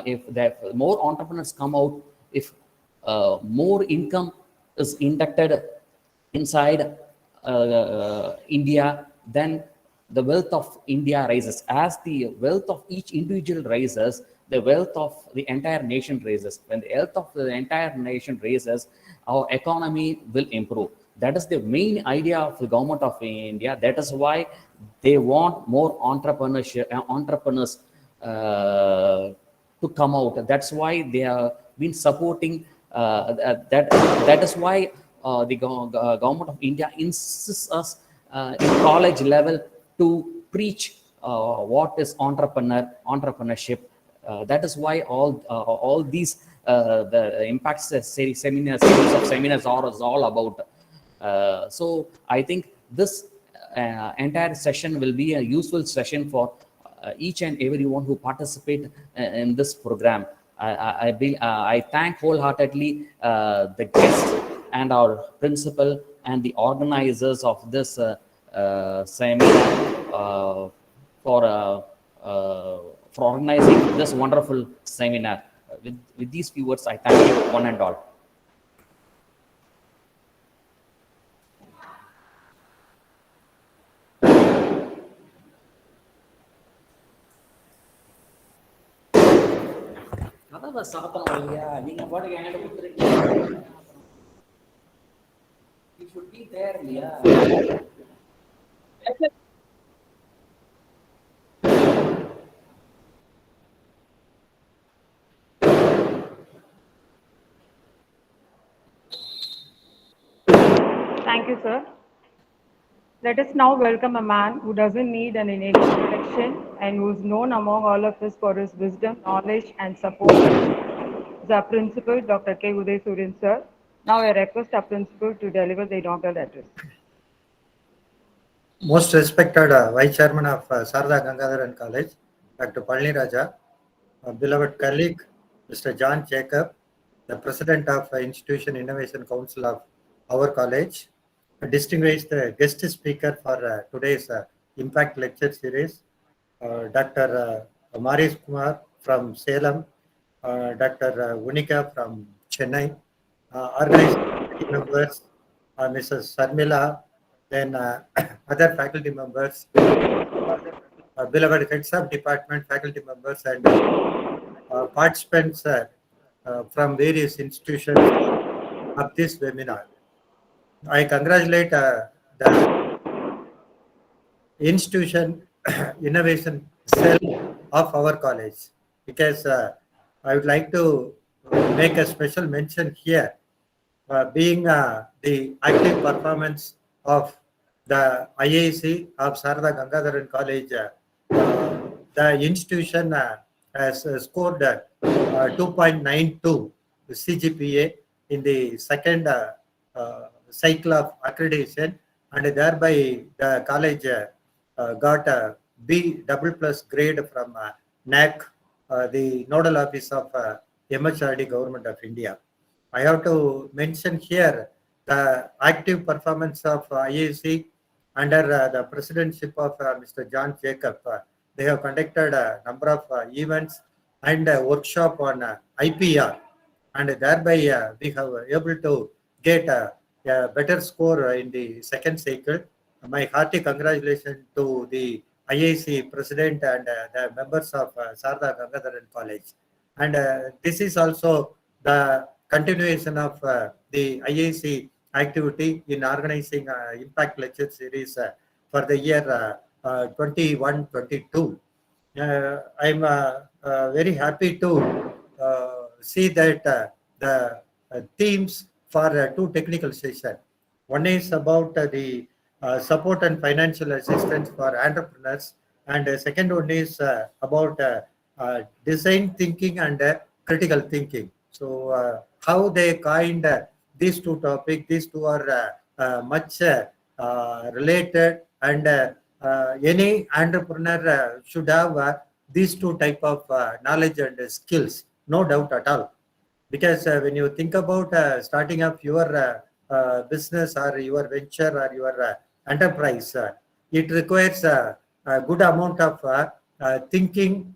if there more entrepreneurs come out, if more income is inducted inside India, then the wealth of India rises. As the wealth of each individual rises, the wealth of the entire nation raises. When the health of the entire nation raises, our economy will improve. That is the main idea of the government of India. That is why they want more entrepreneurs to come out. That's why they have been supporting. That is why the government of India insists us in college level to preach what is entrepreneurship. That is why all these the impacts seminars, series of seminars are is all about. So I think this entire session will be a useful session for each and everyone who participate in this program. I thank wholeheartedly the guests and our principal and the organizers of this seminar for uh, for organizing this wonderful seminar. With these few words, I thank you one and all. அதான் சாப்பிடணும் இல்லையா? நீங்க பாட்டுக்கு என்கிட்ட கொடுத்துருக்கீங்க. You should be there இல்லையா? Thank you, sir. Let us now welcome a man who doesn't need an introduction and who is known among all of us for his wisdom, knowledge, and support. The principal, Dr. K. Uday Suryan, sir. Now I request our principal to deliver the inaugural address. Most respected Vice Chairman of Sarada Gangadharan College, Dr. Palni Raja, beloved colleague, Mr. John Jacob, the President of Institution Innovation Council of our college, a distinguished guest speaker for today's Impact Lecture Series, Dr. Maris Kumar from Salem, Dr. Unika from Chennai, organizing members, Mrs. Sarmila, then other faculty members, beloved heads of department, faculty members, and participants from various institutions of this webinar. I congratulate the institution innovation cell of our college, because I would like to make a special mention here, being the active performance of the IIC of Sarada Gangadharan College. The institution has scored 2.92 CGPA in the second cycle of accreditation, and thereby the college got a B double plus grade from NAC, the nodal office of MHRD Government of India. I have to mention here the active performance of IIC under the presidency of Mr. John Jacob. They have conducted a number of events and workshop on IPR, and thereby we have able to get a better score in the second cycle. My hearty congratulations to the IIC president and the members of Sarada Gangadharan College. And this is also the continuation of the IIC activity in organizing Impact Lecture Series for the year 21-22. I'm very happy to see that the themes for two technical sessions. One is about the support and financial assistance for entrepreneurs, and the second one is about design thinking and critical thinking. So how they kind these two topics, these two are much related, and any entrepreneur should have these two type of knowledge and skills, no doubt at all. Because when you think about starting up your business or your venture or your enterprise, it requires a good amount of thinking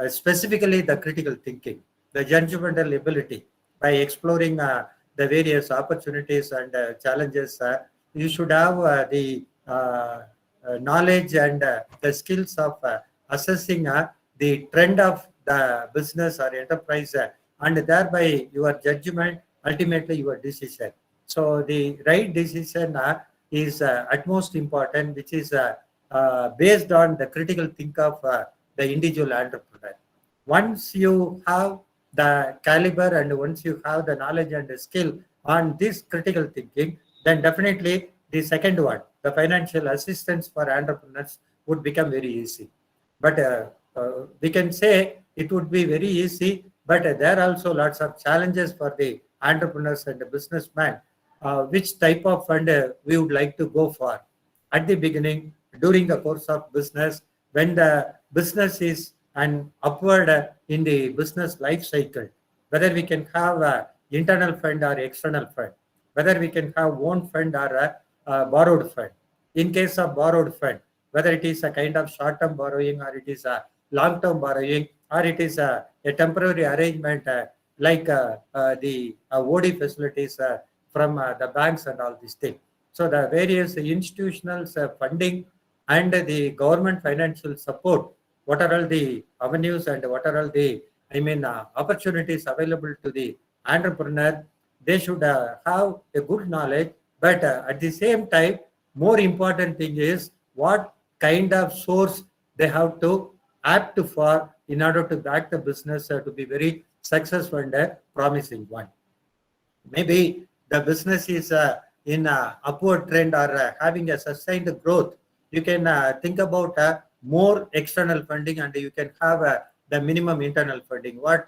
specifically the critical thinking, the judgmental ability. By exploring the various opportunities and challenges, you should have the knowledge and the skills of assessing the trend of the business or enterprise, and thereby your judgment, ultimately your decision. So the right decision is utmost important, which is based on the critical think of the individual entrepreneur. Once you have the caliber and once you have the knowledge and the skill on this critical thinking, then definitely the second one, the financial assistance for entrepreneurs, would become very easy. But we can say it would be very easy, but there are also lots of challenges for the entrepreneurs and the businessmen. Which type of fund we would like to go for at the beginning, during the course of business, when the business is an upward in the business life cycle, whether we can have a internal fund or external fund, whether we can have own fund or a borrowed fund. In case of borrowed fund, whether it is a kind of short-term borrowing or it is a long-term borrowing or it is a temporary arrangement like the OD facilities from the banks and all these things. So the various institutional funding and the government financial support, what are all the avenues and what are all the opportunities available to the entrepreneur, they should have a good knowledge. But at the same time, more important thing is what kind of source they have to apt for in order to back the business to be very successful and a promising one. Maybe the business is in a upward trend or having a sustained growth. You can think about more external funding and you can have the minimum internal funding. What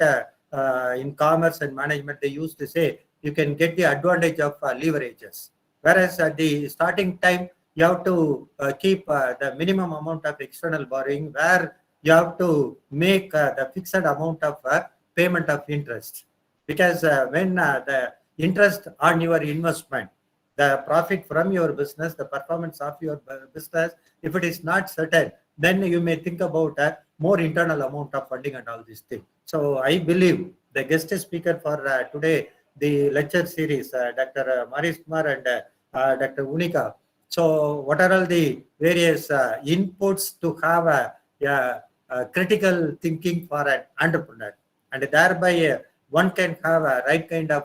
in commerce and management they used to say, you can get the advantage of leverages. Whereas at the starting time, you have to keep the minimum amount of external borrowing, where you have to make the fixed amount of payment of interest. Because when the interest on your investment, the profit from your business, the performance of your business, if it is not certain, then you may think about a more internal amount of funding and all these things. So I believe the guest speaker for today, the lecture series, Dr. Marish Kumar and Dr. Unika. So what are all the various inputs to have a critical thinking for an entrepreneur? And thereby one can have a right kind of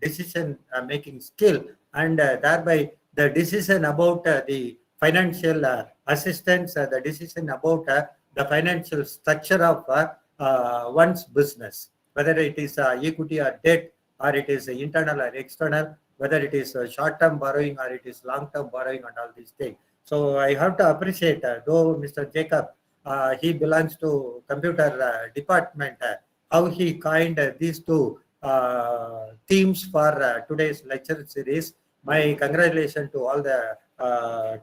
decision making skill, and thereby the decision about the financial assistance, the decision about the financial structure of one's business, whether it is equity or debt, or it is internal or external, whether it is short-term borrowing or it is long-term borrowing and all these things. So I have to appreciate, though Mr. Jacob, he belongs to computer department, how he coined these two themes for today's lecture series. My congratulations to all the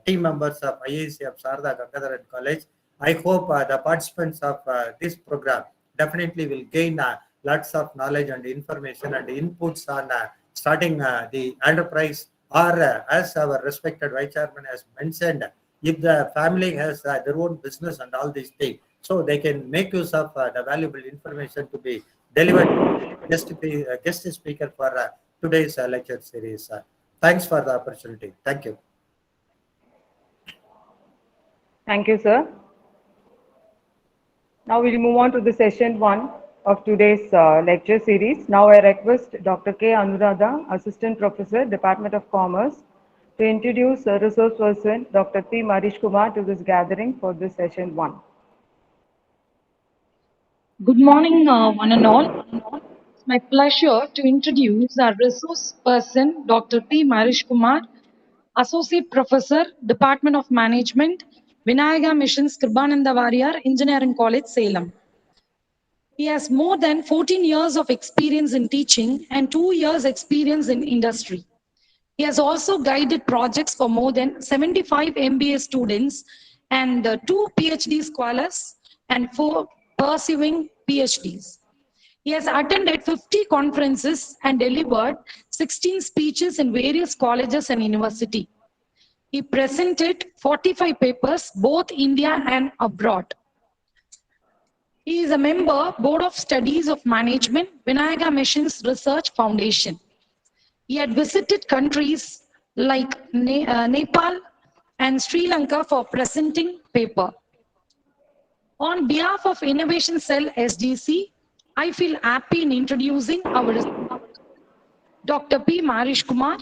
team members of IIC of Sarda Gangadharan College. I hope the participants of this program definitely will gain lots of knowledge and information and inputs on starting the enterprise, or as our respected vice chairman has mentioned, if the family has their own business and all these things, so they can make use of the valuable information to be delivered guest speaker for today's lecture series. Thanks for the opportunity. Thank you. Thank you, sir. Now we'll move on to the session 1 of today's lecture series. Now I request Dr. K. Anuradha, Assistant Professor, Department of Commerce, to introduce resource person Dr. P. Marish Kumar to this gathering for this session 1. Good morning, one and all. It's my pleasure to introduce our resource person, Dr. P. Marish Kumar, Associate Professor, Department of Management, Vinayaga Missions, Kribananda Variyar, Engineering College, Salem. He has more than 14 years of experience in teaching and 2 years experience in industry. He has also guided projects for more than 75 MBA students and 2 PhD scholars and 4 pursuing PhDs. He has attended 50 conferences and delivered 16 speeches in various colleges and universities. He presented 45 papers, both India and abroad. He is a member, Board of Studies of Management, Vinayaga Missions Research Foundation. He had visited countries like Nepal and Sri Lanka for presenting paper. On behalf of Innovation Cell SGC, I feel happy in introducing our Dr. P. Marish Kumar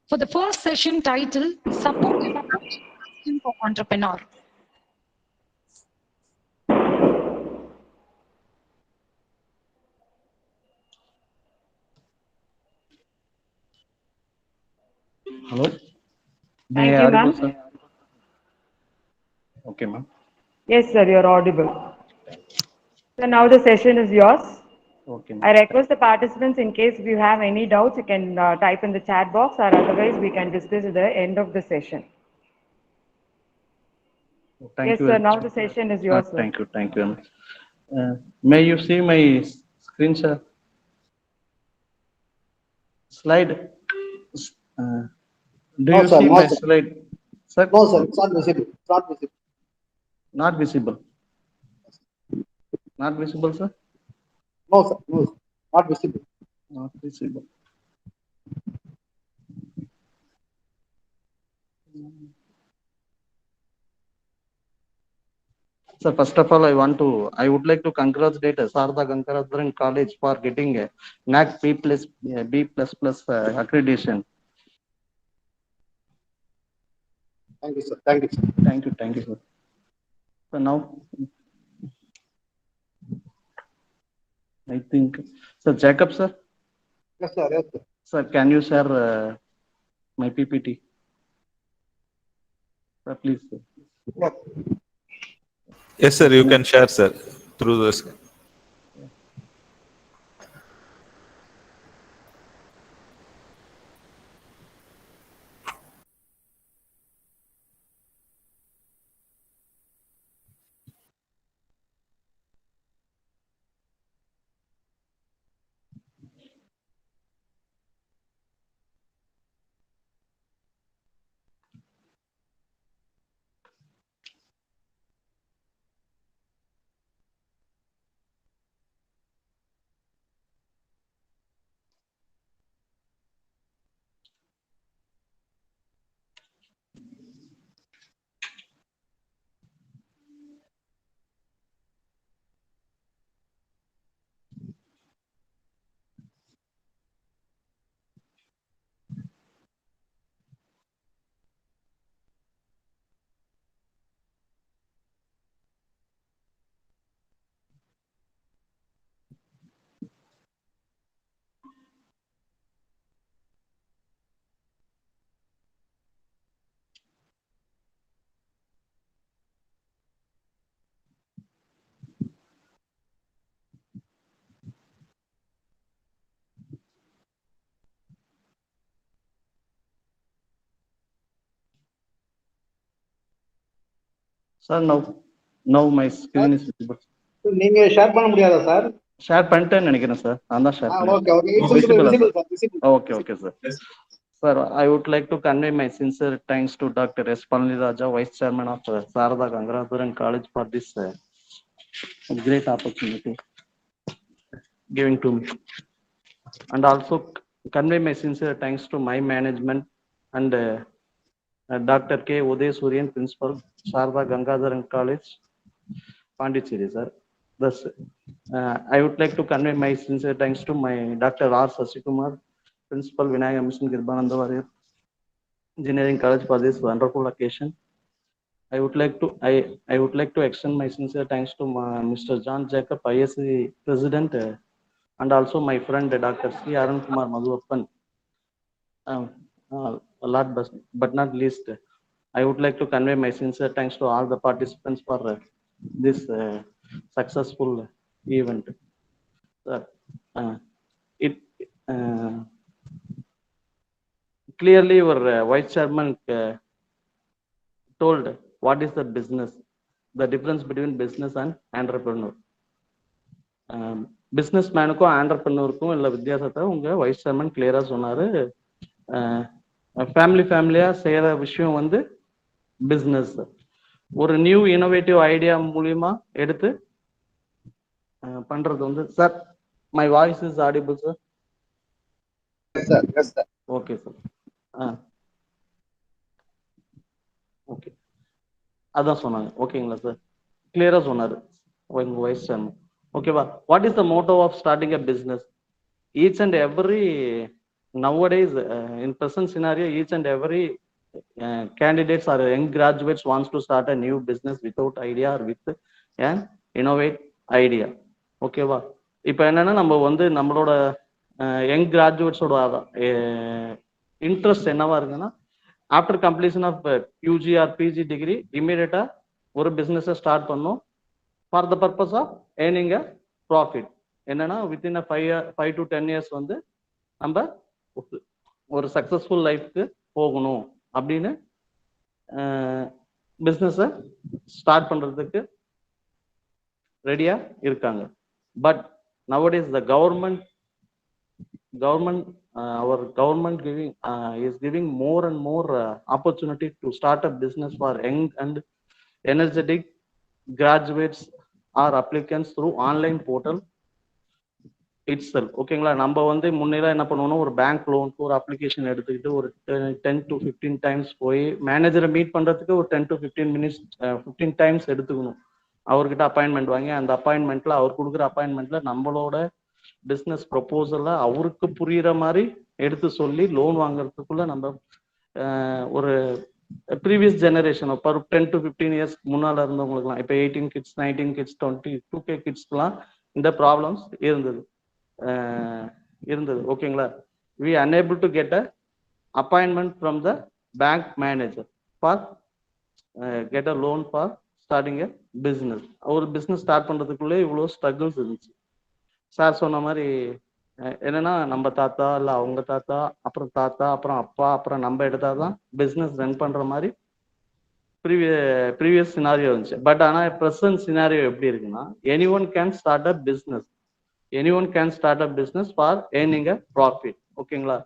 for the first session titled Support for Entrepreneur. Hello. Thank May I you, audible, ma'am. sir? Okay, ma'am. Yes, sir, you're audible. So now the session is yours. Okay, I ma'am. request the participants, in case if you have any doubts, you can type in the chat box, or otherwise we can discuss at the end of the session. Thank Yes, you. sir, now the session is yours, sir. Thank you. Thank you. May you see my screen, sir? Slide. Do No, you sir. see No, my sir. slide? Sir? No, sir. It's not visible. It's not visible. Not visible. Not visible, sir? No, sir. No, sir. Not visible. Not visible. So first of all, I would like to congratulate Sarda Gangaradharan College for getting a NAC B++ accreditation. Thank you, sir. Thank you, sir. Thank you, sir. So now, I think, Sir Jacob, sir. Yes, sir. Yes, sir. Sir, can you share my PPT? Sir, please. Sir. Yes. Yes, sir, you can share, sir, through the screen. Sir, now my screen is visible. நீங்க share பண்ண முடியாதா sir? Share பண்ணிட்டேன்னு நினைக்கிறேன் sir. நான் தான் share okay okay. பண்ணிட்டேன். It's Visible, visible sir. Sir. Visible. Okay, sir. Sir, I would like to convey my sincere thanks to Dr. S. Raja, Vice Chairman of Sarada Gangaradharan College, for this great opportunity giving to me. And also convey my sincere thanks to my management and Dr. K. Uday Suryan, Principal, Sarada Gangaradharan College, Pondicherry, sir. Thus, I would like to convey my sincere thanks to my Dr. R. Sasikumar, Principal, Vinayaga Mission Girbananda Warrior Engineering College, for this wonderful occasion. I would like to extend my sincere thanks to Mr. John Jacob, ISC President, and also my friend Dr. C. Arun Kumar Madhuappan. Last but not least, I would like to convey my sincere thanks to all the participants for this successful event. It clearly your Vice Chairman told what is the business, the difference between business and entrepreneur. Business மேனுக்கும் ஆண்டர்பிரனருக்கும் இல்லை வித்தியாசத்தை உங்க vice chairman கிளியரா சொன்னாரு. ஃபேமிலியா செய்யற விஷயம் வந்து பிஸ்னஸ். ஒரு நியூ இனோவேட்டிவ் ஐடியா மூலியமா எடுத்து பண்றது வந்து sir, my voice is audible sir? Yes, sir. Yes, sir. Okay sir. Okay, அதான் சொன்னாங்க. ஓகேங்களா சார்? கிளியரா சொன்னாரு உங்க வைஸ் சேர்மன். ஓகேவா? What is the motto of starting a business? Each and every nowadays in present scenario, each and every candidates or young graduates wants to start a new business without idea or with an innovate idea. ஓகேவா? இப்போ என்னன்னா நம்ம வந்து நம்மளோட young கிராஜுவேட்ஸோட interest என்னவா இருக்குன்னா, after completion of UG or PG degree இமீடியட்டா ஒரு பிஸ்னஸை ஸ்டார்ட் பண்ணோம் for the purpose of earning a profit. என்னன்னா வித்தின் 5 to 10 years வந்து நம்ம ஒரு சக்சஸ்ஃபுல் லைஃப்க்கு போகணும் அப்படின்னு பிஸ்னஸை ஸ்டார்ட் பண்றதுக்கு ரெடியா இருக்காங்க. But nowadays the government our government is giving more and more opportunity to start a business for young and energetic graduates or applicants through online portal itself. ஓகேங்களா? நம்ம வந்து முன்னெல்லாம் என்ன பண்ணுவோம்னா, ஒரு பேங்க் லோனுக்கு ஒரு அப்ளிகேஷன் எடுத்துக்கிட்டு ஒரு 10 to 15 டைம்ஸ் போய் மேனேஜரை மீட் பண்றதுக்கு ஒரு 10 to 15 minutes 15 டைம்ஸ் எடுத்துக்கணும். அவர்கிட்ட அப்பாயின்மெண்ட் வாங்கி அந்த அப்பாயின்மெண்ட்ல அவர் கொடுக்குற அப்பாயின்மெண்ட்ல நம்மளோட பிஸ்னஸ் ப்ரொபோசலை அவருக்கு புரியுற மாதிரி எடுத்து சொல்லி லோன் வாங்குறதுக்குள்ள நம்ம ஒரு ப்ரீவியஸ் ஜெனரேஷன் ஒரு 10 to 15 இயர்ஸ் முன்னால இருந்தவங்களுக்குலாம், இப்போ 18 kids 19 kids 22K கிட்ஸ்க்குலாம் இந்த ப்ராப்ளம்ஸ் இருந்தது. ஓகேங்களா? we unable to get a appointment from the bank manager for get a loan for starting a business. ஒரு பிஸ்னஸ் ஸ்டார்ட் பண்றதுக்குள்ளே இவ்வளோ ஸ்ட்ரகிள்ஸ் இருந்துச்சு. சார் சொன்ன மாதிரி என்னன்னா, நம்ம தாத்தா இல்லை அவங்க தாத்தா அப்புறம் தாத்தா அப்புறம் அப்பா அப்புறம் நம்ம எடுத்தாதான் பிஸ்னஸ் ரன் பண்ற மாதிரி ப்ரீவியஸ் சினாரியோ இருந்துச்சு. பட் ஆனால் ப்ரெசன்ட் சினாரியோ எப்படி இருக்குன்னா, anyone can start a business. Anyone can start a business for earning a profit. ஓகேங்களா?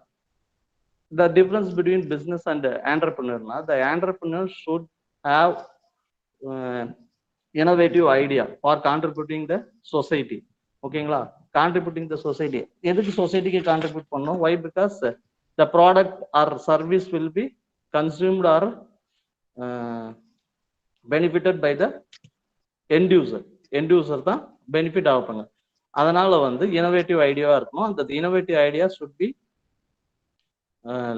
The difference between business and entrepreneur, the entrepreneur should have innovative idea for contributing the society. ஓகேங்களா? contributing the society. எதுக்கு சொசைட்டிக்கு contribute பண்ணோம்? why? Because the product or service will be consumed or benefited by the end user தான் benefit ஆகுங்க. அதனால வந்து innovative ஐடியாவா இருக்கணும். அந்த innovative idea should be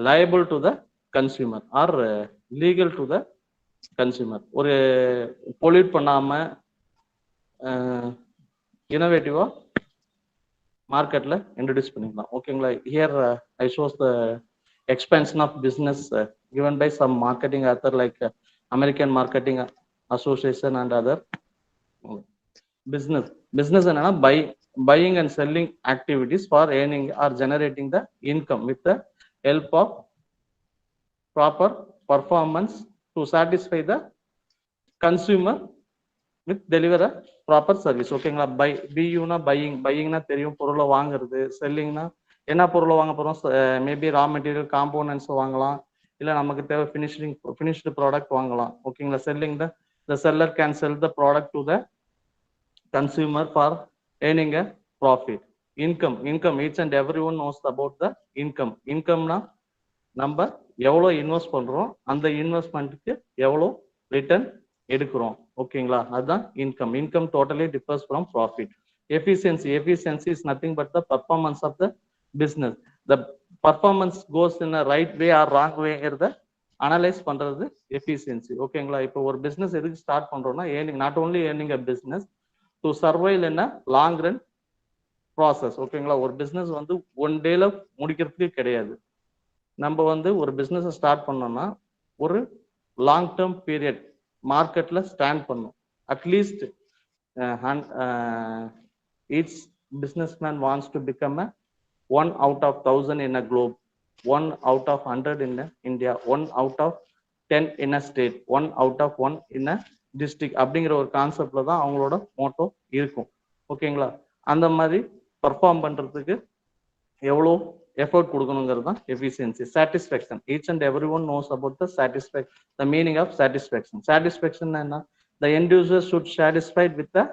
liable to the consumer or legal to the consumer. ஒரு pollute பண்ணாம இனோவேட்டிவா மார்க்கெட்ல இன்ட்ரடியூஸ் பண்ணிக்கலாம். ஓகேங்களா? Here I shows the expansion of business given by some marketing author like American Marketing Association and other. business என்னன்னா buying and selling activities for earning or generating the income with the help of proper performance to satisfy the consumer with deliver a proper service. ஓகேங்களா? பியூனா பையிங்னா தெரியும், பொருளை வாங்குறது. செல்லிங்னா என்ன பொருளை வாங்க போறோம்? Maybe raw material components வாங்கலாம், இல்லை நமக்கு தேவை ஃபினிஷ்டு ப்ராடக்ட் வாங்கலாம். ஓகேங்களா? Selling the seller can sell the product to the consumer for earning a profit. income each and everyone knows about the incomeனா நம்ம எவ்வளோ இன்வெஸ்ட் பண்றோம், அந்த இன்வெஸ்ட்மெண்ட்டுக்கு எவ்வளோ ரிட்டர்ன் எடுக்கிறோம். ஓகேங்களா? அதுதான் income totally differs from profit. Efficiency is nothing but the performance of the business. The performance goes in a right way or wrong வேங்கிறத analyse பண்றது எஃபிஷியன்சி. ஓகேங்களா? இப்போ ஒரு பிஸ்னஸ் எதுக்கு ஸ்டார்ட் பண்றோம்னா, not only earning a business to survive in a long run process. ஓகேங்களா? ஒரு business வந்து ஒன் டேல முடிக்கிறதுக்கு கிடையாது. நம்ம வந்து ஒரு பிஸ்னஸை ஸ்டார்ட் பண்ணோம்னா ஒரு லாங் டேர்ம் பீரியட் மார்க்கெட்ல ஸ்டாண்ட் பண்ணும். At least each businessman wants to become a 1 out of 1000 in a globe, 1 out of 100 in India, 1 out of 10 in a state, 1 out of 1 in a district அப்படிங்கிற ஒரு கான்செப்ட்ல தான் அவங்களோட Moto இருக்கும். ஓகேங்களா? அந்த மாதிரி பர்ஃபார்ம் பண்றதுக்கு எவ்வளோ எஃபர்ட் கொடுக்கணுங்கிறது தான் efficiency. Satisfaction, each and every one knows about the meaning of satisfaction. Satisfaction என்ன? The end user should satisfied with the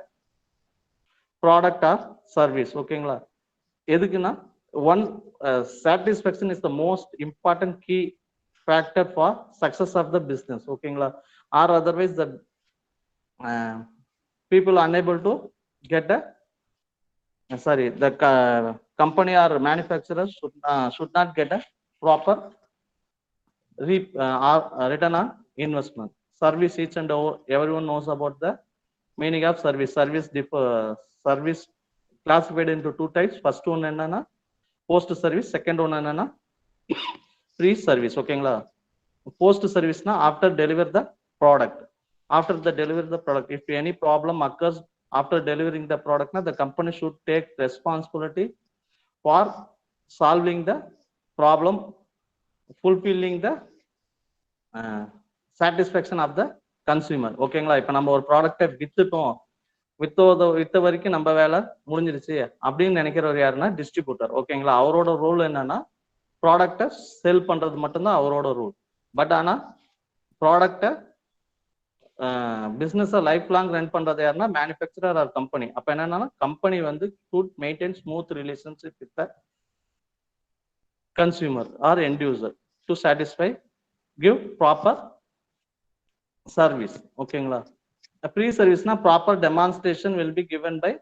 product or service. ஓகேங்களா? எதுக்குன்னா one satisfaction is the most important key factor for success of the business. ஓகேங்களா? Or otherwise the people unable to get a sorry the company or manufacturers should not get a proper return on investment. Service, each and everyone knows about the meaning of service. Service classified into two types. First one enna post service, second one enna pre service. ஓகேங்களா? post service na after deliver the product. After the delivery the product, if any problem occurs after delivering the product na the company should take responsibility for solving the problem, fulfilling the satisfaction of the consumer. ஓகேங்களா? இப்ப நம்ம ஒரு ப்ராடக்ட்டை வித்துட்டோம், வித்த வரைக்கும் நம்ம வேலை முடிஞ்சிருச்சு அப்படின்னு நினைக்கிறவர் யாருன்னா டிஸ்ட்ரிபியூட்டர். ஓகேங்களா? அவரோட ரோல் என்னன்னா ப்ராடக்டை செல் பண்றது மட்டும்தான் அவரோட ரோல். பட் ஆனா ப்ராடக்டை பிசினஸ் லைஃப் லாங் ரன் பண்றது யாருன்னா மேனுஃபேக்சரர் ஆர் கம்பெனி. அப்ப என்னன்னா கம்பெனி வந்து good maintain smooth relationship with consumer or end user to satisfy give proper service. ஓகேங்களா? ப்ரீ சர்வீஸ்னா proper demonstration will be given by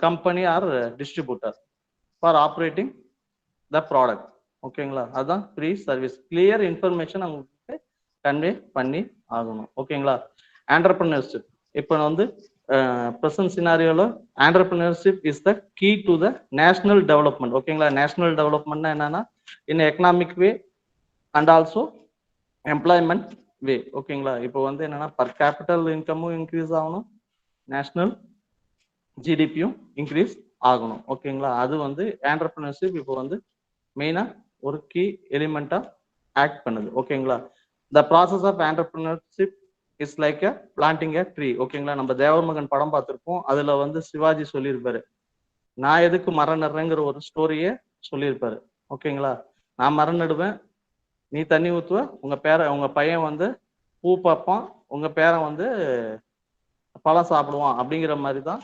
company or distributor for operating the product. ஓகேங்களா? அதுதான் pre service. Clear information அவங்களுக்கு convey பண்ணி ஆகணும். ஓகேங்களா? Entrepreneurship இப்போ வந்து பிரசன்ட் சினாரியோல entrepreneurship is the key to the national development. ஓகேங்களா? நேஷனல் டெவலப்மெண்ட்னா என்னன்னா in economic way and also employment way. ஓகேங்களா? இப்போ வந்து என்னன்னா பர் கேபிட்டல் இன்கமும் இன்க்ரீஸ் ஆகணும், நேஷனல் ஜிடிபியும் இன்க்ரீஸ் ஆகணும். ஓகேங்களா? அது வந்து ஆண்டர்பிரினர்ஷிப் இப்போ வந்து மெயினா ஒரு கீ எலிமெண்டா ஆக்ட் பண்ணுது. ஓகேங்களா? The process of entrepreneurship is like a planting a tree. ஓகேங்களா? நம்ம தேவமகன் படம் பார்த்திருப்போம். அதுல வந்து சிவாஜி சொல்லியிருப்பாரு, நான் எதுக்கு மரம் நடுறேங்கிற ஒரு ஸ்டோரியே சொல்லியிருப்பாரு. ஓகேங்களா? நான் மரம் நடுவேன், நீ தண்ணி ஊத்துவ, உங்க பையன் வந்து பூ பார்ப்பான், உங்க பேரன் வந்து பழம் சாப்பிடுவான். அப்படிங்கிற மாதிரி தான்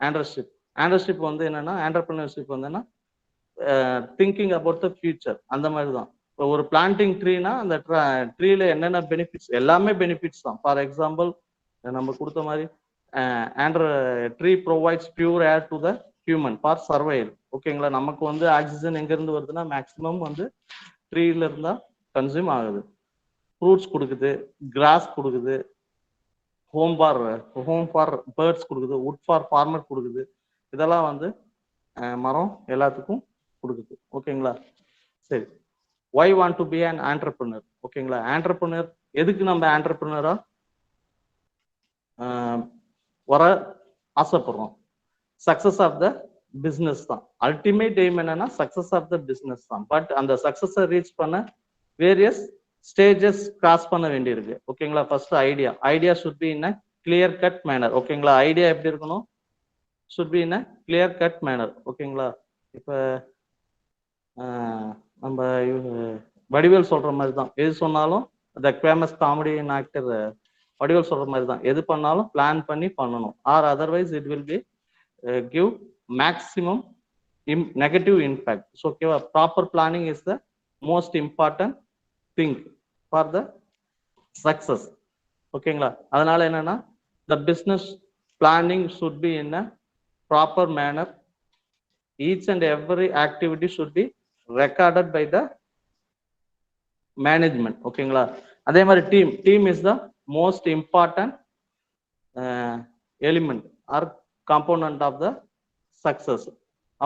ஆண்டர்ஷிப். ஆண்டர்ஷிப் வந்து என்னன்னா ஆண்டர்பிரினர்ஷிப் வந்து என்ன திங்கிங் அபவுட் த ஃபியூச்சர். அந்த மாதிரி தான். இப்போ ஒரு பிளான்டிங் ட்ரீனா அந்த ட்ரீல என்னென்ன பெனிஃபிட்ஸ், எல்லாமே பெனிஃபிட்ஸ் தான். ஃபார் எக்ஸாம்பிள் நம்ம கொடுத்த மாதிரி tree provides pure air to the human for survival. ஓகேங்களா? நமக்கு வந்து ஆக்சிஜன் எங்க இருந்து வருதுன்னா மேக்சிமம் வந்து ட்ரீல இருந்தா கன்சியூம் ஆகுது. ஃப்ரூட்ஸ் கொடுக்குது, கிராஸ் கொடுக்குது, ஹோம் ஃபார் பேர்ட்ஸ் கொடுக்குது, வுட் ஃபார் ஃபார்மர் கொடுக்குது. இதெல்லாம் வந்து மரம் எல்லாத்துக்கும் கொடுக்குது. ஓகேங்களா? சரி, why want to be an entrepreneur? ஓகேங்களா? ஆண்டர்பிரினர் எதுக்கு நம்ம ஆண்டர்பிரினரா வர ஆசைப்படுறோம்? சக்சஸ் ஆஃப் த பிசினஸ் தான். அல்டிமேட் எய்ம் என்னன்னா சக்சஸ் ஆஃப் த பிசினஸ் தான். பட் அந்த சக்சஸை ரீச் பண்ண வேரியஸ் ஸ்டேஜஸ் கிராஸ் பண்ண வேண்டியிருக்கு. ஓகேங்களா? First idea should be in a clear cut manner. ஓகேங்களா? ஐடியா எப்படி இருக்கணும்? should be in a clear cut manner. ஓகேங்களா? இப்ப நம்ம வடிவேல் சொல்ற மாதிரி தான், எது சொன்னாலும் the famous comedy actor Vadivel சொல்ற மாதிரி தான், எது பண்ணாலும் பிளான் பண்ணி பண்ணணும். Or otherwise it will be give maximum negative impact. ஓகேவா? Proper planning is the most important thing for the success. ஓகேங்களா? அதனால என்னன்னா the business planning should be in a proper manner. Each and every activity should be recorded by the management. ஓகேங்களா? அதே மாதிரி team is the most important element or component of the success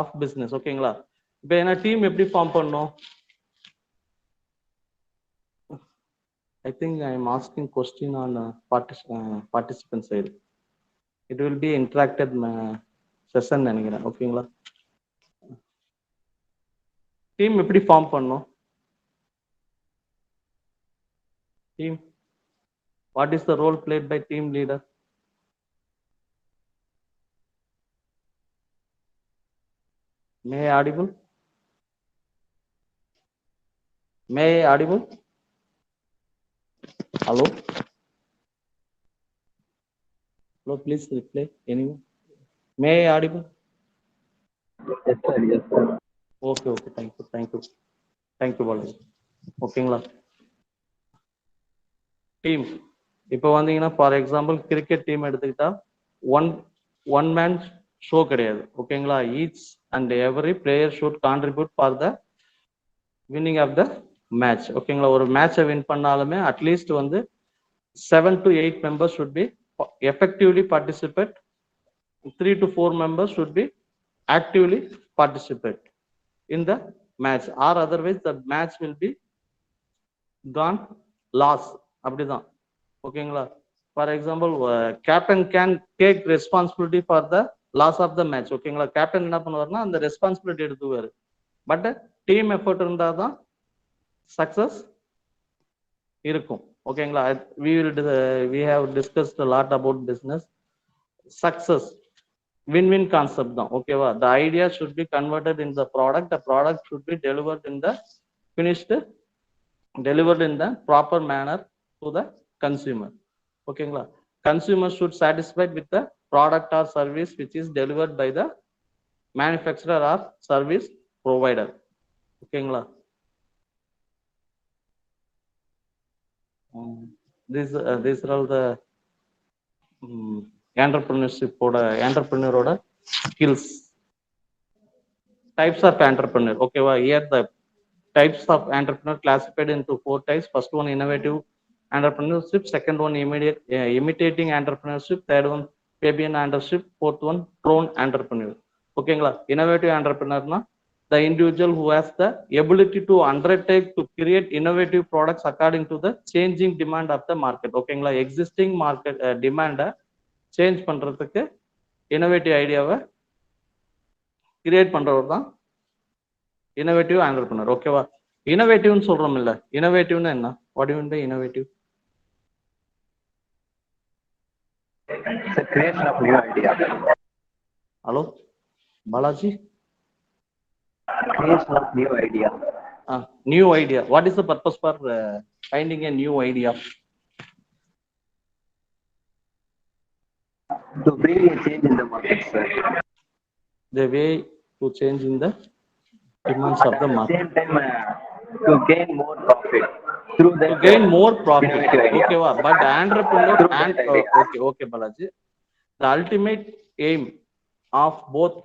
of business. ஓகேங்களா? இப்போ என்ன team எப்படி form பண்ணும்? I think I am asking question on participant side. It will be interacted session நினைக்கிறேன். ஓகேங்களா? டீம் எப்படி ஃபார்ம் பண்ணும்? Team, what is the role played by team leader? May I audible? May I audible? Hello? Hello, please reply. Anyone? May audible? Yes, sir. Yes, sir. Okay, okay. Thank you, Balaji. ஓகேங்களா? Team இப்போ வந்தீங்கன்னா for example cricket team எடுத்துக்கிட்டா one one man show கிடையாது. ஓகேங்களா? Each and every player should contribute for the winning of the match. ஓகேங்களா? ஒரு மேட்சை win பண்ணாலுமே அட்லீஸ்ட் வந்து 7 to 8 members should be effectively participate. 3 to 4 members should be actively participate in the match, or otherwise the match will be gone loss. அப்படிதான். ஓகேங்களா? For example captain can take responsibility for the loss of the match. ஓகேங்களா? Captain என்ன பண்ணுவார்னா அந்த responsibility எடுத்துவாரு. But team effort இருந்தால் தான் success இருக்கும். ஓகேங்களா? we have discussed a lot about business success. Win-win concept தான். ஓகேவா? the idea should be converted in the product. The product should be delivered in the proper manner to the consumer. ஓகேங்களா? Consumer should satisfied with the product or service which is delivered by the manufacturer or service provider. ஓகேங்களா? these are all the entrepreneurோட skills. Types of entrepreneur. ஓகேவா? Here the types of entrepreneur classified into 4 types. First one innovative entrepreneurship, second one imitating entrepreneurship, third one Fabian entrepreneurship, fourth one drone entrepreneur. ஓகேங்களா? innovative entrepreneur the individual who has the ability to undertake to create innovative products according to the changing demand of the market. ஓகேங்களா? existing market demand change பண்றதுக்கு innovative ஐடியாவை create பண்றவர் தான் innovative entrepreneur. ஓகேவா? இன்னோவேட்டிவ்னு சொல்றோம் இல்ல, இன்னோவேட்டிவ்னா என்ன? What you mean by innovative? It's a creation of new idea. Hello Balaji. Creation of new idea. New idea. What is the purpose for finding a new idea? To bring a change in the market, sir. The way to change in the demands of the market. At the same time, to gain more profit through that. To gain more profit. innovative idea. Okay, but entrepreneur Through and that idea. okay, Balaji. The ultimate aim of both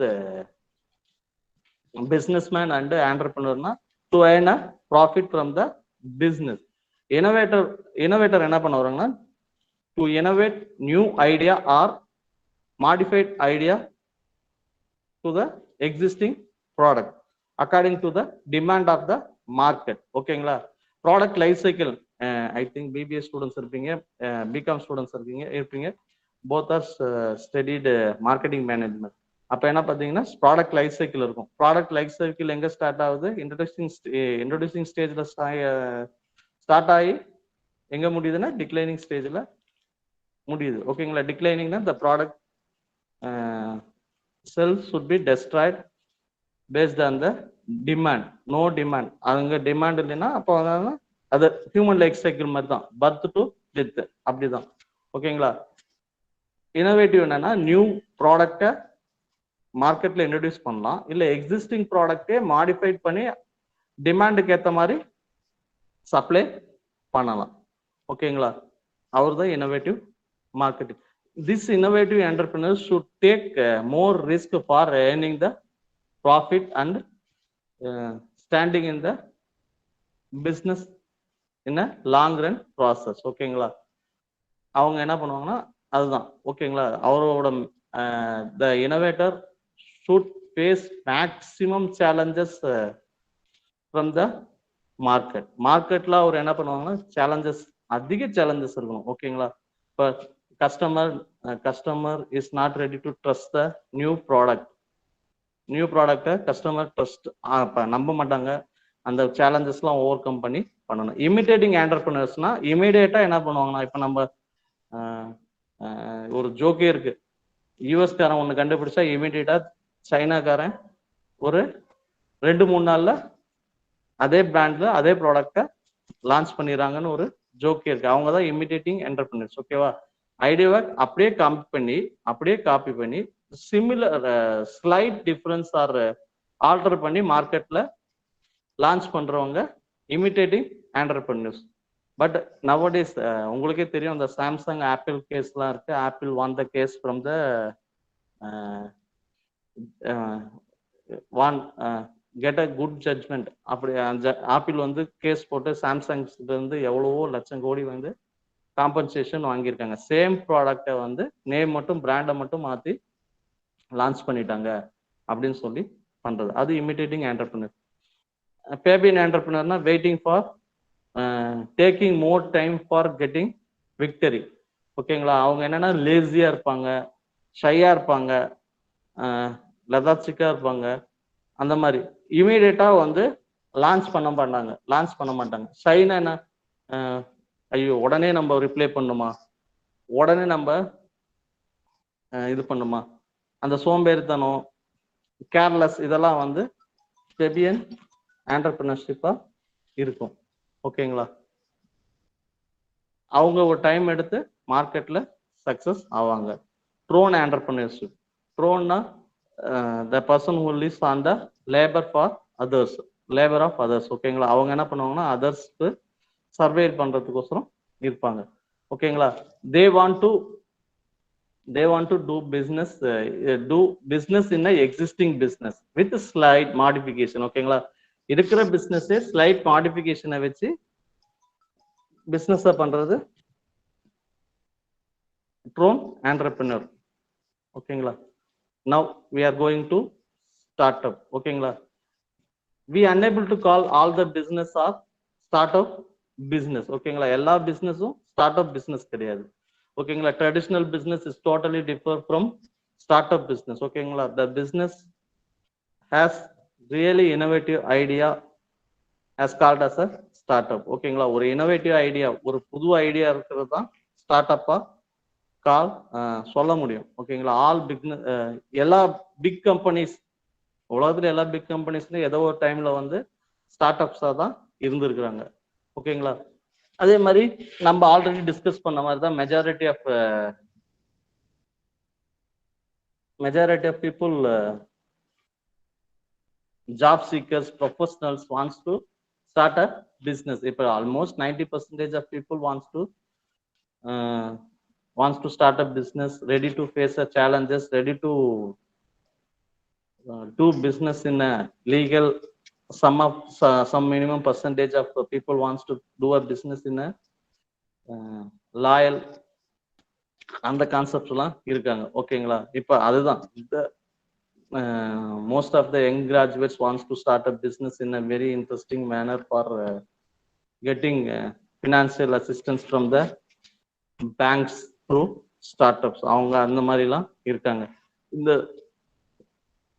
businessman and entrepreneur na to earn a profit from the business. Innovator என்ன பண்ணுவாங்கன்னா to innovate new idea or modified idea to the existing product according to the demand of the market. ஓகேங்களா? Product life cycle I think BBA students இருப்பீங்க, BCom students இருப்பீங்க. Both are studied marketing management. அப்போ என்ன பார்த்தீங்கன்னா product life cycle இருக்கும். Product life cycle எங்கே start ஆகுது? Introducing ஸ்டேஜில் ஸ்டார்ட் ஆகி எங்கே முடியுதுன்னா டிக்ளைனிங் ஸ்டேஜில் முடியுது. ஓகேங்களா? டிக்ளைனிங்னா the product cells should be destroyed based on the demand. No demand. அங்க டிமாண்ட் இல்லைன்னா அப்போ அது ஹியூமன் லைஃப் சைக்கிள் மாதிரி தான், பர்த் டு டெத் அப்படிதான். ஓகேங்களா? இனோவேட்டிவ் என்னன்னா நியூ ப்ராடக்டை மார்க்கெட்ல இன்ட்ரடியூஸ் பண்ணலாம், இல்லை எக்ஸிஸ்டிங் ப்ராடக்டே மாடிஃபைட் பண்ணி டிமாண்டுக்கு ஏற்ற மாதிரி சப்ளை பண்ணலாம். ஓகேங்களா? அவர் தான் innovative marketing. This innovative entrepreneurs should take more risk for earning the profit and standing in the business in a long run process. ஓகேங்களா? அவங்க என்ன பண்ணுவாங்கன்னா அதுதான். ஓகேங்களா? அவரோட the innovator should face maximum challenges from the market. மார்க்கெட்ல அவர் என்ன பண்ணுவாங்கன்னா சேலஞ்சஸ், அதிக சேலஞ்சஸ் இருக்கணும். ஓகேங்களா? இப்போ customer is not ready to trust the new ப்ராடக்டை கஸ்டமர் ட்ரஸ்ட் நம்ப மாட்டாங்க. அந்த சேலஞ்சஸ்லாம் ஓவர் கம் பண்ணணும். இமிட்டேட்டிங் ஆண்டர்பிரினர்ஸ்னா இமீடியட்டா என்ன பண்ணுவாங்கன்னா, இப்போ நம்ம ஒரு ஜோக்கே இருக்கு, யூஎஸ்காரன் ஒன்று கண்டுபிடிச்சா இமீடியட்டா சைனாக்காரன் ஒரு 2-3 நாள்ல அதே பிராண்ட்ல அதே ப்ராடக்டை லான்ச் பண்ணிடுறாங்கன்னு ஒரு ஜோக்கே இருக்கு. அவங்க தான் இமிட்டேட்டிங் என்டர்பிரினர்ஸ். ஓகேவா? ஐடியாவை அப்படியே காப்பி பண்ணி similar slight difference or alter பண்ணி மார்க்கெட்ல லான்ச் பண்றவங்க இமிட்டேட்டிங் ஆண்டர்பிரினர்ஸ். பட் நவடேஸ் உங்களுக்கே தெரியும், இந்த சாம்சங் ஆப்பிள் கேஸ்லாம் இருக்கு. Apple won the case from the won get a good judgment. அப்படி ஆப்பிள் வந்து கேஸ் போட்டு சாம்சங் இருந்து எவ்வளவோ லட்சம் கோடி வந்து காம்பன்சேஷன் வாங்கியிருக்காங்க. சேம் ப்ராடக்டை வந்து நேம் மட்டும் பிராண்டை மட்டும் மாற்றி லான்ச் பண்ணிட்டாங்க அப்படின்னு சொல்லி பண்றது, அது இமிட்டேட்டிங் ஆண்டர்பிரினர். பேபியன் ஆண்டர்பிரினர்னா waiting for taking more time for getting victory. ஓகேங்களா? அவங்க என்னன்னா லேசியா இருப்பாங்க, ஷையா இருப்பாங்க, லெதார்ஜிக்கா இருப்பாங்க. அந்த மாதிரி இமீடியட்டா வந்து லான்ச் பண்ண மாட்டாங்க. ஷைனா என்ன, ஐயோ உடனே நம்ம ரிப்ளை பண்ணுமா, உடனே நம்ம இது பண்ணுமா, அந்த சோம்பேறித்தனம், கேர்லெஸ், இதெல்லாம் வந்து பெபியன் ஆண்டர்பிரினர்ஷிப்பா இருக்கும். ஓகேங்களா? அவங்க ஒரு டைம் எடுத்து மார்க்கெட்ல சக்சஸ் ஆவாங்க. Drone entrepreneurship. ட்ரோன்னா the person who lives on the labour for others, labour of others. ஓகேங்களா? அவங்க என்ன பண்ணுவாங்கன்னா அதர்ஸ்க்கு சர்வே பண்றதுக்கோசரம் இருப்பாங்க. ஓகேங்களா? They want to do business in a existing business with slight modification. ஓகேங்களா? இருக்கிற பிசினஸே ஸ்லைட் மாடிஃபிகேஷனை வச்சு பிசினஸ் பண்றது ட்ரோன் ஆண்டர்பிரினர். ஓகேங்களா? now we are going to startup. ஓகேங்களா? we unable to call all the business are startup business. ஓகேங்களா? எல்லா பிசினஸும் startup business கிடையாது. ஓகேங்களா? Traditional business is totally differ from startup business. ஓகேங்களா? the business has really innovative idea as called as a startup. ஓகேங்களா? ஒரு innovative idea, ஒரு புது idea இருக்கிறது தான் ஸ்டார்ட்அப்பா சொல்ல முடியும். ஓகேங்களா? ஆல் பிக்னஸ், எல்லா பிக் கம்பெனிஸ், உலகத்துல எல்லா பிக் கம்பெனிஸ்ல ஏதோ ஒரு டைம்ல வந்து ஸ்டார்ட் அப்ஸா தான் இருந்திருக்கிறாங்க. ஓகேங்களா? அதே மாதிரி நம்ம ஆல்ரெடி டிஸ்கஸ் பண்ண மாதிரி தான் majority of people, job seekers, professionals wants to start a business. இப்போ almost 90% of people wants to start a business, ready to face the challenges, ready to do business in a legal. Some minimum percentage of people wants to do a business in a loyal. அந்த concept எல்லாம் இருக்காங்க. ஓகேங்களா? இப்போ அதுதான் most of the young graduates wants to start a business in a very interesting manner for getting financial assistance from the banks through startups. அவங்க அந்த மாதிரி எல்லாம் இருக்காங்க.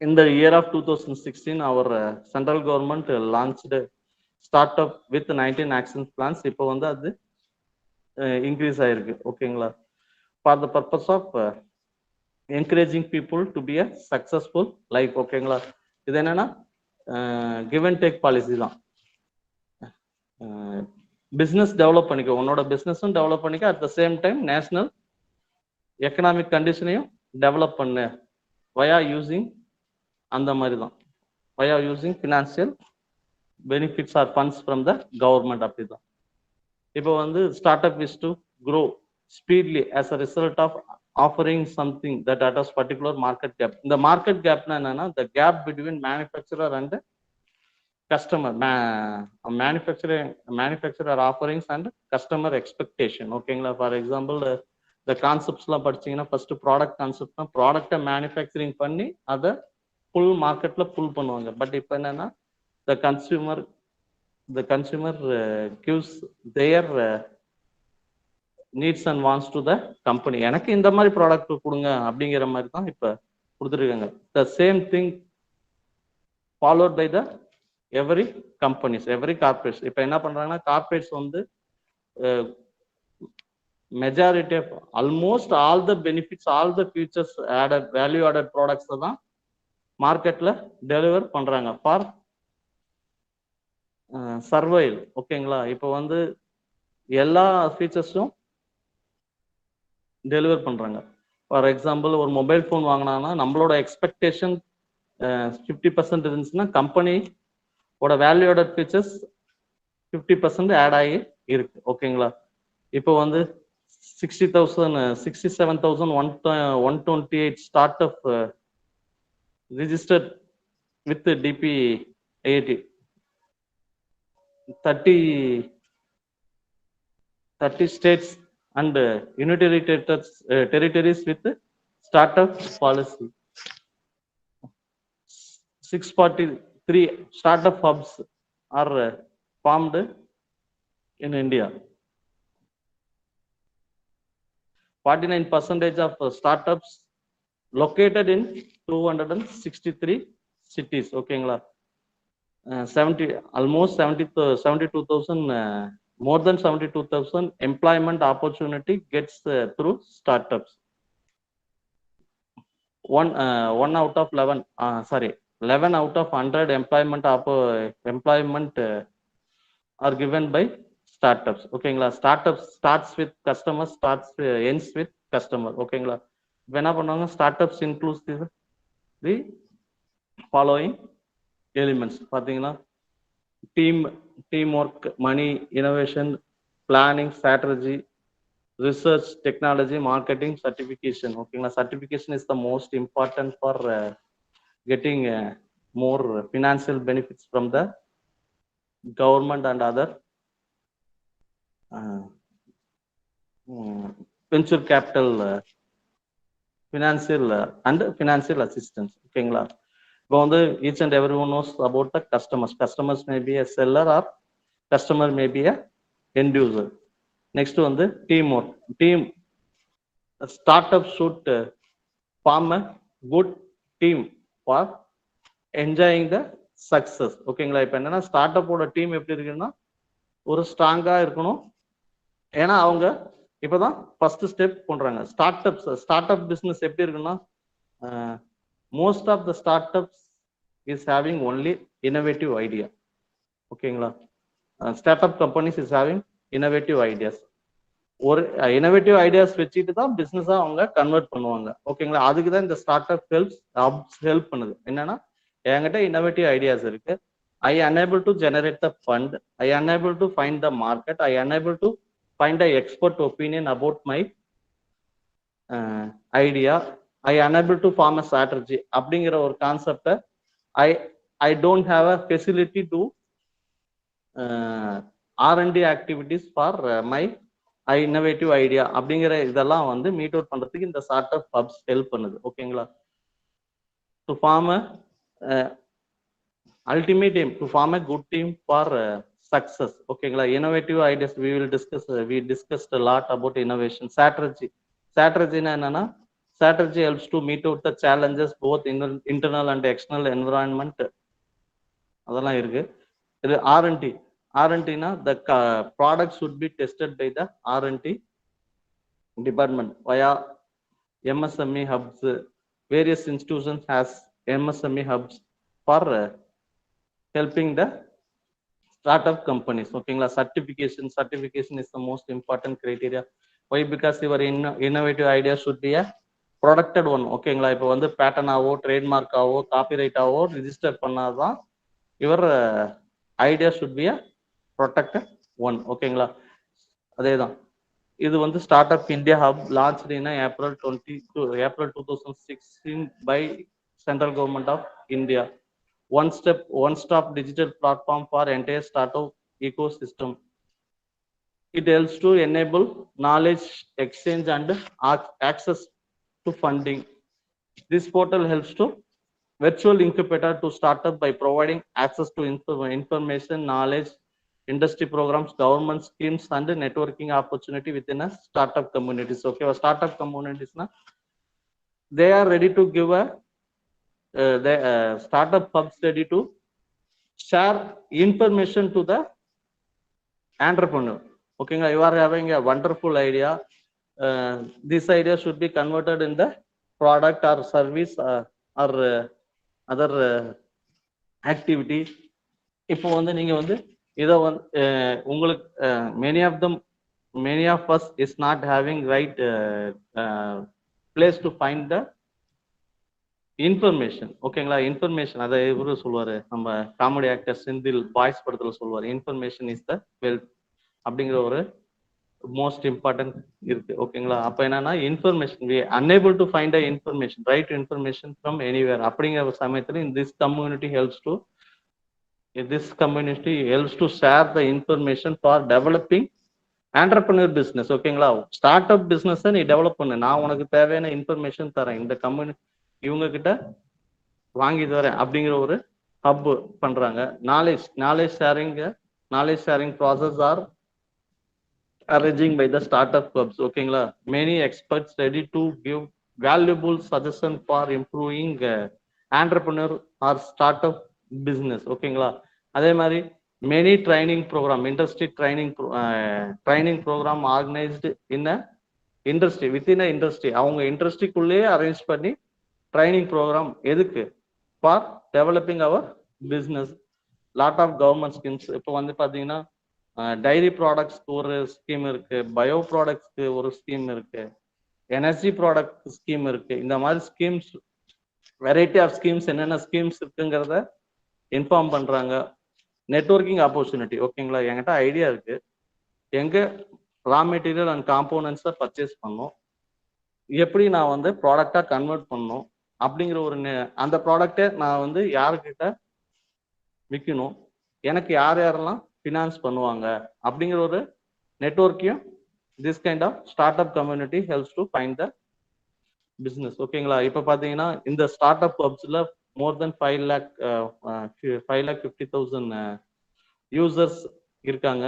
in the year of 2016 our central government launched startup with 19 action plans. இப்போ வந்து அது increase ஆயிருக்கு. ஓகேங்களா? for the purpose of encouraging people to be a successful life. ஓகேங்களா? இது என்னன்னா கிவ் அண்ட் டேக் பாலிசி தான். பிசினஸ் டெவலப் பண்ணிக்க, உன்னோட பிசினஸும் டெவலப் பண்ணிக்க, at the same time national economic கண்டிஷனையும் டெவலப் பண்ணு வயா யூசிங், அந்த மாதிரி தான், via using financial benefits or funds from the government. அப்படி தான் இப்போ வந்து start up is to grow speedily as a result of offering something that address particular market gap. இந்த market gap na enna, the gap between manufacturer and customer, manufacturer offerings and customer expectation. ஓகேங்களா? For example இந்த கான்செப்ட்ஸ்லாம் படிச்சீங்கன்னா first product concept தான், ப்ராடக்டை manufacturing பண்ணி அதை full மார்க்கெட்ல புல் பண்ணுவாங்க. பட் இப்போ என்னன்னா the consumer gives their needs and wants to the company. எனக்கு இந்த மாதிரி ப்ராடக்ட் கொடுங்க அப்படிங்கிற மாதிரி தான் இப்போ கொடுத்துருக்காங்க. The same thing followed by the every companies, every corporates. இப்போ என்ன பண்றாங்கன்னா கார்பரேட்ஸ் வந்து majority of almost all the benefits, all the futures added, value added products தான் மார்க்கெட்ல டெலிவர் பண்றாங்க ஃபார் சர்வைவல். ஓகேங்களா? இப்போ வந்து எல்லா ஃபீச்சர்ஸும் டெலிவர் பண்றாங்க. ஃபார் எக்ஸாம்பிள் ஒரு மொபைல் ஃபோன் வாங்கினாங்கன்னா நம்மளோட எக்ஸ்பெக்டேஷன் 50% இருந்துச்சுன்னா கம்பெனியோட வேல்யூட ஃபீச்சர்ஸ் 50% ஆட் ஆகி இருக்கு. ஓகேங்களா? இப்போ வந்து 67,128 start up registered with DP IIT. 30 states and unitary territories with startup policy. 643 startup hubs are formed in India. 49% of startups located in 263 cities. ஓகேங்களா? 72,000 more than 72,000 employment opportunity gets through startups. One out of 11 11 out of 100 employment are given by startups. ஓகேங்களா? startups starts with customer, ends with customer. ஓகேங்களா? இப்போ என்ன பண்ணுவாங்க, startups includes the following elements. பார்த்தீங்கன்னா teamwork, money, innovation, planning, strategy, research, technology, marketing, certification. Okay, certification is the most important for getting more financial benefits from the government and other venture capital, financial assistance. Okay, each and everyone knows about the customers. Customers may be a seller or customer may be a end user. Next one, the teamwork. A startup should form a good team for enjoying the success. ஓகேங்களா? இப்போ என்னன்னா ஸ்டார்ட்அப்போட team எப்படி இருக்குன்னா ஒரு ஸ்ட்ராங்கா இருக்கணும். ஏன்னா அவங்க இப்போதான் ஃபர்ஸ்ட் ஸ்டெப் பண்றாங்க. ஸ்டார்ட்அப் பிசினஸ் எப்படி இருக்குன்னா most of the startups is having only innovative idea. ஓகேங்களா? startup companies is having innovative ideas. ஒரு இனோவேட்டிவ் ஐடியாஸ் வச்சுட்டு தான் பிசினஸா அவங்க கன்வெர்ட் பண்ணுவாங்க. ஓகேங்களா? அதுக்கு தான் இந்த ஸ்டார்ட்அப் ஹெல்ப் பண்ணுது. என்னன்னா என்கிட்ட இனோவேட்டிவ் ஐடியாஸ் இருக்கு, ஐ unable to generate the fund, I unable to find the market, I unable to find the expert opinion about my idea, I unable to form a strategy அப்படிங்கிற ஒரு கான்செப்டை I don't have a facility to R&D activities for my innovative idea அப்படிங்கிற இதெல்லாம் வந்து meet out பண்றதுக்கு இந்த startup hubs help பண்ணுது. ஓகேங்களா? To form ultimate aim to form a good team for success. ஓகேங்களா? Innovative ideas we discussed a lot about innovation. strategy-னா என்னன்னா strategy helps to meet out the challenges both internal and external environment. அதெல்லாம் இருக்கு. இது R&D-னா the product should be tested by the R&D department via MSME hubs. Various institutions has MSME hubs for helping the startup companies. ஓகேங்களா? certification is the most important criteria. Why? Because your innovative idea should be a protected one. ஓகேங்களா? இப்போ வந்து pattern ஆவோ trademark ஆவோ copyright ஆவோ register பண்ணாதான் your idea should be a protected one. ஓகேங்களா? அதேதான் இது வந்து start up India hub launch April 2016 by central government of India. one stop digital platform for entire startup ecosystem. It helps to enable knowledge exchange and access to funding. This portal helps to virtual incubator to startup by providing access to information, knowledge, industry programs, government schemes, and networking opportunity within a startup communities. Okay, startup communities na they are ready to give the startup hubs ready to share information to the entrepreneur. Okay, you are having a wonderful idea. This idea should be converted in the product or service or other activity. இப்போ வந்து நீங்க வந்து இதை வந்து உங்களுக்கு many of us is not having right place to find the information. ஓகேங்களா? Information அதை இவரு சொல்லுவாரு, நம்ம காமெடி ஆக்டர் செந்தில் பாய்ஸ் படத்துல சொல்லுவாரு, இன்ஃபர்மேஷன் இஸ் த வெல்த் அப்படிங்கிற ஒரு மோஸ்ட் இம்பார்ட்டன்ட் இருக்கு. ஓகேங்களா? அப்ப என்னன்னா information we unable to find a information, right information from anywhere அப்படிங்கிற சமயத்துல this community helps to share the information for developing entrepreneur business. ஓகேங்களா? ஸ்டார்ட் அப் பிசினஸ் நீ டெவலப் பண்ணு, நான் உனக்கு தேவையான இன்ஃபர்மேஷன் தரேன், இந்த கம்பெனி இவங்க கிட்ட வாங்கி தரேன் அப்படிங்கிற ஒரு ஹப் பண்றாங்க. Knowledge sharing process or arranging by the startup clubs. ஓகேங்களா? many experts ready to give valuable suggestion for improving entrepreneur or startup business. ஓகேங்களா? அதே மாதிரி many training program, industry training program organized in a industry, within a industry, அவங்க இண்டஸ்ட்ரிக்குள்ளேயே arrange பண்ணி training program எதுக்கு? For developing our business. Lot of government schemes இப்போ வந்து பார்த்தீங்கன்னா டைரி ப்ராடக்ட்ஸ்க்கு ஒரு ஸ்கீம் இருக்கு, பயோ ப்ராடக்ட்ஸ்க்கு ஒரு ஸ்கீம் இருக்கு, எனர்ஜி ப்ராடக்ட் ஸ்கீம் இருக்கு. இந்த மாதிரி ஸ்கீம்ஸ், வெரைட்டி ஆஃப் ஸ்கீம்ஸ், என்னென்ன ஸ்கீம்ஸ் இருக்குங்கிறத இன்ஃபார்ம் பண்றாங்க. Networking opportunity. ஓகேங்களா? என்கிட்ட ஐடியா இருக்கு, எங்க ரா மெட்டீரியல் அண்ட் காம்போனன்ட்ஸை பர்ச்சேஸ் பண்ணணும், எப்படி நான் வந்து ப்ராடக்டா கன்வெர்ட் பண்ணணும் அப்படிங்கிற ஒரு அந்த ப்ராடக்டை நான் வந்து யாருக்கிட்ட விற்கணும், எனக்கு யாரெல்லாம் ஃபினான்ஸ் பண்ணுவாங்க அப்படிங்கிற ஒரு நெட்வொர்க்கையும் this kind of start up community helps to find the business. ஓகேங்களா? இப்போ பார்த்தீங்கன்னா இந்த ஸ்டார்ட் அப் ஹப்ஸில் மோர் தென் 5,50,000 யூசர்ஸ் இருக்காங்க.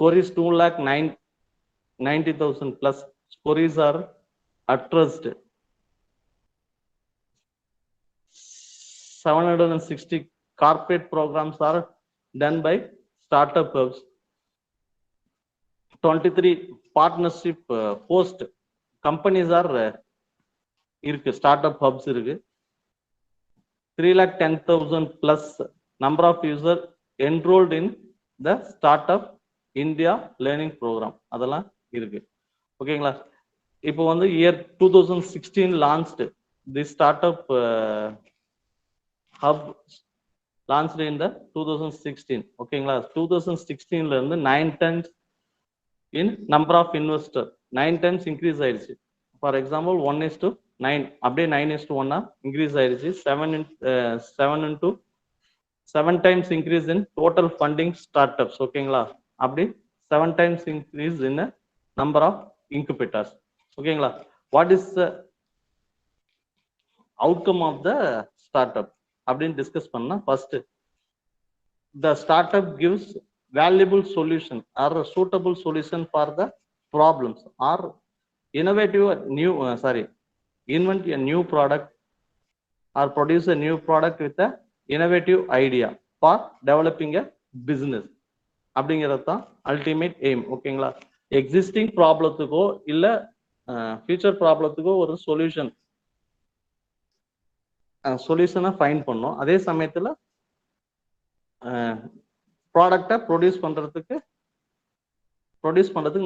கொரிஸ் 2,90,000 plus queries are addressed. 760 corporate programs are done by startup hubs. 23 partnership host companies are இருக்கு, startup hubs இருக்கு. 3,10,000 plus number of users enrolled in the startup India learning program, அதெல்லாம் இருக்கு. ஓகேங்களா? இப்போ வந்து year 2016 launched the startup hub launched in the 2016. ஓகேங்களா? 2016ல இருந்து 9 times in number of investor 9 times increase ஆயிடுச்சு. ஃபார் எக்ஸாம்பிள் 1:9 அப்படியே 9:1 இன்க்ரீஸ் ஆயிடுச்சு. 7 times increase in total funding startups. ஓகேங்களா? அப்படி 7 times increase in a number of incubators. ஓகேங்களா? What is the outcome of the startup அப்படின்னு discuss பண்ணா, first the startup gives valuable solution or a suitable solution for the problems or invent a new product or produce a new product with a innovative idea for developing a business அப்படிங்கிறது தான் ultimate aim. ஓகேங்களா? Existing ப்ராப்ளத்துக்கோ இல்ல future ப்ராப்ளத்துக்கோ ஒரு சொல்யூஷனை find பண்ணோம். அதே சமயத்துல ப்ராடக்டை ப்ரொடியூஸ் பண்றதுக்கு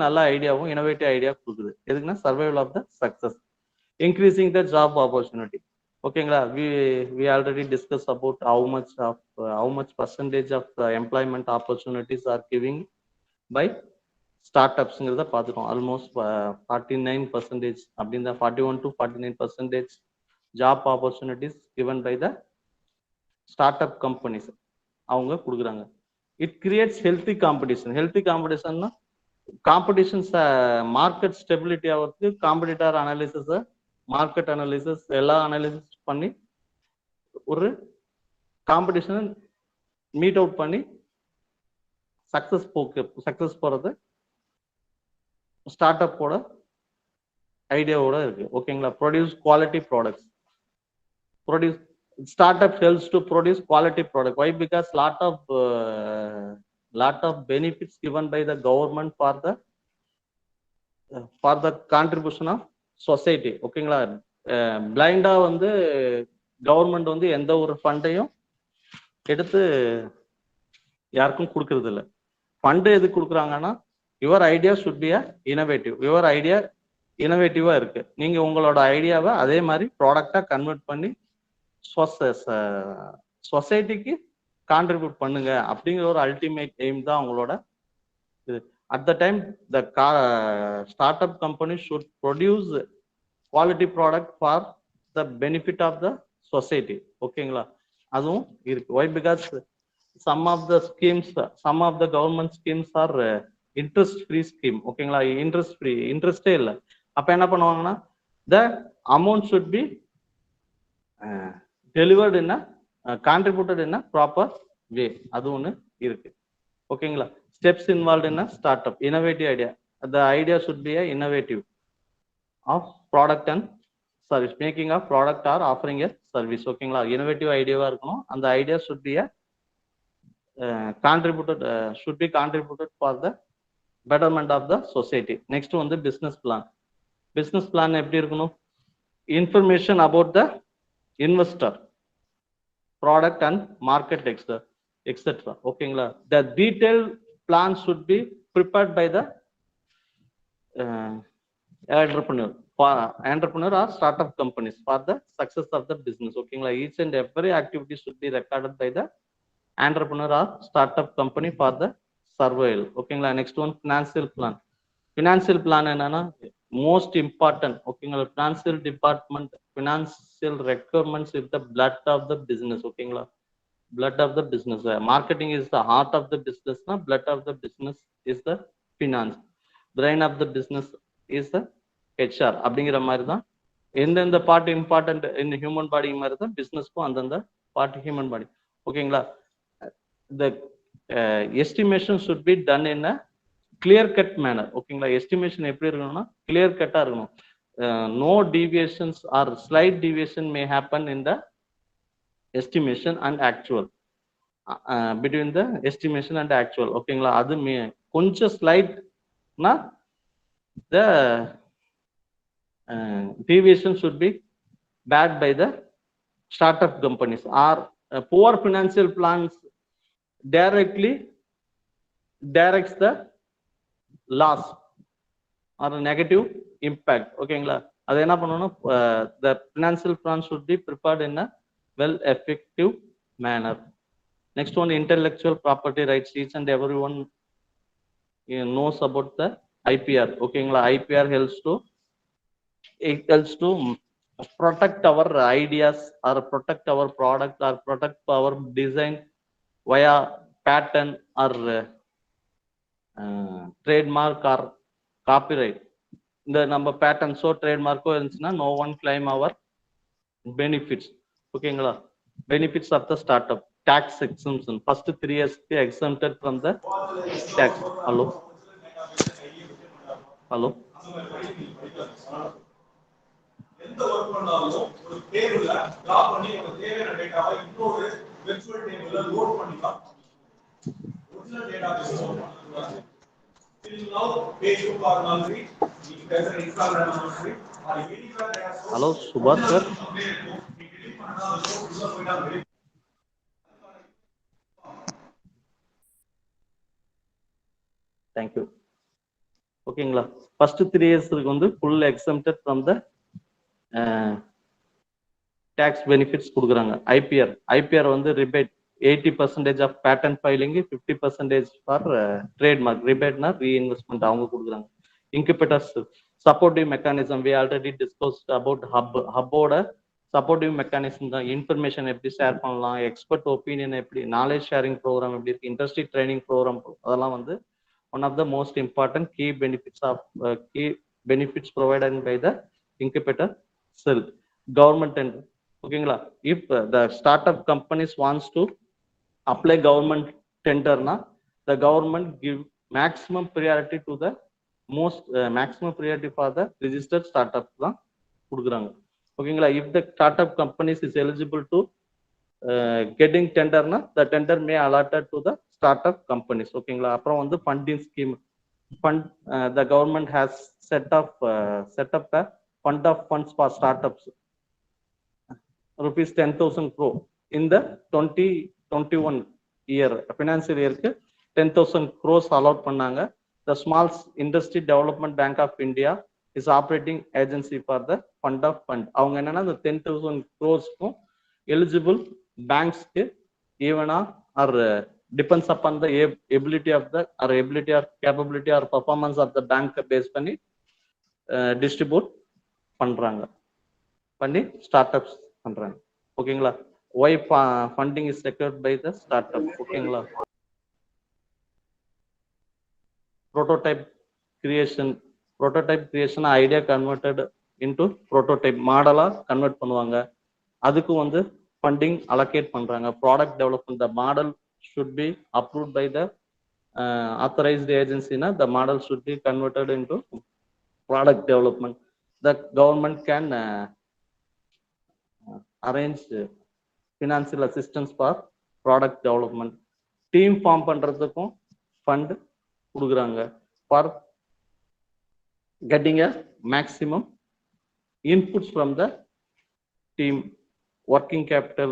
நல்ல ஐடியாவும் இனோவேட்டிவ் ஐடியா கொடுக்குது. எதுக்குன்னா survival of the success, increasing the job opportunity. ஓகேங்களா? we already discussed about how much percentage of employment opportunities are giving by startups-ங்கிறத பார்த்துட்டோம். ஆல்மோஸ்ட் 49% அப்படின்னா 41 to 49% job opportunities given by the startup companies அவங்க கொடுக்குறாங்க. It creates healthy காம்படிஷன்னா competitions market stability ஆகிறதுக்கு competitor analysis, market analysis எல்லாம் analysis பண்ணி ஒரு காம்படிஷனை மீட் அவுட் பண்ணி சக்சஸ் போறது ஸ்டார்ட் அப்போட ஐடியாவோட இருக்கு. ஓகேங்களா? Produce quality products. Startup helps to produce quality product. Why? Because lot of benefits given by the government for the contribution of society. ஓகேங்களா? பிளைண்டா வந்து கவர்மெண்ட் வந்து எந்த ஒரு ஃபண்டையும் எடுத்து யாருக்கும் கொடுக்கறது இல்லை. ஃபண்டு எதுக்கு கொடுக்குறாங்கன்னா, your idea should be a innovative, your idea இனோவேட்டிவா இருக்கு. நீங்க உங்களோட ஐடியாவை அதே மாதிரி ப்ராடக்டா கன்வெர்ட் பண்ணி சொசைட்டிக்கு கான்ட்ரிபியூட் பண்ணுங்க அப்படிங்கிற ஒரு அல்டிமேட் எய்ம் தான் அவங்களோட இது. At the time the start up company should produce quality product for the benefit of the society. ஓகேங்களா, அதுவும் இருக்கு. Why because some of the schemes, some of the government schemes are interest free scheme. ஓகேங்களா, இன்ட்ரெஸ்டே இல்லை. அப்ப என்ன பண்ணுவாங்கன்னா the amount should be delivered in contributed in proper way. அது ஒன்று இருக்கு. ஓகேங்களா, steps involve in start up innovative idea. The idea should B innovative of product and service, making of product or offering a service. ஓகேங்களா, innovative ஐடியாவா இருக்கணும். அந்த idea should be contributed for the betterment of the society. Next வந்து business plan. Business plan எப்படி இருக்கணும்? Information about the investor, product and market etc. ஓகேங்களா, the detailed plan should be prepared by the entrepreneur or startup companies for the success of the business. ஓகேங்களா, each and every activity should be recorded by the entrepreneur or startup company for the survival. ஓகேங்களா, next one financial plan. Financial plan என்னன்னா most important. ஓகேங்களா, financial department financial requirements is the blood of the business. ஓகேங்களா, blood of the business. Marketing is the heart of the பிசினஸ்னா blood of the business is the finance. Brain of the business is the HR. அப்படிங்கிற மாதிரி தான் எந்தெந்த part important இந்த human body மாதிரி தான் பிசினஸ்க்கும் அந்தந்த பார்ட் ஹியூமன் பாடி. ஓகேங்களா, the estimation should be done in a clear cut manner. ஓகேங்களா, எஸ்டிமேஷன் எப்படி இருக்கணும்னா clear cut இருக்கணும். No deviations or slight deviation may happen in the estimation and actual, between the estimation and actual. ஓகேங்களா, அது கொஞ்சம் ஸ்லைட்னா the deviation should be bad by the startup companies or poor financial plans directly directs the loss or a negative impact. ஓகேங்களா, அது என்ன பண்ணணும்? The financial plan should be prepared in a well effective manner. Next one, intellectual property rights. Each and everyone knows about the IPR. ஓகேங்களா, IPR helps to protect our ideas or protect our product or protect our design via patent or trademark or copyright. இந்த நம்ம பேட்டன்ஸோ ட்ரேட்மார்க்கோ இருந்துச்சுன்னா no one claim our benefits. ஓகேங்களா, benefits of the startup. Tax exemption, first 3 years exempted from the tax. Hello எந்த work பண்ணாலும் ஒரு டேபிள்ல drop பண்ணி உங்களுக்கு தேவையான டேட்டாவை இன்னொரு வெர்ச்சுவல் டேபிள்ல லோட் பண்ணிக்கலாம். ஒரிஜினல் டேட்டாபேஸ் லோட் பண்ணக்கூடாது. till now Facebook or மாதிரி நீங்க பேசுற இன்ஸ்டாகிராம் மாதிரி அது எடிட்டர் டேட்டா. ஹலோ சுபாஷ் சார், நீங்க டெலீட் பண்ணா அது உள்ள போய்டா. Thank you. ஓகேங்களா, ஃபர்ஸ்ட் 3 இயர்ஸ்க்கு வந்து full exempted from the tax benefits கொடுக்குறாங்க. ஐபிஆர் வந்து rebate 80% of patent filing, 50% for trademark. ரிபேட்னா ரீஇன்வெஸ்ட்மெண்ட் அவங்க கொடுக்குறாங்க. Incubators supportive mechanism, we already discussed about ஹப்போட சப்போர்ட்டிவ் மெக்கானிசம் தான். இன்ஃபர்மேஷன் எப்படி ஷேர் பண்ணலாம், எக்ஸ்பர்ட் ஒப்பீனியன் எப்படி, நாலேஜ் ஷேரிங் ப்ரோக்ராம் எப்படி இருக்கு, இண்டஸ்ட்ரி ட்ரைனிங் ப்ரோக்ராம், அதெல்லாம் வந்து one of the most important key benefits provided by the incubator cell. Government and ஓகேங்களா, if the startup companies wants to apply government tender na, the government give maximum priority to the maximum priority for the registered startups தான் கொடுக்குறாங்க. ஓகேங்களா, if the startup companies is eligible to getting tender na, the tender may allotted to the startup companies. ஓகேங்களா, அப்புறம் வந்து funding scheme. the government has set up a fund of funds for startups, rupees 10,000 crore in the 2021 year financial year க்கு 10,000 crores allot பண்ணாங்க. the small industry development bank of India is operating agency for the fund of fund. அவங்க என்னன்னா the 10,000 crores eligible banks even or depends upon the ability of the or ability or capability or performance of the bank based பண்ணி distribute பண்றாங்க பண்ணி startups பண்றாங்க ஓகேங்களா why funding is secured by the startup ஓகேங்களா prototype creation idea converted into prototype மாடலா convert பண்ணுவாங்க அதுக்கு வந்து funding allocate பண்றாங்க product development the model should be approved by the authorized agency the model should be converted into product development the government can arrange financial assistance for product development team form பண்றதுக்கும் fund கொடுக்குறாங்க for getting a maximum inputs from the team working capital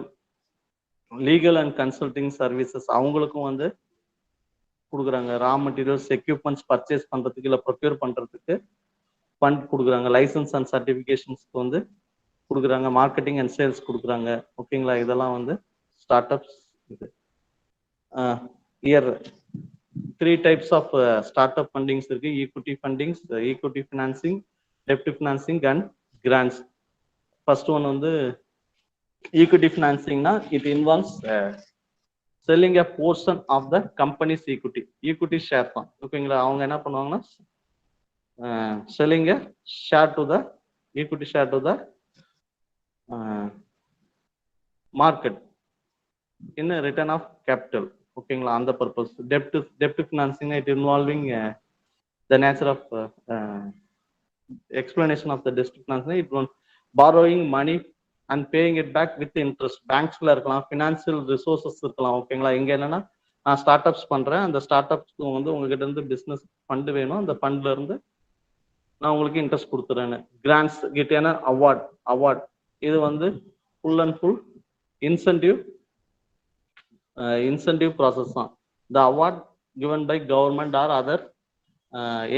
legal and consulting services அவங்களுக்கும் வந்து கொடுக்குறாங்க raw materials equipments purchase பண்றதுக்கு இல்ல procure பண்றதுக்கு fund கொடுக்குறாங்க license and certifications வந்து கொடுக்குறாங்க marketing and sales கொடுக்குறாங்க ஓகேங்களா இதெல்லாம் வந்து ஸ்டார்ட்அப்ஸ் இது here 3 types of startup fundings இருக்கு equity fundings equity financing debt financing and grants first one வந்து equity financing it involves selling a portion of the company's equity share தான் ஓகேங்களா அவங்க என்ன பண்ணுவாங்கன்னா selling a share to the equity share to the market in a return of capital ஓகேங்களா அந்த purpose debt financing it involving the nature of explanation of the debt financing it was borrowing money and paying it back with interest banksல இருக்கலாம் financial resources இருக்கலாம் ஓகேங்களா இங்க என்னன்னா நான் startups பண்றேன் அந்த ஸ்டார்ட்அப்ஸ்க்கு வந்து உங்ககிட்ட இருந்து பிசினஸ் ஃபண்ட் வேணும் அந்த ஃபண்ட்ல இருந்து நான் உங்களுக்கு இன்ட்ரெஸ்ட் கொடுத்துறேன்னு கிராண்ட்ஸ் கிட்டேனா அவார்ட் இது வந்து full and full incentive process தான் the award given by government or other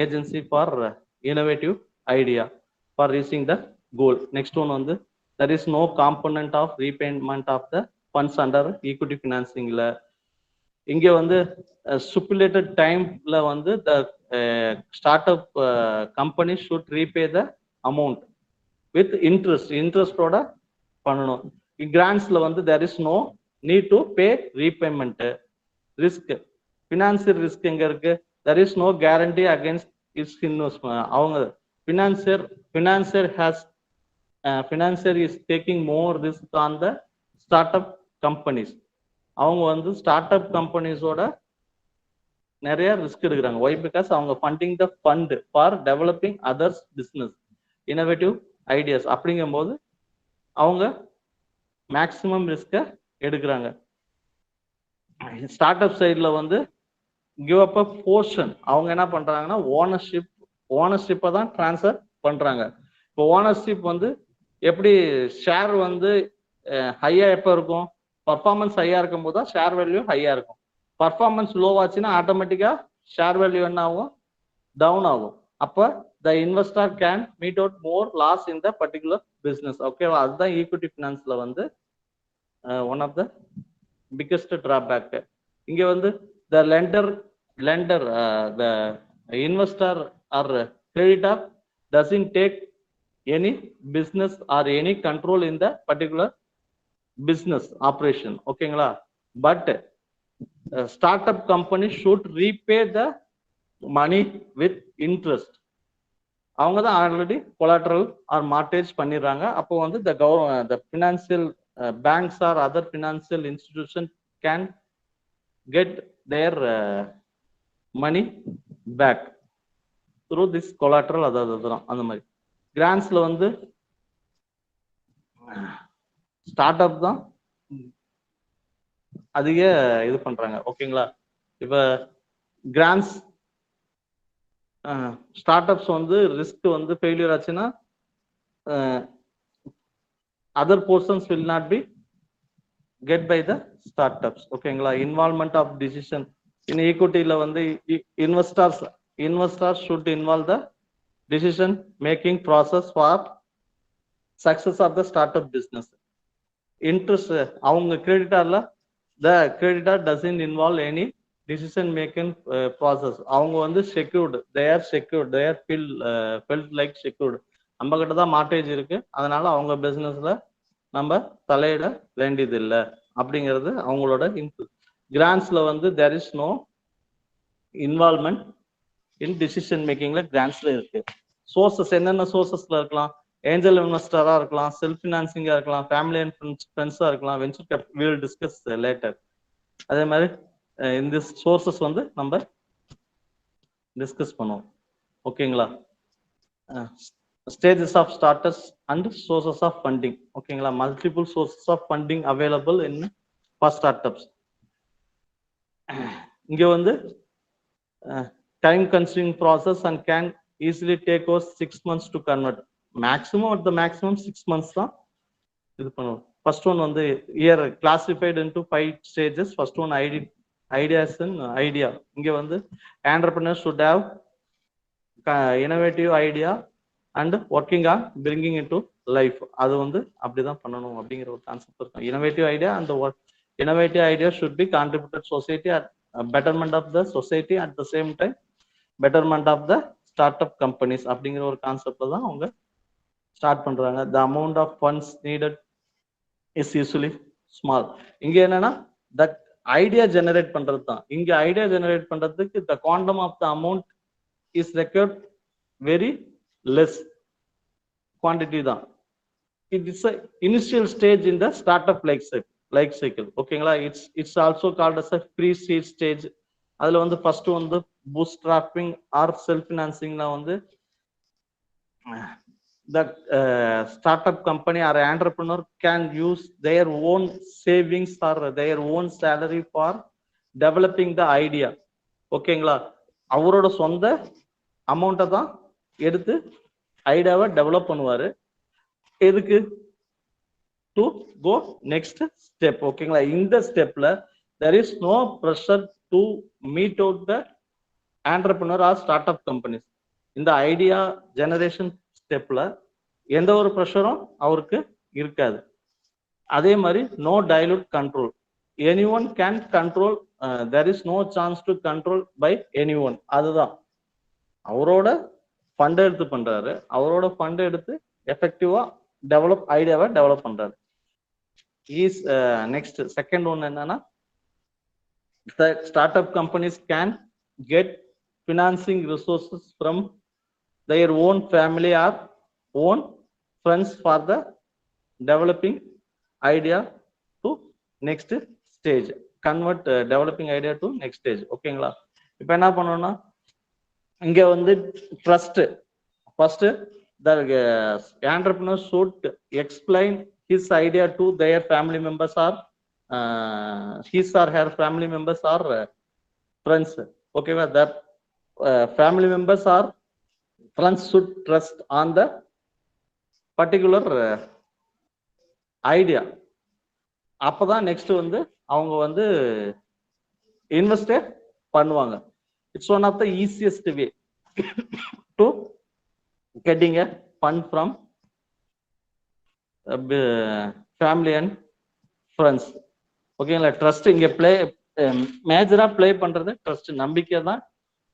agency for innovative idea for reaching the goal next one வந்து there is no component of repayment of the funds under equity financing ல இங்க வந்து stipulated timeல வந்து the startup company should repay the amount with interest ஓட பண்ணணும் கிராண்ட்ஸ்ல வந்து there is no need to pay repayment risk financial risk எங்க இருக்கு there is no guarantee against its investment அவங்க financier is taking more risk on the startup companies அவங்க வந்து startup companies ஓட நிறைய ரிஸ்க் எடுக்கிறாங்க why because அவங்க funding the fund for developing others business innovative ideas அப்படிங்கும்போது அவங்க மேக்ஸிமம் ரிஸ்க எடுக்கிறாங்க ஸ்டார்ட்அப் சைட்ல வந்து கிவ் அப் அ போர்ஷன் அவங்க என்ன பண்றாங்கன்னா ஓனர்ஷிப்பை தான் டிரான்ஸ்ஃபர் பண்றாங்க இப்போ ஓனர்ஷிப் வந்து எப்படி ஷேர் வந்து ஹையா எப்போ இருக்கும் பர்ஃபார்மன்ஸ் ஹையா இருக்கும் போது தான் ஷேர் வேல்யூ ஹையா இருக்கும் பர்ஃபார்மன்ஸ் லோவாச்சுன்னா ஆட்டோமேட்டிக்கா ஷேர் வேல்யூ என்ன ஆகும் டவுன் ஆகும் அப்போ the investor can meet out more loss in the particular business okay அதுதான் ஈக்விட்டி ஃபினான்ஸ்ல வந்து one of the biggest drawback இங்க வந்து the lender the investor or creditor doesn't take any business or any control in the particular business operation ஓகேங்களா but startup company should repay the money with interest அவங்க தான் already collateral R mortgage பண்ணிடுறாங்க அப்போ வந்து the financial banks or other financial institution can get their money back through this collateral அதான் அந்த மாதிரி கிராண்ட்ஸ்ல வந்து ஸ்டார்ட் அப் தான் அதிக இது பண்றாங்க ஓகேங்களா இப்ப கிராண்ட்ஸ் ஸ்டார்ட்அப்ஸ் வந்து ரிஸ்க் வந்து ஃபெயிலியர் ஆச்சுன்னா other portions will not be get by the startups ஓகேங்களா இன்வால்மெண்ட் ஆஃப் டிசிஷன் இன் ஈக்விட்டியில வந்து investors should involve the decision making process for success of the startup business. Interest அவங்க கிரெடிட்டார்ல the creditor doesn't involve any decision making process. அவங்க வந்து secured, they are secured, they are felt like secured. நம்ம கிட்ட தான் mortgage இருக்கு, அதனால அவங்க பிசினஸ்ல நம்ம தலையிட வேண்டியது இல்லை அப்படிங்கிறது அவங்களோட கிராண்ட்ஸ்ல வந்து there is no involvement in decision makingல கிராண்ட்ஸ்ல இருக்கு. சோர்சஸ் என்னென்ன சோர்சஸ்ல இருக்கலாம்? ஏஞ்சல் இன்வெஸ்டரா இருக்கலாம், செல்ஃப் ஃபினான்சிங்கா இருக்கலாம், ஃபேமிலி அண்ட் ஃப்ரெண்ட்ஸா இருக்கலாம், venture capital, will discuss later. அதே மாதிரி இந்த சோர்சஸ் வந்து நம்ம டிஸ்கஸ் பண்ணுவோம். ஓகேங்களா? Stages of starters and sources of funding. ஓகேங்களா? Multiple sources of funding available in for startups. இங்க வந்து time consuming process and can easily take us 6 months to convert. Maximum at the maximum 6 months தான் இது பண்ணுவோம். First one வந்து year classified into 5 stages. First one ideas and idea. இங்க வந்து entrepreneurs should have innovative idea and working on bringing into life. அது வந்து அப்படிதான் பண்ணணும் அப்படிங்கிற ஒரு கான்செப்ட் இருக்கும். Innovative idea and the work. Innovative idea should be contributed society at betterment of the society, at the same time betterment of the startup companies அப்படிங்கிற ஒரு கான்செப்ட்ல தான் அவங்க ஸ்டார்ட் பண்றாங்க. the amount of funds needed is usually small. இங்க என்னன்னா that idea generate பண்றது தான். இங்க ஐடியா ஜெனரேட் பண்றதுக்கு the quantum of the amount is required very less quantity தான். it is a initial stage in the startup life cycle. ஓகேங்களா? it's also called as a pre-seed stage. அதுல வந்து first வந்து boost strapping R self ஃபினான்சிங்ல வந்து that startup company or entrepreneur can use their own savings or their own salary for developing the idea. ஓகேங்களா? அவரோட சொந்த அமௌண்ட்டை தான் எடுத்து ஐடியாவை டெவலப் பண்ணுவாரு. எதுக்கு? To go next step. ஓகேங்களா? இந்த ஸ்டெப்ல there is no pressure to meet out the entrepreneur or startup companies. இந்த ஐடியா ஜெனரேஷன் ஸ்டெப்ல எந்த ஒரு ப்ரெஷரும் அவருக்கு இருக்காது. அதே மாதிரி no dilute control. Anyone can control, there is no chance to control by anyone. அதுதான் அவரோட ஃபண்ட் எடுத்து பண்றாரு, அவரோட ஃபண்ட் எடுத்து எஃபெக்டிவா ஐடியாவை டெவலப் பண்றாரு. இஸ் நெக்ஸ்ட் செகண்ட் ஒன் என்னன்னா the startup companies can get financing resources from their own family or own friends for the developing idea to next stage. Convert developing idea to next stage. ஓகேங்களா? இப்போ என்ன பண்ணணும்னா இங்க வந்து trust. First the entrepreneur should explain his idea to their family members or his or her family members or friends. Okay, that family members or friends should trust on the particular idea. அப்பதான் next வந்து அவங்க வந்து invest பண்ணுவாங்க. It's one of the easiest way to getting a fund from family and friends. ஓகேங்களா? Trust இங்க மேஜரா play பண்றது trust, நம்பிக்கை தான்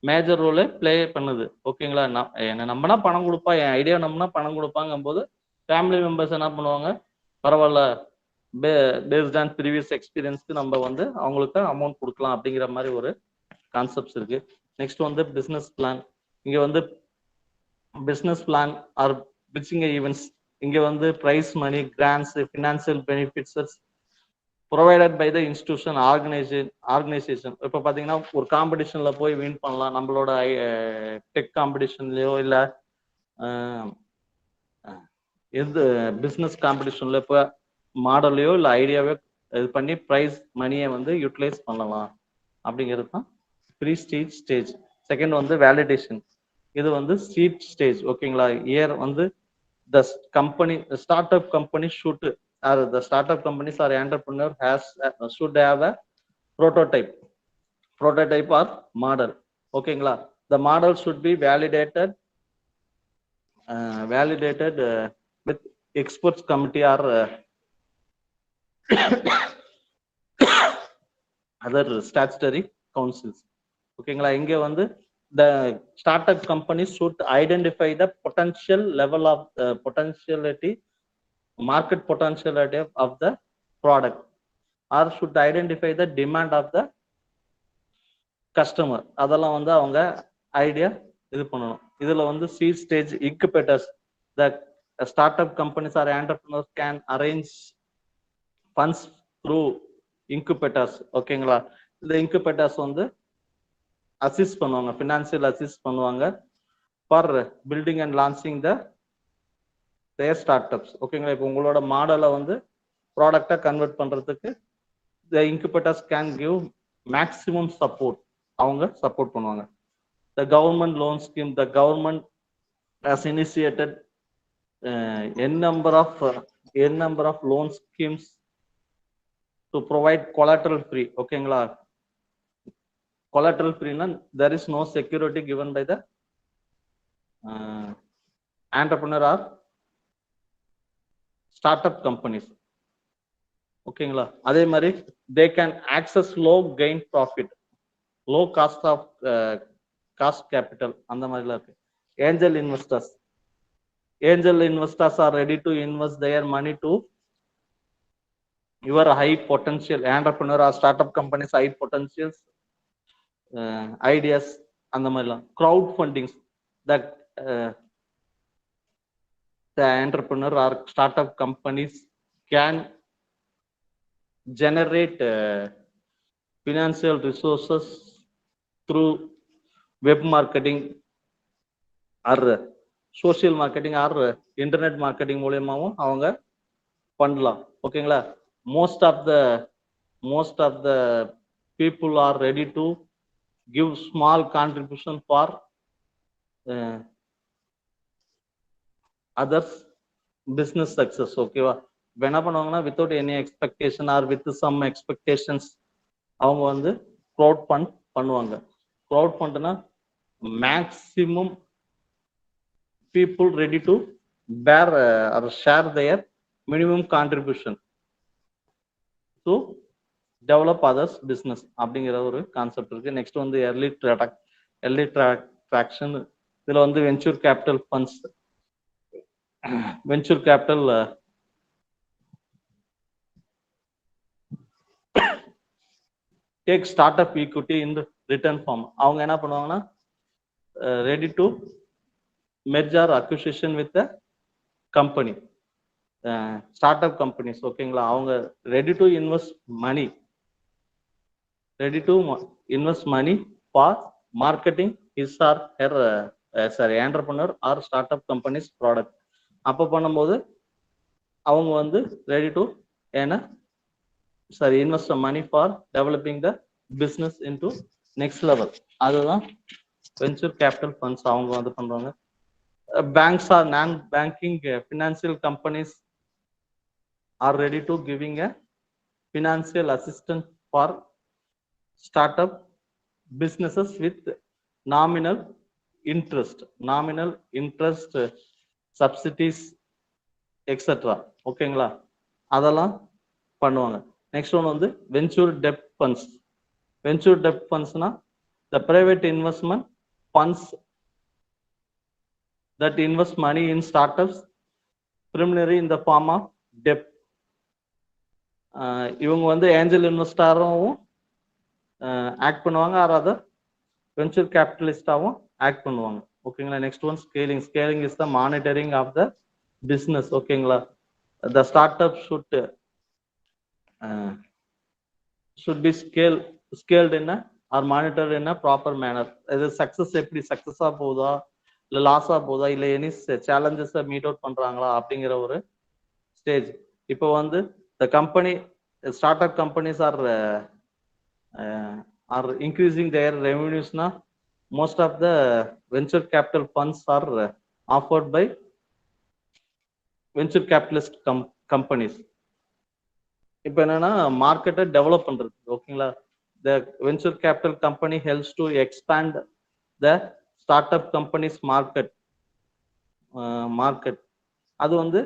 மேஜர் ரோலை பிளே பண்ணுது. ஓகேங்களா? என்ன நம்பினா பணம் கொடுப்பா, என் ஐடியா நம்பினா பணம் கொடுப்பாங்கும் போது ஃபேமிலி மெம்பர்ஸ் என்ன பண்ணுவாங்க, பரவாயில்ல பேஸ்ட் ஆன் ப்ரீவியஸ் எக்ஸ்பீரியன்ஸ்க்கு நம்ம வந்து அவங்களுக்கு அமௌண்ட் கொடுக்கலாம் அப்படிங்கிற மாதிரி ஒரு கான்செப்ட்ஸ் இருக்கு. நெக்ஸ்ட் வந்து பிஸ்னஸ் பிளான். இங்க வந்து business plan or pitching events. இங்க வந்து prize money, grants, financial benefits provided by the institution organisation. இப்போ பார்த்தீங்கன்னா ஒரு காம்படிஷன்ல போய் வின் பண்ணலாம். நம்மளோட டெக் காம்படிஷன்லயோ இல்லை எது பிஸ்னஸ் காம்படிஷன்ல இப்போ மாடல்லையோ இல்லை ஐடியாவோ இது பண்ணி ப்ரைஸ் மணியை வந்து யூட்டிலைஸ் பண்ணலாம் அப்படிங்கிறது தான் ப்ரீ ஸ்டேஜ். செகண்ட் வந்து வேலிடேஷன். இது வந்து சீட் ஸ்டேஜ். ஓகேங்களா? இயர் வந்து the startup company should, or the startup companies or entrepreneur should have a prototype or model. ஓகேங்களா? the model should be validated validated with experts committee or other statutory councils. ஓகேங்களா, இங்கே வந்து the startup companies should identify the potential level of potentiality, market potentiality of the product, or should identify the demand of the customer. அதெல்லாம் வந்து அவங்க idea இது பண்ணணும். இதுல வந்து seed stage incubators, the startup companies or entrepreneurs can arrange funds through incubators. ஓகேங்களா, இந்த incubators வந்து அசிஸ்ட் பண்ணுவாங்க, ஃபினான்சியல் அசிஸ்ட் பண்ணுவாங்க for building and launching their startups. ஓகேங்களா, இப்போ உங்களோட மாடலை வந்து ப்ராடக்டா கன்வெர்ட் பண்றதுக்கு the incubators can give maximum support, அவங்க சப்போர்ட் பண்ணுவாங்க. The government loan scheme, the government has initiated n number of loan schemes to provide collateral free. ஓகேங்களா, collateral free na there is no security given by the entrepreneur or startup companies. ஓகேங்களா, அதே மாதிரி they can access low gain profit, low cost of cost capital, அந்த மாதிரிலாம் இருக்கு. angel investors are ready to invest their money to your high potential entrepreneur or startup companies high potentials ideas. அந்த மாதிரிலாம் crowd fundings that the entrepreneur or startup companies can generate financial resources through web marketing or social marketing or internet marketing மூலமாவும் அவங்க பண்ணலாம். ஓகேங்களா, most of the people are ready to give small contribution for others business success. ஓகேவா, என்ன பண்ணுவாங்கன்னா without any expectation or with some expectations அவங்க வந்து crowd fund பண்ணுவாங்க. crowd fundனா maximum people ready to bear or share their minimum contribution to develop others business அப்படிங்கிற ஒரு concept இருக்கு. Next வந்து early traction, இதுல வந்து venture capital funds, venture capital take startup equity in the return form. அவங்க என்ன பண்ணுவாங்கன்னா ready to merge or acquisition with the company, startup companies. ஓகேங்களா, அவங்க ready to invest money for marketing his or her entrepreneur or startup companies product. அப்போ பண்ணும்போது அவங்க வந்து ready to invest some money for developing the business into next level. அதுதான் venture capital funds அவங்க வந்து பண்றாங்க. Banks or non-banking financial companies are ready to giving a financial assistance for startup businesses with nominal interest, subsidies, etc. ஓகேங்களா, அதெல்லாம் பண்ணுவாங்க. Next one வந்து venture டெப்ட் funds. Venture டெப்ட் ஃபண்ட்ஸ்னா the private investment funds that invest money in startups primarily in the form of debt. இவங்க வந்து angel இன்வெஸ்டரும் ஆக்ட் பண்ணுவாங்க, ஆர் அதர் வென்ச்சர் கேபிட்டலிஸ்டாவும் ஆக்ட் பண்ணுவாங்க. ஓகேங்களா, next one scaling is the monitoring of the business. ஓகேங்களா, the start up should be scaled in a or monitored in a proper manner. இது success எப்படி சக்சஸா போகுதா இல்ல லாஸா போகுதா இல்ல எனி சேலஞ்சஸ் மீட் அவுட் பண்றாங்களா அப்படிங்கிற ஒரு ஸ்டேஜ். இப்போ வந்து the company startup companies are increasing their revenues na, most of the venture capital funds are offered by venture capitalist companies. இப்போ என்னன்னா மார்க்கெட்டை டெவலப் பண்றது. ஓகேங்களா, the venture capital company helps to expand the startup companies market market, அது வந்து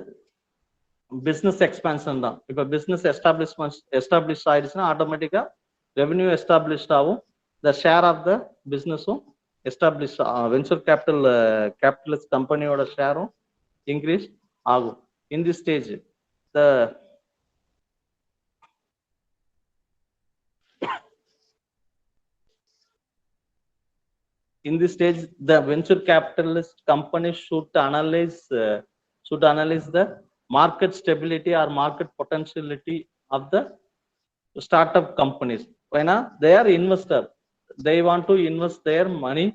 business expansion தான். இப்போ business establish ஆயிடுச்சுன்னா ஆட்டோமேட்டிக்கா ரெவென்யூ எஸ்டாப்ளிஷ்ட் ஆகும், த ஷேர் ஆஃப் த பிஸ்னஸும் எஸ்டாப்ளிஷ், வென்ச்சர் கேபிட்டலிஸ்ட் கம்பெனியோட ஷேரும் இன்க்ரீஸ் ஆகும். In the stage the in this stage the venture capitalist company should analyze the market stability or market potentiality of the startup companies. When they are investor, they want to invest their money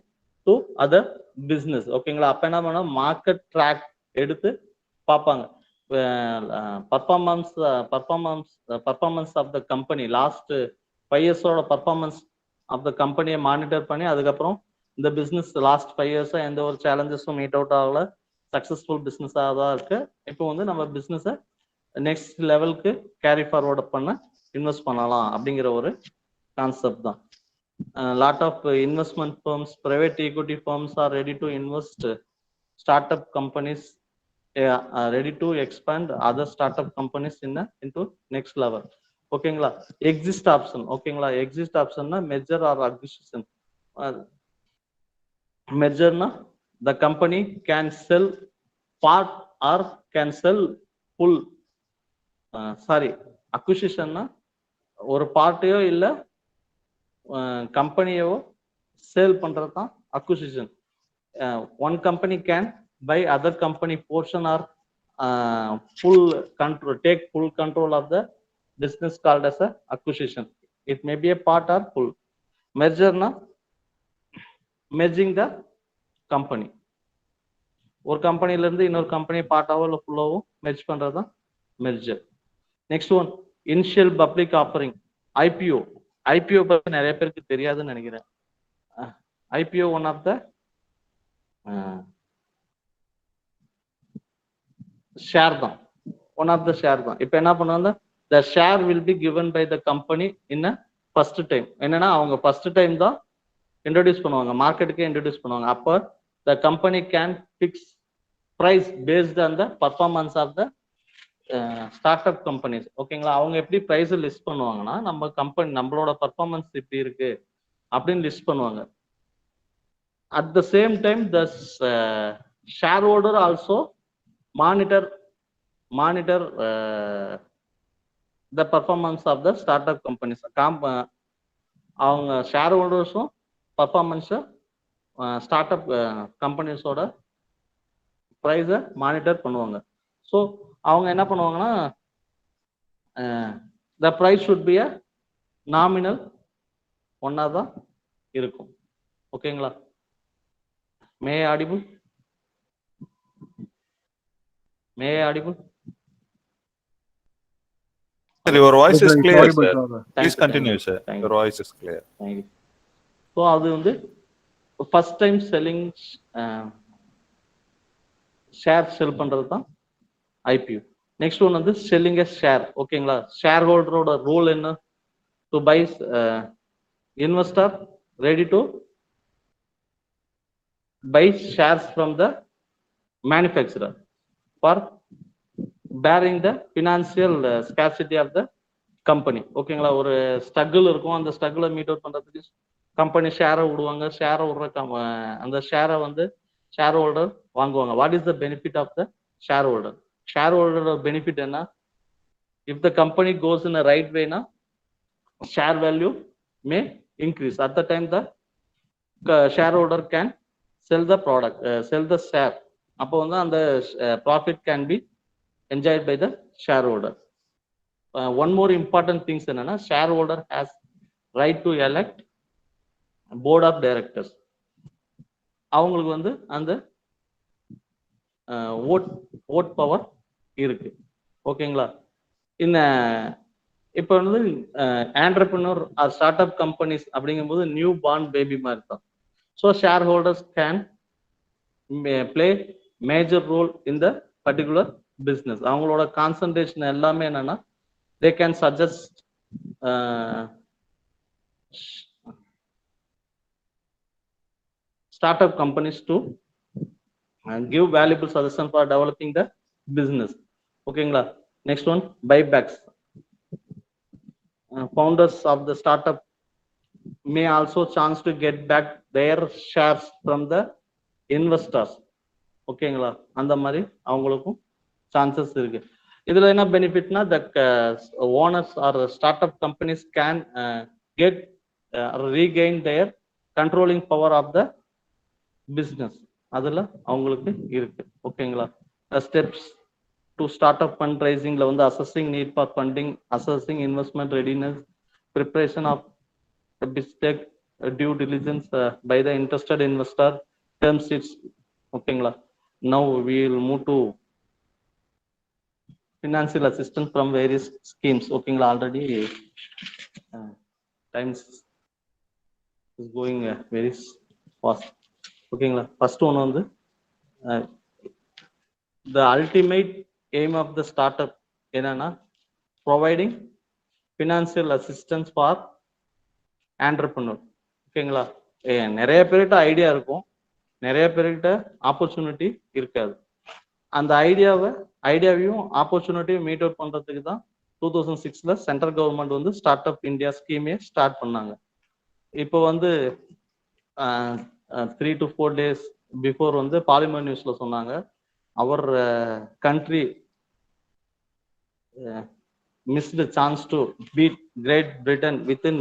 to other business. ஓகேங்களா? அப்ப என்ன பண்ணா market track எடுத்து பார்ப்பாங்க. Performance of the company last 5 இயர்ஸோட performance of the கம்பெனியை monitor பண்ணி, அதுக்கப்புறம் இந்த பிஸ்னஸ் லாஸ்ட் 5 இயர்ஸா எந்த ஒரு சேலஞ்சஸும் மீட் அவுட் ஆகல, சக்சஸ்ஃபுல் பிஸ்னஸாக தான் இருக்கு. இப்போ வந்து நம்ம பிஸ்னஸை நெக்ஸ்ட் லெவலுக்கு கேரி ஃபார்வர்ட் பண்ண இன்வெஸ்ட் பண்ணலாம் அப்படிங்கிற ஒரு கான்செப்ட் தான். Lot of investment firms, private equity firms are ready to invest start up companies, ready to expand other start up companies into next level. ஓகேங்களா? Exist option. ஓகேங்களா? Exist ஆப்ஷன்னா merger or acquisition. மெர்ஜர்னா the company can sell part or can sell full. அக்விசிஷன்னா ஒரு பார்ட்டையோ இல்ல கம்பெனியோ sale பண்றது தான் acquisition. One company can buy other company portion or full control, take full control of the business called as a acquisition. It may be a part or full. Merger na merging the company. ஒரு கம்பெனில இருந்து இன்னொரு company பார்ட்டாவோ இல்லை ஃபுல்லாவோ merge பண்றது தான் merger. Next one initial public offering, IPO. IPO பத்தி நிறைய பேருக்கு தெரியாதுன்னு நினைக்கிறேன். IPO one of the share தான், ஒன் ஆஃப் த ஷேர் தான். இப்போ என்ன பண்ணுவாங்க, the share will be given by the company in first time. என்னன்னா அவங்க ஃபர்ஸ்ட் டைம் தான் இன்ட்ரோடியூஸ் பண்ணுவாங்க, மார்க்கெட்டுக்கே இன்ட்ரோடியூஸ் பண்ணுவாங்க. அப்போ the company can fix price based on the performance of the startup companies. ஓகேங்களா? அவங்க எப்படி பிரைஸ் லிஸ்ட் பண்ணுவாங்கன்னா, நம்ம கம்பெனி நம்மளோட பர்ஃபார்மன்ஸ் இப்படி இருக்கு அப்படின்னு லிஸ்ட் பண்ணுவாங்க. At the same time the share holder also monitor the performance of the start up companies. அவங்க ஷேர் ஹோல்டர்ஸும் பர்ஃபார்மன்ஸை ஸ்டார்ட் அப் கம்பெனிஸோட ப்ரைஸை மானிட்டர் பண்ணுவாங்க. ஸோ அவங்க என்ன பண்ணுவாங்கன்னா, the price should be a nominal ஒன்னா தான் இருக்கும். ஓகேங்களா? May audible Sir, your voice is clear, Audible, sir. sir. Please continue, sir. Your voice is clear. Thank you. So அது வந்து first time selling share sell பண்றது தான் ஐபிஓ. நெக்ஸ்ட் ஒன் வந்து selling a share. ஓகேங்களா? ஷேர் ஹோல்டரோட role என்ன? To buy investor ready to buy shares from the manufacturer for bearing the financial scarcity of the company. ஓகேங்களா? ஒரு struggle இருக்கும், அந்த ஸ்ட்ரகிளை மீட் அவுட் பண்றதுக்கு கம்பெனி ஷேரை விடுவாங்க. ஷேரை விடுற அந்த ஷேரை வந்து ஷேர் ஹோல்டர் வாங்குவாங்க. What is the benefit of the share holder? Share ஹோல்டரோட பெனிஃபிட் என்ன? If the company goes in a right வேனா share value may increase. At the time the share holder can sell the product, sell the share. அப்போ வந்து அந்த profit can be enjoyed by the share holder. One more important things என்னன்னா, shareholder has right to elect board of directors. அவங்களுக்கு வந்து அந்த vote power இருக்கு. ஓகேங்களா? இப்போ வந்து entrepreneur or start up companies அப்படிங்கும்போது நியூ பார்ன் பேபி மாதிரி தான். So share holders can play major role in the particular business. அவங்களோட கான்சன்ட்ரேஷன் எல்லாமே என்னன்னா, they can suggest startup companies to and give valuable suggestion for developing the business. ஓகேங்களா. Next one buybacks. Founders of the startup may also chance to get back their shares from the investors. ஓகேங்களா. அந்த மாதிரி அவங்களுக்கும் chances இருக்கு. இதுல என்ன பெனிஃபிட்னா the owners or startup companies can get regain their controlling power of the business. அதுல அவங்களுக்கு இருக்கு. ஓகேங்களா. Steps to startup fund ரைசிங்ல வந்து assessing need for funding, assessing investment readiness, preparation of pitch deck, due diligence by the interested investor, term sheets. ஓகேங்களா. Now we will move to financial assistance from various schemes. ஓகேங்களா. Already times is going very fast. ஓகேங்களா. First one வந்து the ultimate aim of the startup என்னன்னா providing financial assistance for entrepreneur. ஓகேங்களா. நிறைய பேர்கிட்ட idea இருக்கும், நிறைய பேர்கிட்ட ஆப்பர்ச்சுனிட்டி இருக்காது. அந்த ஐடியாவையும் ஆப்பர்ச்சுனிட்டியும் மீட் அவுட் பண்றதுக்கு தான் 2006 சென்ட்ரல் கவர்மெண்ட் வந்து ஸ்டார்ட் அப் இந்தியா ஸ்கீமே ஸ்டார்ட் பண்ணாங்க. இப்போ வந்து 3 to 4 days பிஃபோர் வந்து பார்லிமெண்ட் நியூஸ்ல சொன்னாங்க, our country missed the chance to beat Great Britain within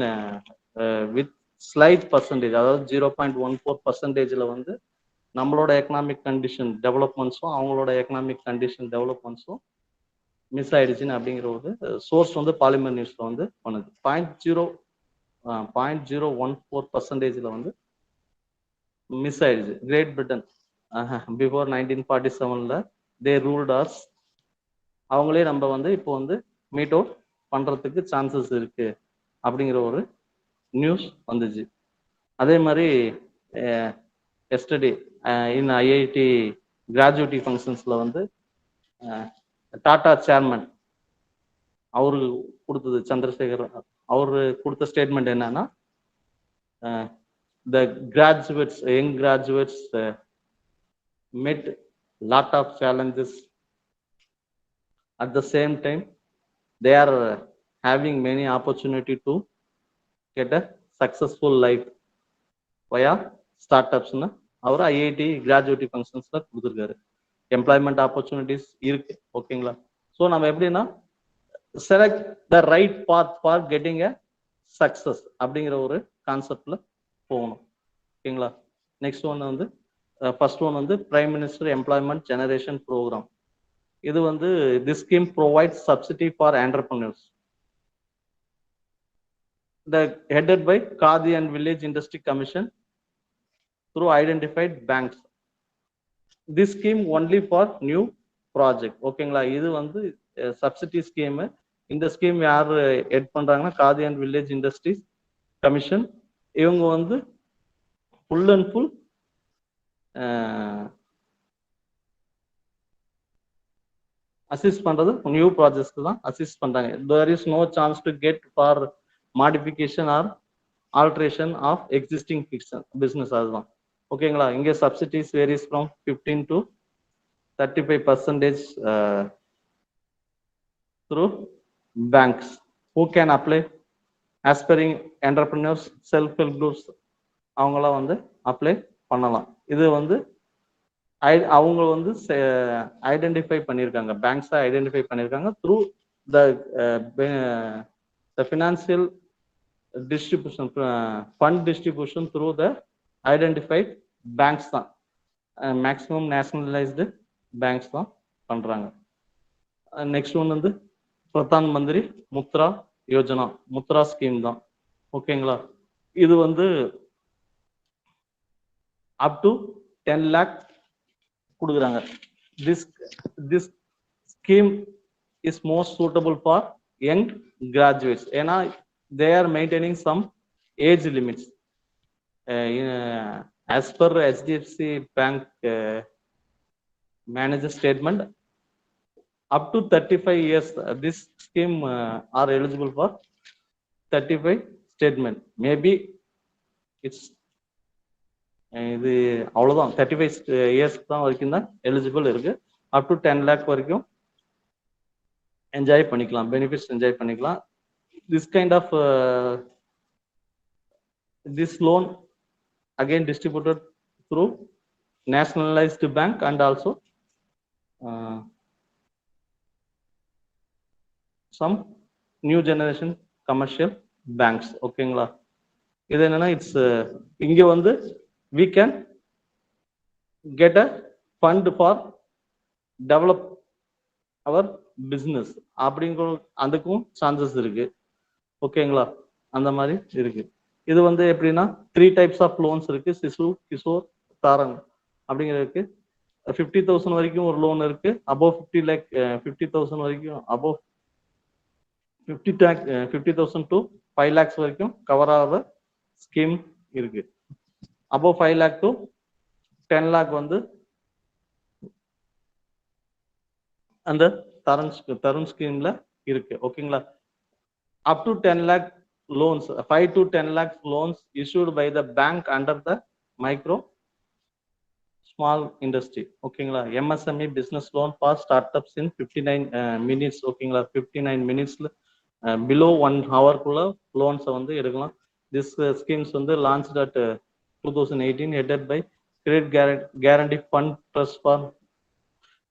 with slight percentage, அதாவது 0.14% வந்து நம்மளோட எக்கனாமிக் கண்டிஷன் டெவலப்மெண்ட்ஸும் அவங்களோட எக்கனாமிக் கண்டிஷன் டெவலப்மெண்ட்ஸும் மிஸ் ஆயிடுச்சுன்னு அப்படிங்கிற ஒரு சோர்ஸ் வந்து பார்லிமெண்ட் நியூஸ்ல வந்து பண்ணுது. 0.014% வந்து மிஸ் ஆயிடுச்சு. கிரேட் பிரிட்டன் பிஃபோர் 1947 தே ரூல்ட் அஸ். அவங்களே நம்ம வந்து இப்போ வந்து மீட் அவுட் பண்றதுக்கு சான்சஸ் இருக்கு அப்படிங்கிற ஒரு நியூஸ் வந்துச்சு. அதே மாதிரி எஸ்டர்டே இன் ஐஐடி கிராஜுவேட்டி ஃபங்க்ஷன்ஸ்ல வந்து டாடா சேர்மன் அவரு கொடுத்தது, சந்திரசேகர் அவரு கொடுத்த ஸ்டேட்மெண்ட் என்னன்னா, the graduates, young graduates met lot of challenges. At the same time, they are having many opportunity to get a successful life via startups. அவர் ஐஐடி கிராஜுவேட்டி ஃபங்க்ஷன்ஸ்ல கொடுத்துருக்காரு. எம்ப்ளாய்மெண்ட் ஆப்பர்ச்சுனிட்டிஸ் இருக்கு. ஓகேங்களா. ஸோ நம்ம எப்படின்னா select the right path for getting a success அப்படிங்கிற ஒரு கான்செப்ட்ல போகணும். ஓகேங்களா. நெக்ஸ்ட் ஒன் வந்து ஃபர்ஸ்ட் ஒன் வந்து prime minister employment generation program. இது வந்து this scheme provides subsidy for entrepreneurs. Headed by Khadi and Village Industry Commission through identified banks. This scheme only for new project. ஓகேங்களா. இது வந்து subsidy scheme. இந்த scheme யார் head பண்றாங்கன்னா Khadi and village industries commission. இவங்க வந்து ஃபுல் அண்ட் ஃபுல் அசிஸ்ட் பண்றது new ப்ராஜெக்ட்ஸ்க்கு தான் அசிஸ்ட் பண்றாங்க. There is no chance to get for modification or alteration of existing business. அதுதான். ஓகேங்களா. இங்கே subsidies varies from 15 to 35% through banks. Who can apply? Aspiring entrepreneurs, self-help groups அவங்களாம் வந்து apply பண்ணலாம். இது வந்து அவங்க வந்து ஐடென்டிஃபை பண்ணியிருக்காங்க, பேங்க்ஸை ஐடென்டிஃபை பண்ணியிருக்காங்க through the financial distribution, fund distribution through the identified banks தான். மேக்ஸிமம் நேஷனலைஸ்டு பேங்க்ஸ் தான் பண்றாங்க. நெக்ஸ்ட் ஒன் வந்து பிரதான் மந்திரி முத்ரா யோஜனா, முத்ரா ஸ்கீம் தான். ஓகேங்களா. இது வந்து அப் டு 10 lakh கொடுக்குறாங்க. this scheme is most suitable for young graduates. ஏன்னா they are maintaining some age limits. As per SGC Bank manager statement, up to 35 years this scheme are eligible for 35 statement. Maybe it's இது அவ்வளவுதான் 35 இயர்ஸ்க்கு தான் வரைக்கும் தான் eligible இருக்கு. Up to 10 lakh வரைக்கும் enjoy பண்ணிக்கலாம், பெனிஃபிட்ஸ் என்ஜாய் பண்ணிக்கலாம். This kind of this loan again distributed through nationalized bank and also some new generation commercial banks. ஓகேங்களா? இது என்னன்னா இட்ஸ் இங்க வந்து we can get a fund for develop our business அப்படிங்கிற அதுக்கும் சான்சஸ் இருக்கு. ஓகேங்களா? அந்த மாதிரி இருக்கு. இது வந்து எப்படின்னா 3 டைப்ஸ் ஆஃப் லோன்ஸ் இருக்கு. சிசு, கிஷோர், தாரங் அப்படிங்கிறதுக்கு 50,000 வரைக்கும் ஒரு லோன் இருக்கு. அபோவ் 50,000 வரைக்கும் அபோவ் 50,000 to 5 lakhs வரைக்கும் கவர் ஆகிற ஸ்கீம் இருக்கு. அபோவ் 5 lakh to 10 lakh வந்து அந்த தருண் ஸ்கீம்ல இருக்கு. ஓகேங்களா? அப் to 10 lakh loans, 5 to 10 lakh loans issued by the bank under the micro small industry. ஓகேங்களா? MSME business loan for startups in 59 minutes. ஓகேங்களா? 59 minutes below 1 hour குள்ள loans வந்து எடுக்கலாம். This schemes வந்து launched at 2018, headed by Credit Guarantee Fund Trust for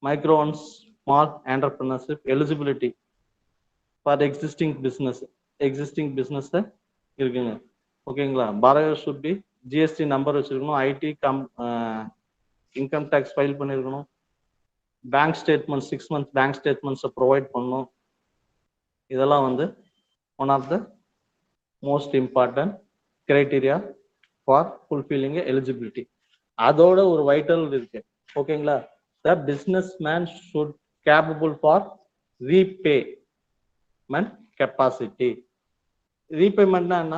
Micro and Small Entrepreneurship. Eligibility for existing business இருக்குங்க. ஓகேங்களா? borrower should be GST number வச்சிருக்கணும், IT income tax file பண்ணிருக்கணும், bank statement 6 months bank ஸ்டேட்மெண்ட்ஸை provide பண்ணணும். இதெல்லாம் வந்து one of the most important criteria for fulfilling eligibility. அதோட ஒரு வைட்டல் இருக்கு. ஓகேங்களா? The businessman should capable for repayment capacity. ரீபேமெண்ட்னா என்ன?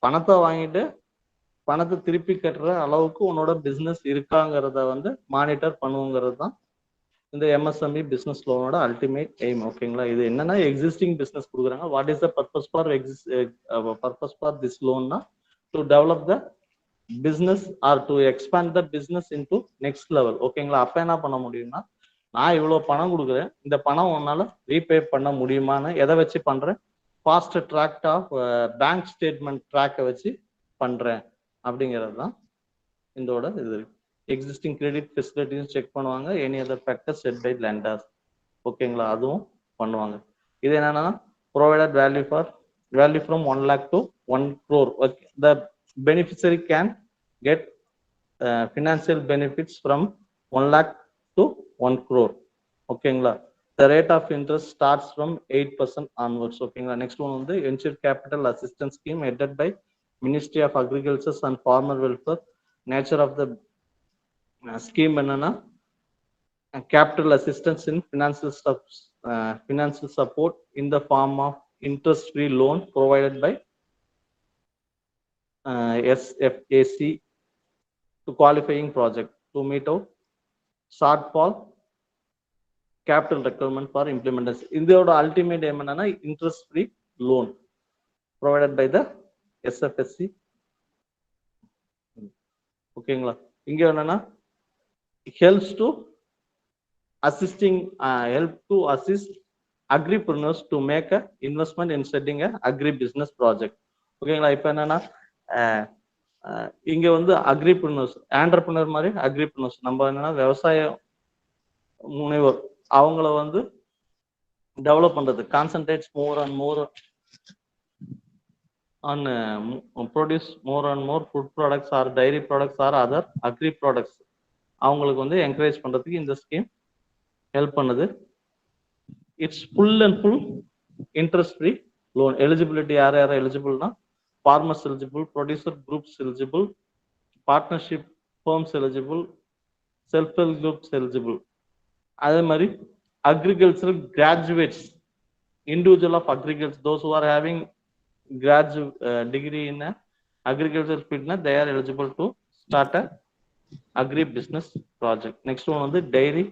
பணத்தை வாங்கிட்டு பணத்தை திருப்பி கட்டுற அளவுக்கு உன்னோட பிஸ்னஸ் இருக்காங்கிறத வந்து மானிட்டர் பண்ணுங்கிறது தான் இந்த MSME பிஸ்னஸ் லோனோட அல்டிமேட் எய்ம். ஓகேங்களா? இது என்னன்னா எக்ஸிஸ்டிங் பிஸ்னஸ் கொடுக்குறாங்க. What is the purpose for this லோன்னா to develop the business or to expand the business into next level. ஓகேங்களா? அப்ப என்ன பண்ண முடியும்னா, நான் இவ்வளவு பணம் கொடுக்குறேன், இந்த பணம் உன்னால ரீபே பண்ண முடியுமான்னு எதை வச்சு பண்றேன்? Fast track of bank statement ட்ராக்கை வச்சு பண்றேன் அப்படிங்கிறது தான் இதோட இது. எக்ஸிஸ்டிங் கிரெடிட் ஃபெசிலிட்டிஸ் செக் பண்ணுவாங்க. Any other factor set by lenders. ஓகேங்களா? அதுவும் பண்ணுவாங்க. இது என்னன்னா provided value from 1 lakh to 1 crore. The beneficiary can get financial benefits from 1 lakh to 1 crore. ஓகேங்களா? The rate of interest starts from 8% onwards. ஓகேங்களா? Next one வந்து venture capital assistance scheme headed by Ministry of Agriculture and Farmer Welfare. Nature of the scheme என்னன்னா capital assistance in financial support in the form of interest-free loan provided by SFAC to qualifying project to meet out shortfall capital requirement for implementation. இதோட ultimate aim என்னன்னா interest free loan provided by the SFSC. ஓகேங்களா? இங்க என்னன்னா help to assist agripreneurs to make a investment in setting a agri business project. ஓகேங்களா? இப்ப என்னன்னா இங்க வந்து அக்ரிப்ரனர்ஸ் ஆண்டர்பிரினர் மாதிரி அக்ரிப்ரனர்ஸ் நம்ம என்னன்னா விவசாய முனைவோர் அவங்கள வந்து டெவலப் பண்றது concentrates more and more on produce more and more food products or dairy products or other agri products. அவங்களுக்கு வந்து என்கரேஜ் பண்றதுக்கு இந்த ஸ்கீம் ஹெல்ப் பண்ணுது. It's full and full interest free loan. Eligibility யார் யார் எலிஜிபிள்னா farmers eligible, producer groups eligible, partnership firms eligible, self help groups eligible. அதே மாதிரி agricultural graduates, individual of agriculture, those who are having degree in agriculture field, they are eligible to start a agri business project. Next one on the dairy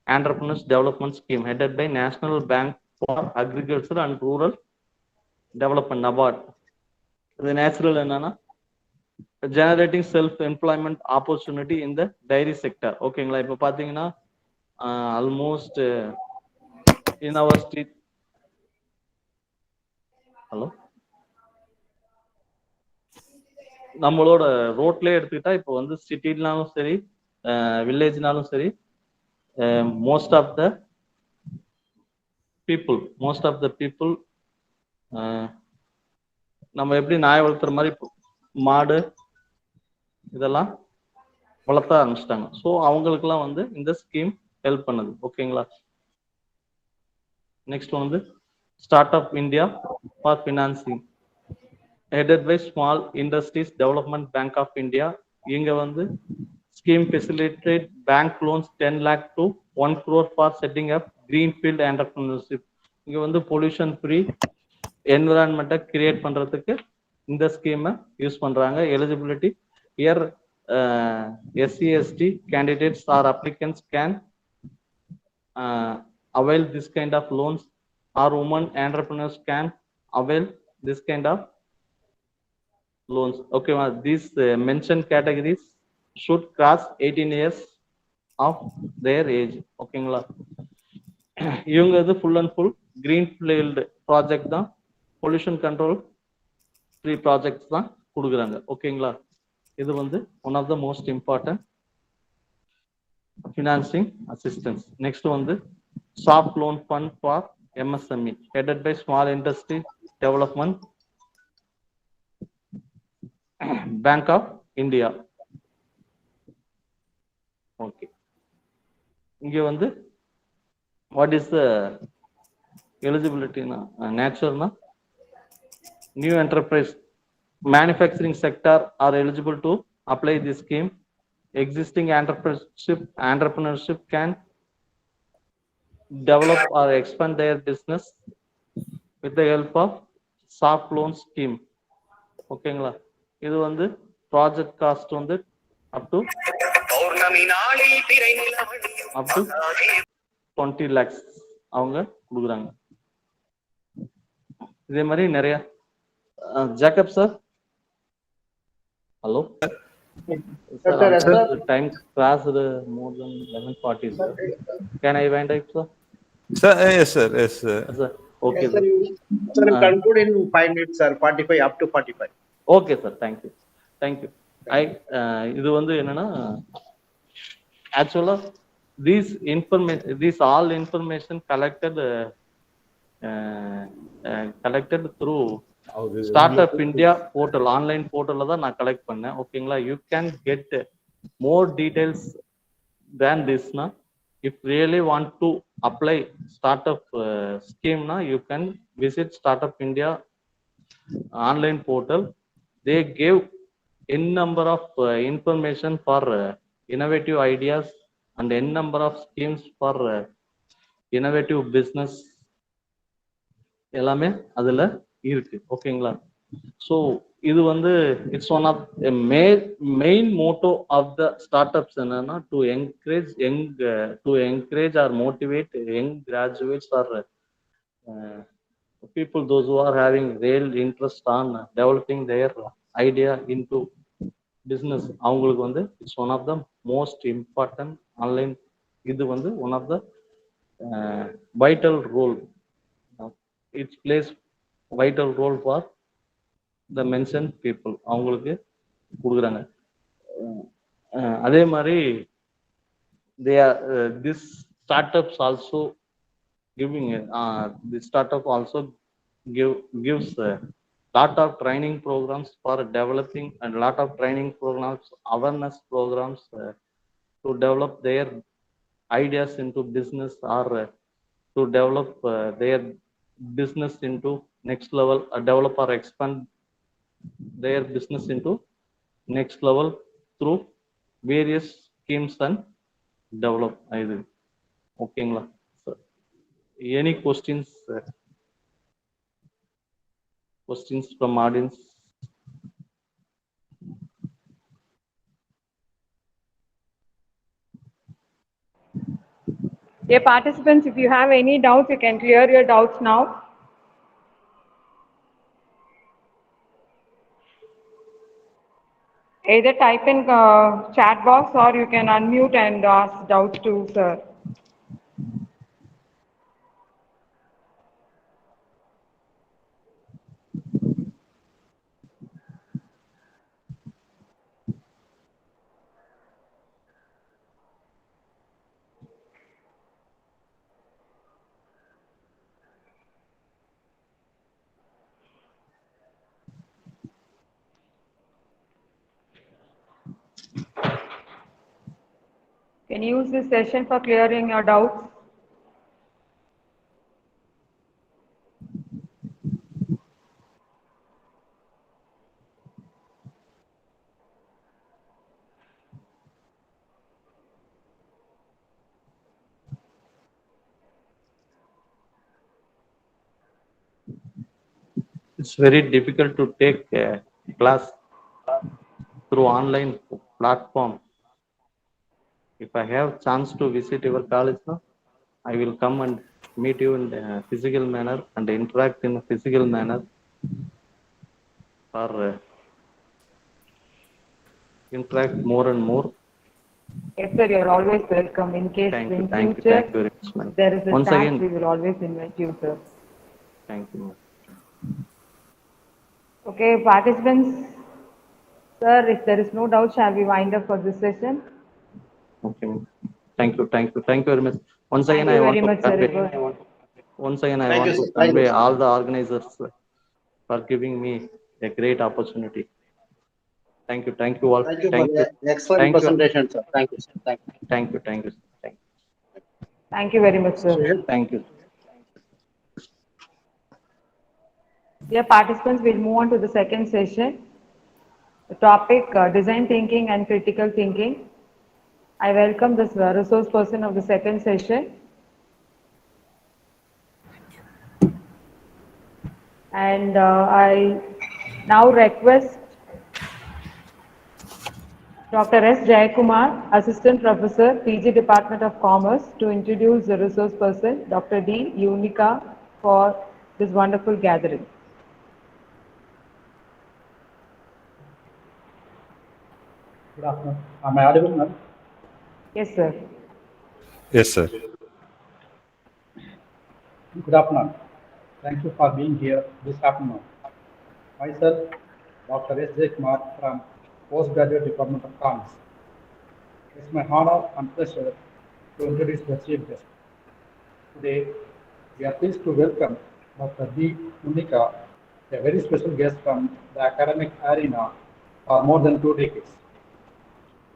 entrepreneurs development scheme headed by National Bank for Agriculture and Rural Development, NABARD. The natural என்னன்னா generating self-employment opportunity in the dairy sector. ஓகேங்களா? இப்போ பார்த்தீங்கன்னா almost in our street. Hello, நம்மளோட ரோட்லயே எடுத்துக்கிட்டா இப்போ வந்து சிட்டினாலும் சரி வில்லேஜ்னாலும் சரி மோஸ்ட் ஆஃப் த பீப்புள் நம்ம எப்படி நாய் வளர்த்துற மாதிரி மாடு இதெல்லாம் வளர்த்த ஆரம்பிச்சிட்டாங்க. ஸோ அவங்களுக்குலாம் வந்து இந்த ஸ்கீம் ஹெல்ப் பண்ணுது. ஓகேங்களா? நெக்ஸ்ட் வந்து start up India for financing headed by Small Industries Development Bank of India. இங்க வந்து scheme facilitate bank loans 10 lakh to 1 crore for setting up greenfield entrepreneurship. இங்க வந்து pollution free environment கிரியேட் பண்றதுக்கு இந்த scheme use பண்றாங்க. Eligibility here SC/ST candidates or applicants can avail this kind of loans, or women entrepreneurs can avail this kind of loans. Okay, these mentioned categories should cross 18 years of their age. ஓகேங்களா? இவங்க இது full and full green field project தான், pollution control free projects தான் கொடுக்குறாங்க. ஓகேங்களா? இது வந்து one of the most important financing assistance. Next வந்து soft loan fund for MSME headed by small industry development Bank of India. Okay. இங்க வந்து what is the eligibility na nature na new enterprise manufacturing sector are eligible to apply this scheme. Existing entrepreneurship can develop or expand their business with the help of soft loan scheme. ஓகேங்களா? இது வந்து project cost வந்து up to 20 lakhs அவங்க கொடுக்குறாங்க. இதே மாதிரி நிறைய. Jacob sir, hello sir, time class more than 11:40 sir. Can I wind up sir? Sir, yes sir, yes sir. Sir, okay yes, sir. Sir, conclude in 5 minutes sir, 45 up to 45. Okay sir, thank you. இது வந்து என்னன்னா actually these all information collected through Startup India portal, online portal தான் நான் collect பண்ணேன். ஓகேங்களா? you can get more details than this na. If really want to apply startup scheme na, you can visit Startup India online portal. They gave n number of information for innovative ideas and n number of schemes for innovative business எல்லாமே அதுல இருக்கு. ஓகேங்களா? So இது வந்து it's one of main motto of the startups என்னன்னா to encourage or motivate young graduates or people those who are having real interest on developing their idea into business. அவங்களுக்கு வந்து it's one of the most important online. இது வந்து one of the vital role. It's plays vital role for the mention people. அவங்களுக்கு கொடுக்குறாங்க. அதே மாதிரி this startups also giving the startup also gives lot of training programs for developing and lot of training programs, awareness programs to develop their ideas into business or to develop their business into next level, develop or expand their business into next level through various schemes and develop. ஓகேங்களா? Any questions from audience? Dear participants, if you have any doubts, you can clear your doubts now. Either type in chat box or you can unmute and ask doubts to sir. Can you use this session for clearing your doubts? It's very difficult to take a class through online platform. If I have chance to visit your college now, I will come and meet you in a physical manner and interact in a physical manner or interact more and more. Yes, sir, you're always welcome. In case in Thank you future very much, ma'am. there is a Once chance, again, we will always invite you, sir. thank you, ma'am. Okay, participants, sir, if there is no doubt, shall we wind up for this session? Okay, ma'am. Thank you very much. Once Thank again, you I want very to much, sir. convey. Once again, I Thank you, want to sir. Thank you, convey sir. all the organizers for giving me a great opportunity. Thank you all. Thank you for the excellent Thank you. presentation, sir. Thank you, sir. Thank you. Thank you. Thank you very much, sir. Thank you. Dear participants, we'll move on to the second session. The topic, design thinking and critical thinking. I welcome this resource person of the second session. And I now request Dr. S. Jayakumar, Assistant Professor, PG Department of Commerce, to introduce the resource person, Dr. D. Unica, for this wonderful gathering. Good afternoon. Am I audible, ma'am? Yes, sir. Yes, sir. Good afternoon. Thank you for being here this afternoon. Myself, Dr. S. Jayakumar from Postgraduate Department of Commerce. It's my honor and pleasure to introduce the chief guest. Today, we are pleased to welcome Dr. D. Unica, a very special guest from the academic arena for more than 2 decades.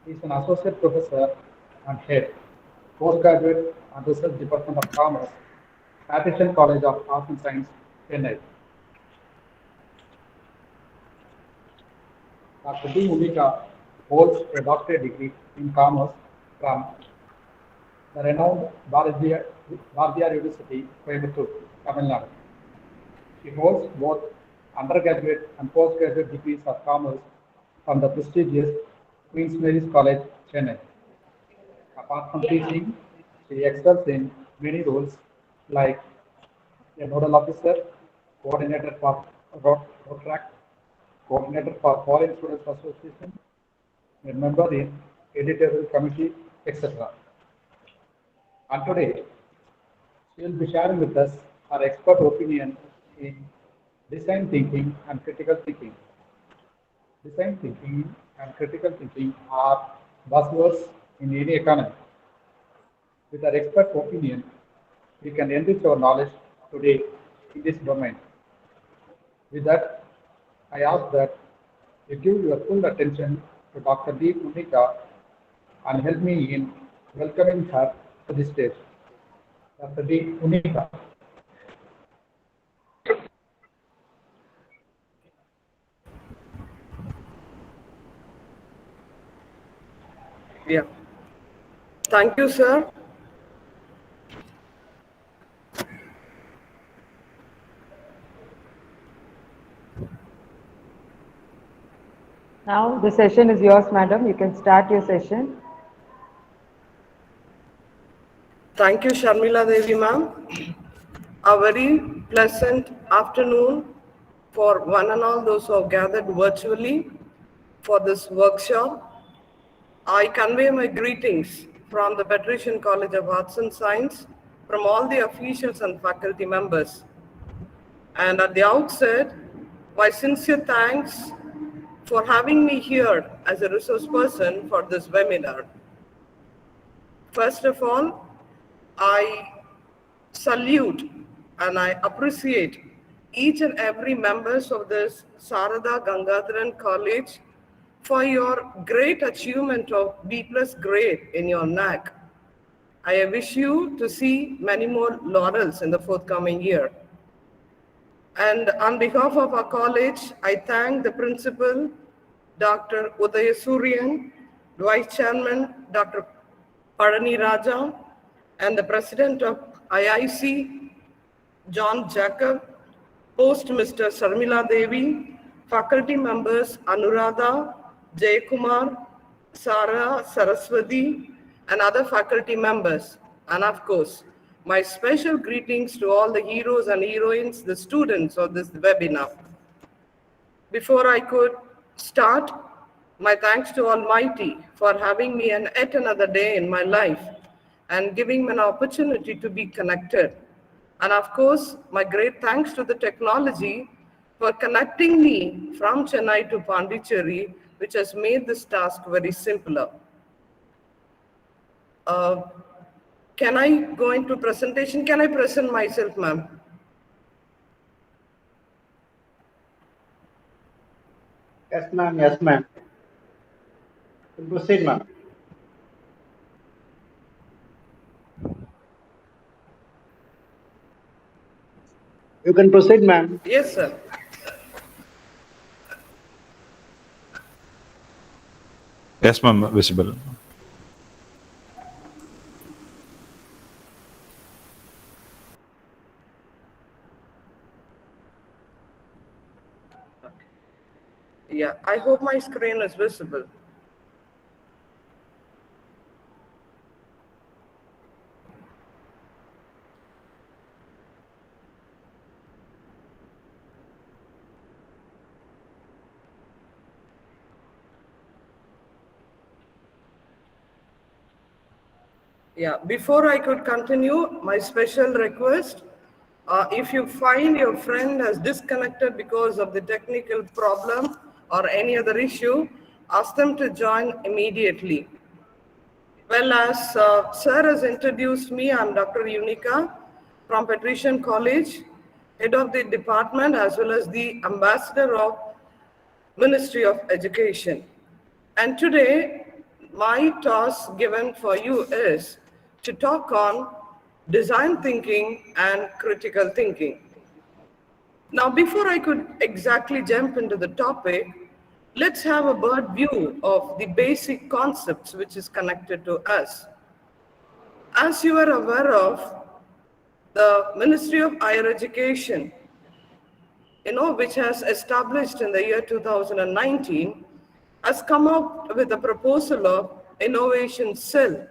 He is an associate professor and head, postgraduate and research department of commerce, Patrician College of Arts and Science, Chennai. Dr. D. Unica holds a doctorate degree in commerce from the renowned Bharatiya University, Coimbatore, Tamil Nadu. He holds both undergraduate and postgraduate degrees of commerce from the prestigious Queen's Mary's College, Chennai. Apart from teaching, she excels in many roles like a nodal officer, coordinator for ROTRAC, coordinator for Foreign Students Association, a member in editorial committee, etc. And today, she will be sharing with us her expert opinion in design thinking and critical thinking. Design thinking and critical thinking are buzzwords in any economy. With our expert opinion, we can enrich our knowledge today in this domain. With that, I ask that you give your full attention to Dr. D. Unica and help me in welcoming her to the stage. Dr. D. Unica. Yeah. Thank you, sir. Now the session is yours, madam. You can start your session. Thank you, Sharmila Devi, ma'am. A very pleasant afternoon for one and all those who have gathered virtually for this workshop. I convey my greetings from the Patrician College of Arts and Science, from all the officials and faculty members. And at the outset, my sincere thanks for having me here as a resource person for this webinar. First of all, I salute and I appreciate each and every members of this Sarada Gangadharan College for your great achievement of B+ grade in your NAC. I wish you to see many more laurels in the forthcoming year. And on behalf of our college, I thank the principal, Dr. Udayasurian, Vice Chairman, Dr. Parani Raja, and the President of IIC, John Jacob, host Mr. Sharmila Devi, faculty members Anuradha, Jayakumar, Sara, Saraswati, and other faculty members. And of course, my special greetings to all the heroes and heroines, the students of this webinar. Before I could start, my thanks to Almighty for having me yet another day in my life and giving me an opportunity to be connected. And of course, my great thanks to the technology for connecting me from Chennai to Pondicherry, which has made this task very simpler. Can I go into presentation? Can I present myself, ma'am? Yes, ma'am. Yes, ma'am. Proceed, ma'am. You can proceed, ma'am. Yes, sir. Yes, ma'am, visible. Yeah, I hope my screen is visible. Yeah, before I could continue, my special request, if you find your friend has disconnected because of the technical problem or any other issue, ask them to join immediately. Well, as Sir has introduced me, I'm Dr. Unica from Patrician College, head of the department as well as the ambassador of Ministry of Education. And today, my task given for you is to talk on design thinking and critical thinking. Now, before I could exactly jump into the topic, let's have a bird view of the basic concepts which is connected to us. As you are aware of, the Ministry of Higher Education, which has established in the year 2019, has come up with a proposal of innovation cell.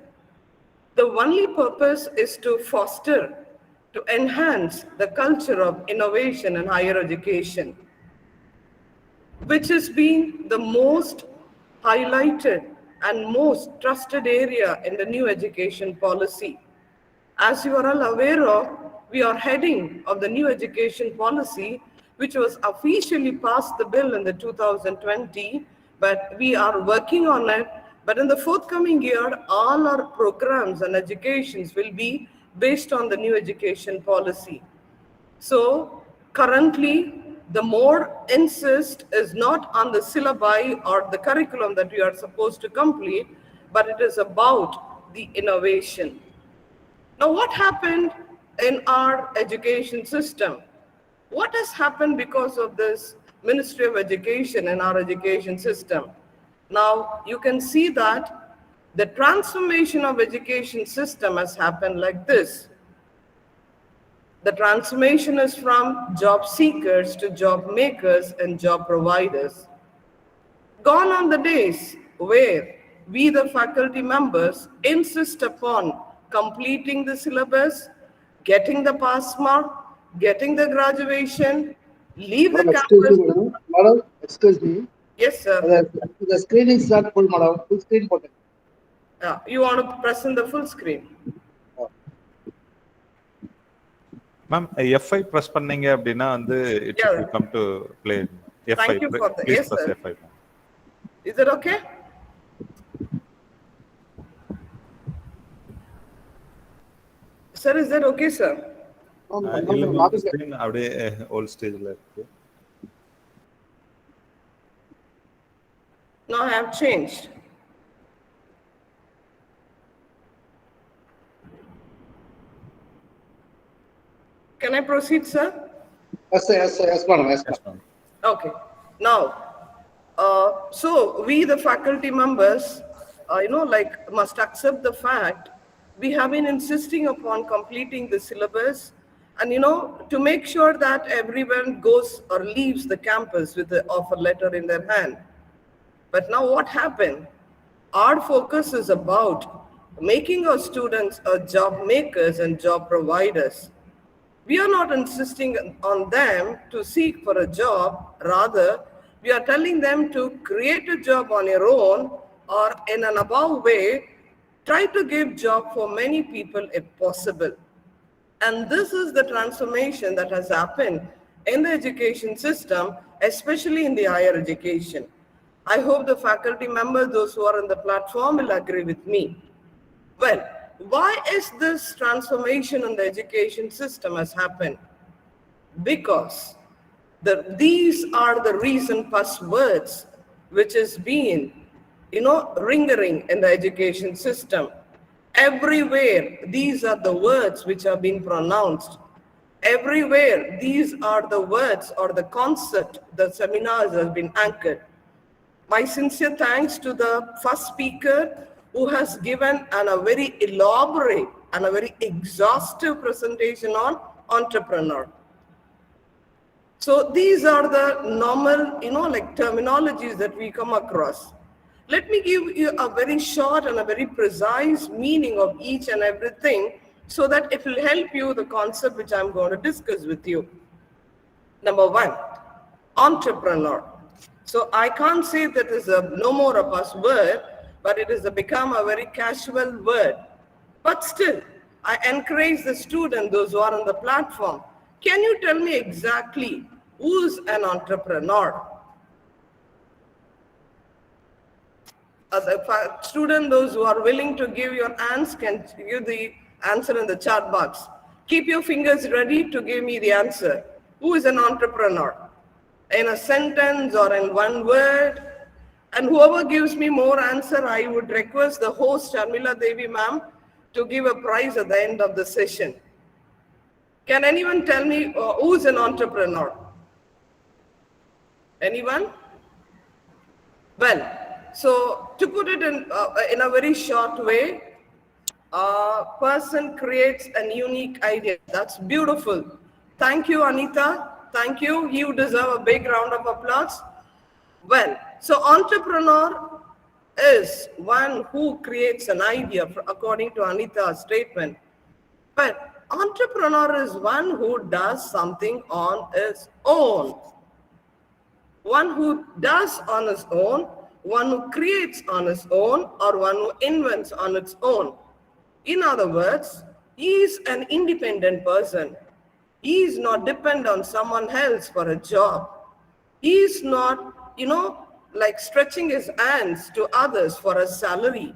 The only purpose is to foster, to enhance the culture of innovation in higher education, which has been the most highlighted and most trusted area in the new education policy. As you are all aware of, we are heading of the new education policy, which was officially passed the bill in the 2020, but we are working on it. But in the forthcoming year, all our programs and educations will be based on the new education policy. So currently, the more insist is not on the syllabi or the curriculum that we are supposed to complete, but it is about the innovation. Now, what happened in our education system? What has happened because of this Ministry of Education in our education system? Now, you can see that the transformation of education system has happened like this. The transformation is from job seekers to job makers and job providers. Gone are the days where we, the faculty members, insist upon completing the syllabus, getting the pass mark, getting the graduation, leave the Excuse campus. me, madam. Madam, excuse me. Yes, sir. The screen is not full, madam. Full screen button. You want to press in the full screen. Ma'am, F5 press பண்ணீங்க அப்படின்னா வந்து it Yeah. should come to play. F5. Thank you for that. Please Yes, press sir. F5. Ma'am. Is it okay? Sir, is that okay, sir? இல்ல ma'am, screen அப்படியே old stageல இருக்கு. No, I have changed. Can I proceed, sir? Yes, sir. Yes, sir. Yes, madam. Yes, madam. Okay. Now, so we, the faculty members, must accept the fact we have been insisting upon completing the syllabus and, to make sure that everyone goes or leaves the campus with the offer letter in their hand. But now what happened? Our focus is about making our students job makers and job providers. We are not insisting on them to seek for a job. Rather, we are telling them to create a job on your own or in an above way, try to give job for many people if possible. And this is the transformation that has happened in the education system, especially in the higher education. I hope the faculty members, those who are on the platform, will agree with me. Well, why is this transformation in the education system has happened? Because these are the recent buzzwords which has been, ringing in the education system. Everywhere, these are the words which have been pronounced. Everywhere, these are the words or the concept, the seminars have been anchored. My sincere thanks to the first speaker who has given a very elaborate and a very exhaustive presentation on entrepreneur. So these are the normal, terminologies that we come across. Let me give you a very short and a very precise meaning of each and everything so that it will help you the concept which I'm going to discuss with you. Number one, entrepreneur. So I can't say that is no more a buzzword, but it has become a very casual word. But still, I encourage the students, those who are on the platform, can you tell me exactly who's an entrepreneur? The student, those who are willing to give your answer, can give the answer in the chat box. Keep your fingers ready to give me the answer. Who is an entrepreneur? In a sentence or in one word? And whoever gives me more answer, I would request the host, Sharmila Devi ma'am, to give a prize at the end of the session. Can anyone tell me who is an entrepreneur? Anyone? Well, so to put it in a very short way, a person creates a unique idea. That's beautiful. Thank you, Anita. Thank you. You deserve a big round of applause. Well, so entrepreneur is one who creates an idea, according to Anita's statement. But entrepreneur is one who does something on his own. One who does on his own, one who creates on his own, or one who invents on its own. In other words, he is an independent person. He is not dependent on someone else for a job. He is not, like stretching his hands to others for a salary.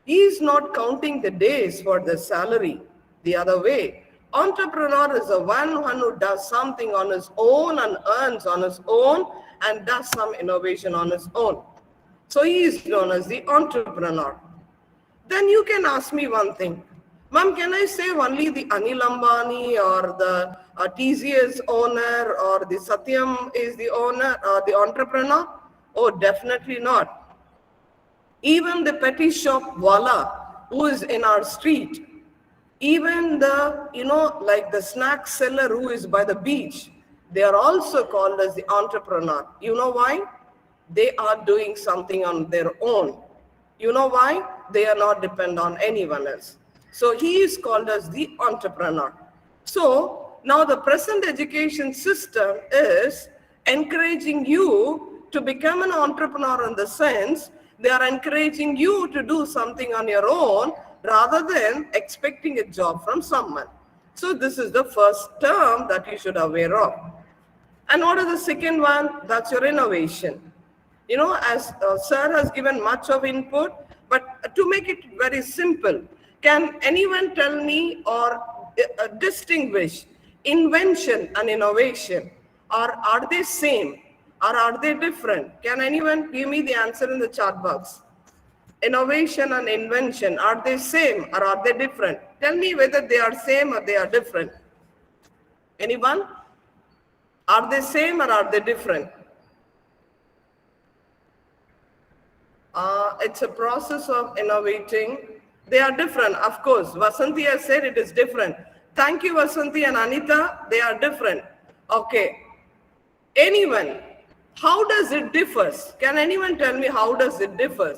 He is not counting the days for the salary. The other way, entrepreneur is the one who does something on his own and earns on his own and does some innovation on his own. So he is known as the entrepreneur. Then you can ask me one thing. Ma'am, can I say only the Anil Ambani or the TCS owner or the Satyam is the owner or the entrepreneur? Oh, definitely not. Even the petty shop wala who is in our street, even the, like the snack seller who is by the beach, they are also called as the entrepreneur. You know why? They are doing something on their own. You know why? They are not dependent on anyone else. So he is called as the entrepreneur. So now the present education system is encouraging you to become an entrepreneur in the sense they are encouraging you to do something on your own rather than expecting a job from someone. So this is the first term that you should be aware of. And what is the second one? That's your innovation. You know, as sir has given much of input, but to make it very simple, can anyone tell me or distinguish invention and innovation? Or are they same? Or are they different? Can anyone give me the answer in the chat box? Innovation and invention, are they same or are they different? Tell me whether they are same or they are different. Anyone? Are they same or are they different? It's a process of innovating. They are different, of course. Vasanthi has said it is different. Thank you, Vasanthi and Anita. They are different. Okay. Anyone? How does it differ? Can anyone tell me how does it differ?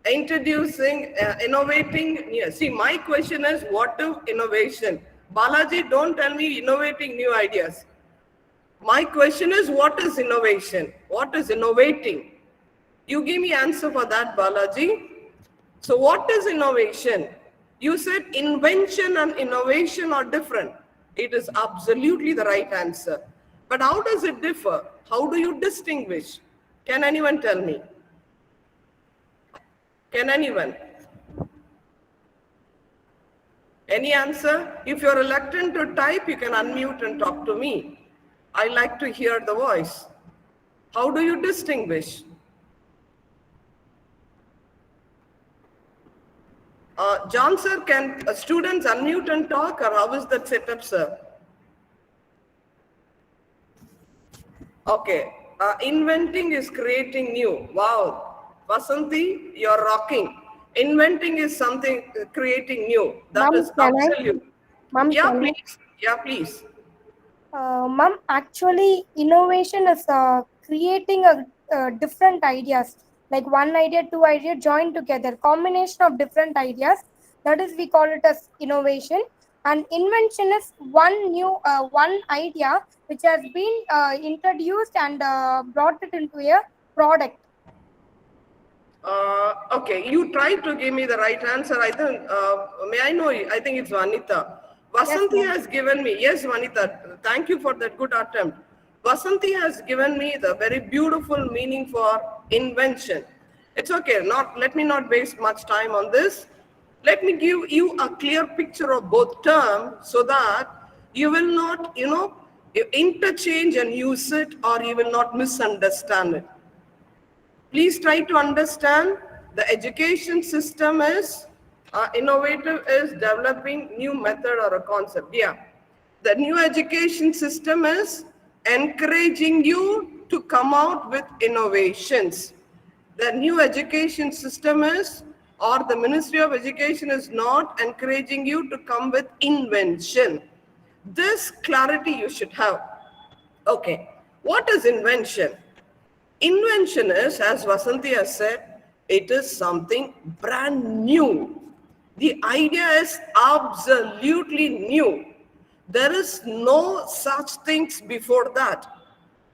Introducing, innovating. Yeah. See, my question is, what is innovation? Balaji, don't tell me innovating new ideas. My question is, what is innovation? What is innovating? You give me answer for that, Balaji. So what is innovation? You said invention and innovation are different. It is absolutely the right answer. But how does it differ? How do you distinguish? Can anyone tell me? Can anyone? Any answer? If you're reluctant to type, you can unmute and talk to me. I like to hear the voice. How do you distinguish? John sir, can students unmute and talk, or how is that set up, sir? Okay. Inventing is creating new. Wow. Vasanthi, you're rocking. Inventing is something creating new. That is absolute. Yeah, please. Yeah, please. Ma'am, actually, innovation is creating different ideas, like one idea, two ideas joined together, combination of different ideas. That is, we call it as innovation. And invention is one idea which has been introduced and brought it into a product. Okay, you tried to give me the right answer. I think, may I know, I think it's Vanita. Vasanthi has given me, yes, Vanita, thank you for that good attempt. Vasanthi has given me the very beautiful meaning for invention. It's okay, let me not waste much time on this. Let me give you a clear picture of both terms so that you will not, interchange and use it, or you will not misunderstand it. Please try to understand the education system is innovative, is developing new method or a concept. Yeah. The new education system is encouraging you to come out with innovations. The new education system is, or the Ministry of Education is not encouraging you to come with invention. This clarity you should have. Okay. What is invention? Invention is, as Vasanthi has said, it is something brand new. The idea is absolutely new. There is no such things before that.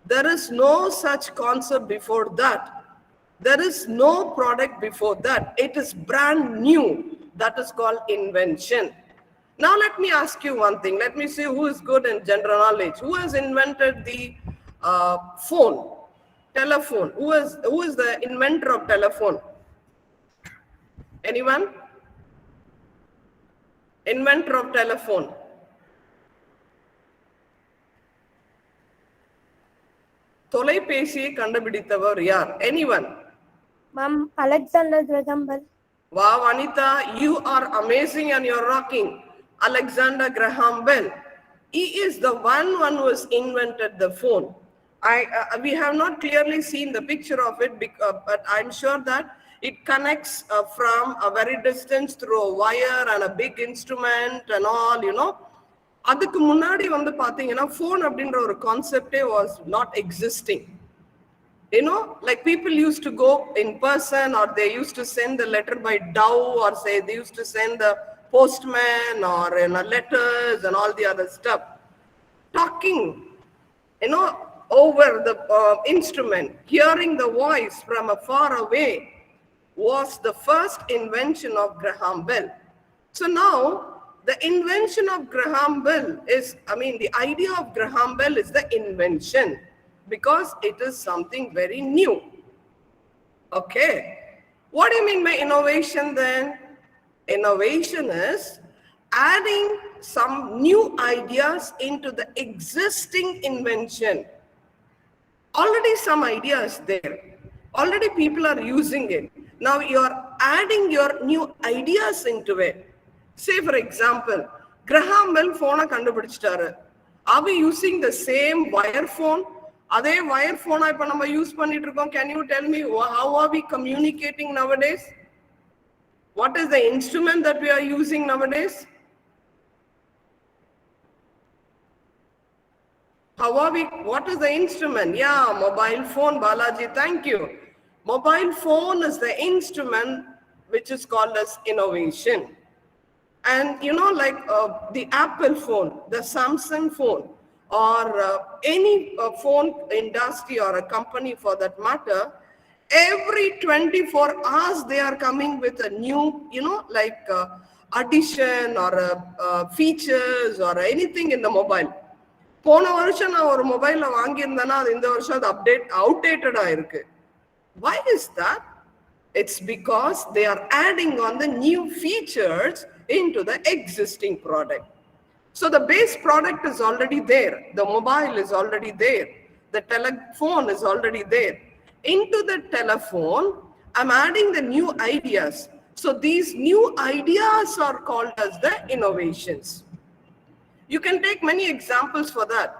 There is no such concept before that. There is no product before that. It is brand new. That is called invention. Now let me ask you one thing. Let me see who is good in general knowledge. Who has invented the phone? Telephone. Who is the inventor of telephone? Anyone? Inventor of telephone. தொலைபேசியை கண்டுபிடித்தவர் யார்? Anyone? Ma'am, Alexander Graham Bell. Wow, Anita, you are amazing and you're rocking. Alexander Graham Bell. He is the one who has invented the phone. We have not clearly seen the picture of it, but I'm sure that it connects from a very distance through a wire and a big instrument and all, அதுக்கு முன்னாடி வந்து பாத்தீங்கன்னா phone அப்படின்ற ஒரு concept was not existing. Like people used to go in person, or they used to send the letter by dove, or say they used to send the postman or letters and all the other stuff. Talking, over the instrument, hearing the voice from afar away, was the first invention of Graham Bell. So now, the invention of Graham Bell is, the idea of Graham Bell is the invention because it is something very new. Okay. What do you mean by innovation then? Innovation is adding some new ideas into the existing invention. Already some ideas there. Already people are using it. Now you're adding your new ideas into it. Say for example, Graham Bell phone kandupidichitaru. Are we using the same wire phone? Adhe wire phone ipa nama use pannittu irukom. Can you tell me how are we communicating nowadays? What is the instrument that we are using nowadays? What is the instrument? Yeah, mobile phone, Balaji, thank you. Mobile phone is the instrument which is called as innovation. And like the Apple phone, the Samsung phone, or any phone industry or a company for that matter, every 24 hours they are coming with a new, like addition or features or anything in the mobile. போன வருஷம் நான் ஒரு மொபைல்ல வாங்கியிருந்தேன்னா அது இந்த வருஷம் அது outdated ஆயிருக்கு. Why is that? It's because they are adding on the new features into the existing product. So the base product is already there. The mobile is already there. The telephone is already there. Into the telephone, I'm adding the new ideas. So these new ideas are called as the innovations. You can take many examples for that.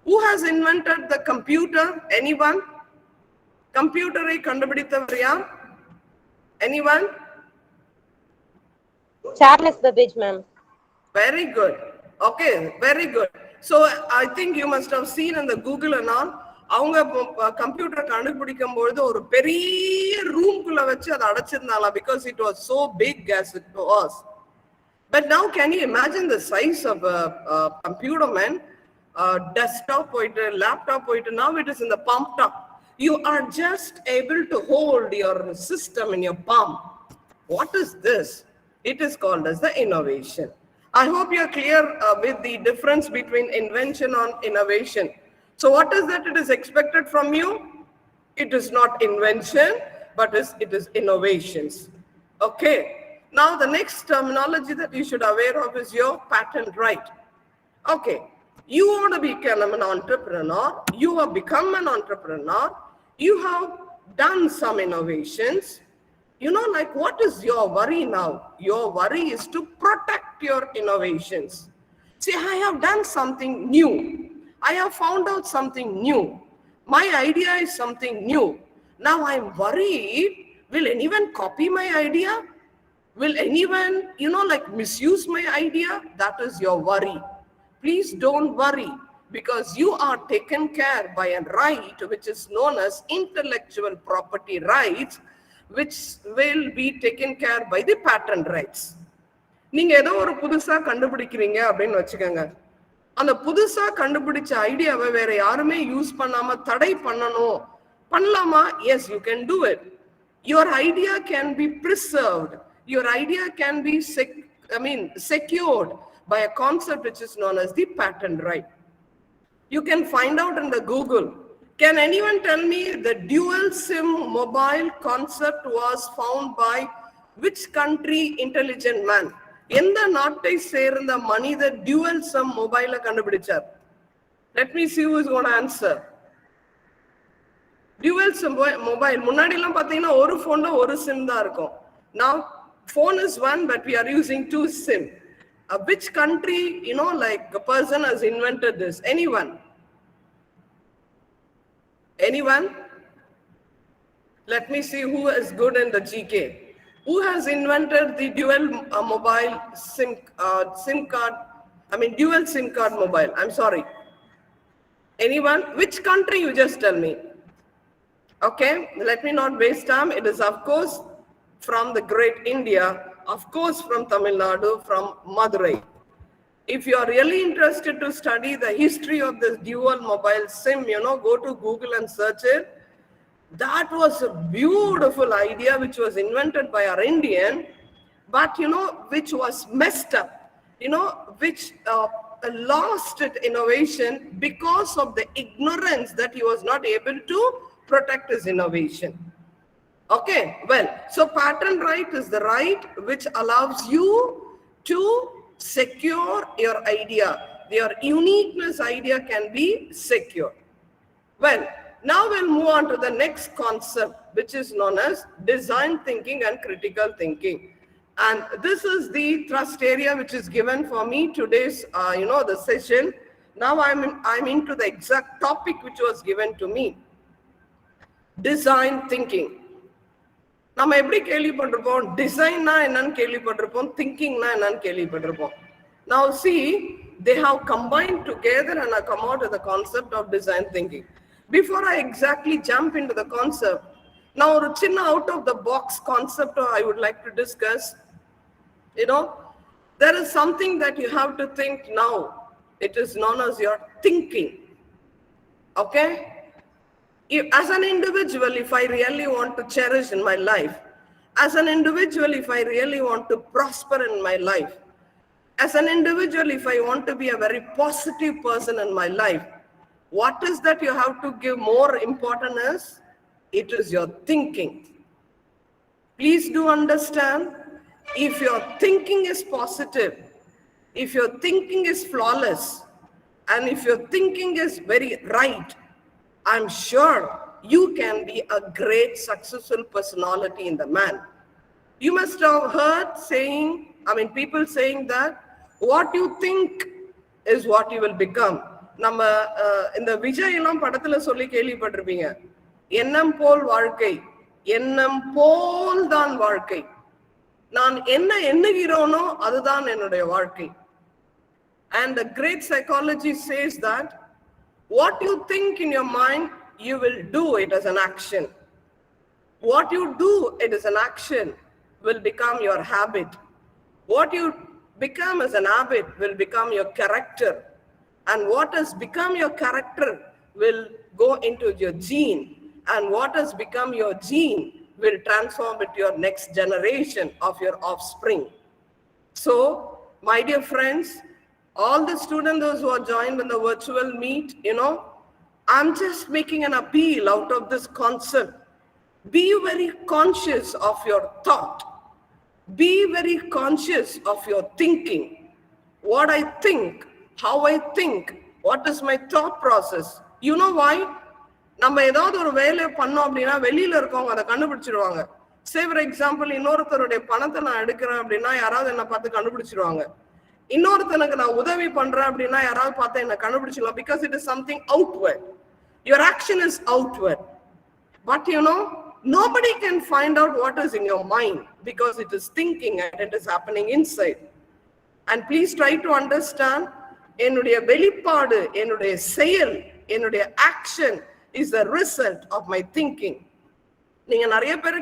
Who has invented the computer? Anyone? Computer-ஐ கண்டுபிடித்தவர் யார்? Anyone? Charles Babbage, ma'am. Very good. Okay, very good. So I think you must have seen in the Google and all, அவங்க computer கண்டுபிடிக்கும் பொழுது ஒரு பெரிய ரூம்குள்ள வச்சு அதை அடைச்சிருந்தாங்களா because it was so big as it was. But now can you imagine the size of a computer, man? Desktop poitu, laptop poitu, now it is in the palm top. You are just able to hold your system in your palm. What is this? It is called as the innovation. I hope you are clear with the difference between invention and innovation. So what is that it is expected from you? It is not invention, but it is innovations. Okay. Now the next terminology that you should aware of is your patent right. Okay. You want to become an entrepreneur. You have become an entrepreneur. You have done some innovations. Like what is your worry now? Your worry is to protect your innovations. See, I have done something new. I have found out something new. My idea is something new. Now I'm worried, will anyone copy my idea? Will anyone, like misuse my idea? That is your worry. Please don't worry because you are taken care by a right which is known as intellectual property rights, which will be taken care by the patent rights. நீங்க ஏதோ ஒரு புதுசா கண்டுபிடிக்கிறீங்க அப்படின்னு வச்சுக்கோங்க. அந்த புதுசா கண்டுபிடிச்ச ஐடியாவை வேற யாருமே யூஸ் பண்ணாம தடை பண்ணலாமா? Yes, you can do it. Your idea can be preserved. Your idea can be secured by a concept which is known as the patent right. You can find out in the Google. Can anyone tell me the dual SIM mobile concept was found by which country intelligent man? எந்த நாட்டை சேர்ந்த மனிதர் dual SIM mobile கண்டுபிடிச்சார்? Let me see who is going to answer. Dual SIM mobile முன்னாடி எல்லாம் பாத்தீங்கன்னா ஒரு போன்ல ஒரு SIM தான் இருக்கும். Now phone is one, but we are using two SIM. Which country, like a person has invented this? Anyone? Anyone? Let me see who is good in the GK. Who has invented the dual mobile SIM card? Dual SIM card mobile. I'm sorry. Anyone? Which country? You just tell me. Okay, let me not waste time. It is, of course, from the great India, of course, from Tamil Nadu, from Madurai. If you are really interested to study the history of this dual mobile SIM, go to Google and search it. That was a beautiful idea which was invented by our Indian, but which was messed up, which lost its innovation because of the ignorance that he was not able to protect his innovation. Okay, well, so patent right is the right which allows you to secure your idea. Your uniqueness idea can be secure. Well, now we'll move on to the next concept, which is known as design thinking and critical thinking. And this is the thrust area which is given for me today's, the session. Now I'm into the exact topic which was given to me. Design thinking. நம்ம எப்படி கேள்விப்பட்டிருப்போம் டிசைன்னா என்னன்னு கேள்விப்பட்டிருப்போம் திங்கிங்னா என்னன்னு கேள்விப்பட்டிருப்போம். Now see, they have combined together and I come out with the concept of design thinking. Before I exactly jump into the concept, now ஒரு சின்ன out of the box concept I would like to discuss. There is something that you have to think now. It is known as your thinking. Okay? As an individual, if I really want to cherish in my life, as an individual, if I really want to prosper in my life, as an individual, if I want to be a very positive person in my life, what is that you have to give more importance? It is your thinking. Please do understand, if your thinking is positive, if your thinking is flawless, and if your thinking is very right, I'm sure you can be a great successful personality in the man. You must have heard people saying that what you think is what you will become. நம்ம இந்த விஜய் எல்லாம் படத்துல சொல்லி கேள்விப்பட்டிருப்பீங்க, எண்ணம் போல் வாழ்க்கை, எண்ணம் போல் தான் வாழ்க்கை, நான் என்ன எண்ணுகிறோனோ அதுதான் என்னுடைய வாழ்க்கை. And the great psychology says that what you think in your mind, you will do it as an action. What you do it as an action will become your habit. What you become as an habit will become your character. And what has become your character will go into your gene. And what has become your gene will transform into your next generation of your offspring. So, my dear friends, all the students, those who are joined in the virtual meet, I'm just making an appeal out of this concept. Be very conscious of your thought. Be very conscious of your thinking. What I think, how I think, what is my thought process. You know why? நம்ம ஏதாவது ஒரு வேலையை பண்ணோம் அப்படின்னா வெளியில இருக்கவங்க அதை கண்டுபிடிச்சிருவாங்க. சே ஃபார் எக்ஸாம்பிள், இன்னொருத்தருடைய பணத்தை நான் எடுக்கிறேன் அப்படின்னா யாராவது என்ன பார்த்து கண்டுபிடிச்சிருவாங்க. இன்னொருத்தனுக்கு நான் உதவி பண்றேன் அப்படின்னா யாராவது பார்த்து என்ன கண்டுபிடிச்சிடலாம். Because it is something outward. Your action is outward. But nobody can find out what is in your mind because it is thinking and it is happening inside. And please try to understand, என்னுடைய வெளிப்பாடு, என்னுடைய செயல், என்னுடைய action is the result of my thinking. நீங்க நிறைய பேர்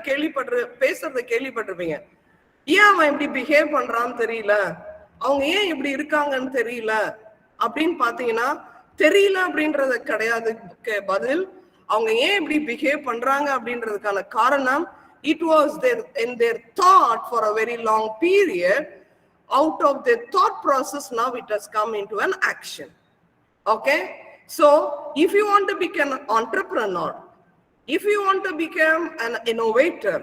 பேசுறத கேள்விப்பட்டிருப்பீங்க. ஏன் அவன் இப்படி பிஹேவ் பண்றான்னு தெரியல, அவங்க ஏன் இப்படி இருக்காங்கன்னு தெரியல அப்படின்னு பாத்தீங்கன்னா, தெரியல அப்படின்றது கிடையாது பதில். அவங்க ஏன் இப்படி பிஹேவ் பண்றாங்க அப்படின்றதுக்கான காரணம், it was in their thought for a very long period. Out of their thought process, now it has come into an action. Okay, so if you want to become an entrepreneur, if you want to become an innovator,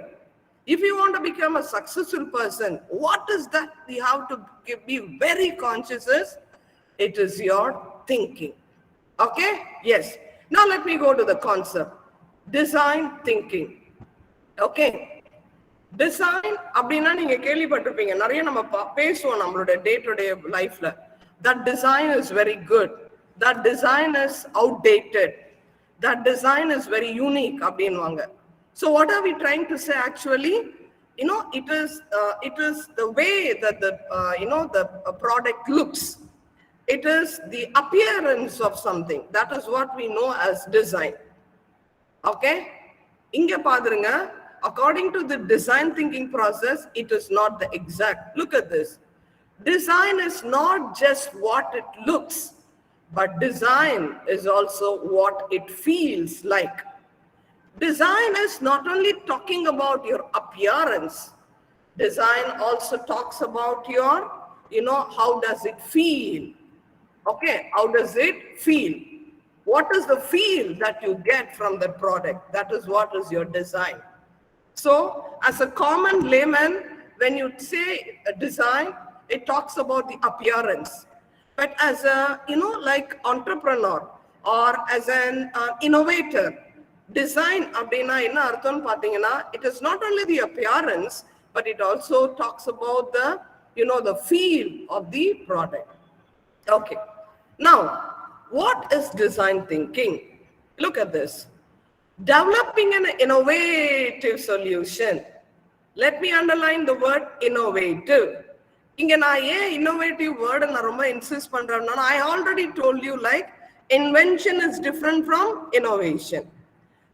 if you want to become a successful person, what is that you have to be very conscious is, it is your thinking. Okay, yes. Now let me go to the concept, design thinking. Okay, design அப்படின்னா நீங்க கேள்விப்பட்டிருப்பீங்க, நிறைய நம்ம பேசுவோம் நம்மளுடைய day to day லைஃப்ல. That design is very good, that design is outdated, that design is very unique அப்படின்வாங்க. So what are we trying to say actually? It is the way that the product looks. It is the appearance of something. That is what we know as design. Okay? Inga padrunga, according to the design thinking process, it is not the exact. Look at this. Design is not just what it looks, but design is also what it feels like. Design is not only talking about your appearance, design also talks about your, how does it feel? Okay, how does it feel? What is the feel that you get from the product? That is what is your design. So, as a common layman, when you say a design, it talks about the appearance. But as a, like entrepreneur or as an innovator, design அப்படின்னா என்ன அர்த்தம்னு பார்த்தீங்கன்னா, it is not only the appearance, but it also talks about the, the feel of the product. Okay. Now, what is design thinking? Look at this. Developing an innovative solution. Let me underline the word innovative. இங்க நான் ஏன் innovative word நான் ரொம்ப insist பண்றேன்னா, I already told you like invention is different from innovation.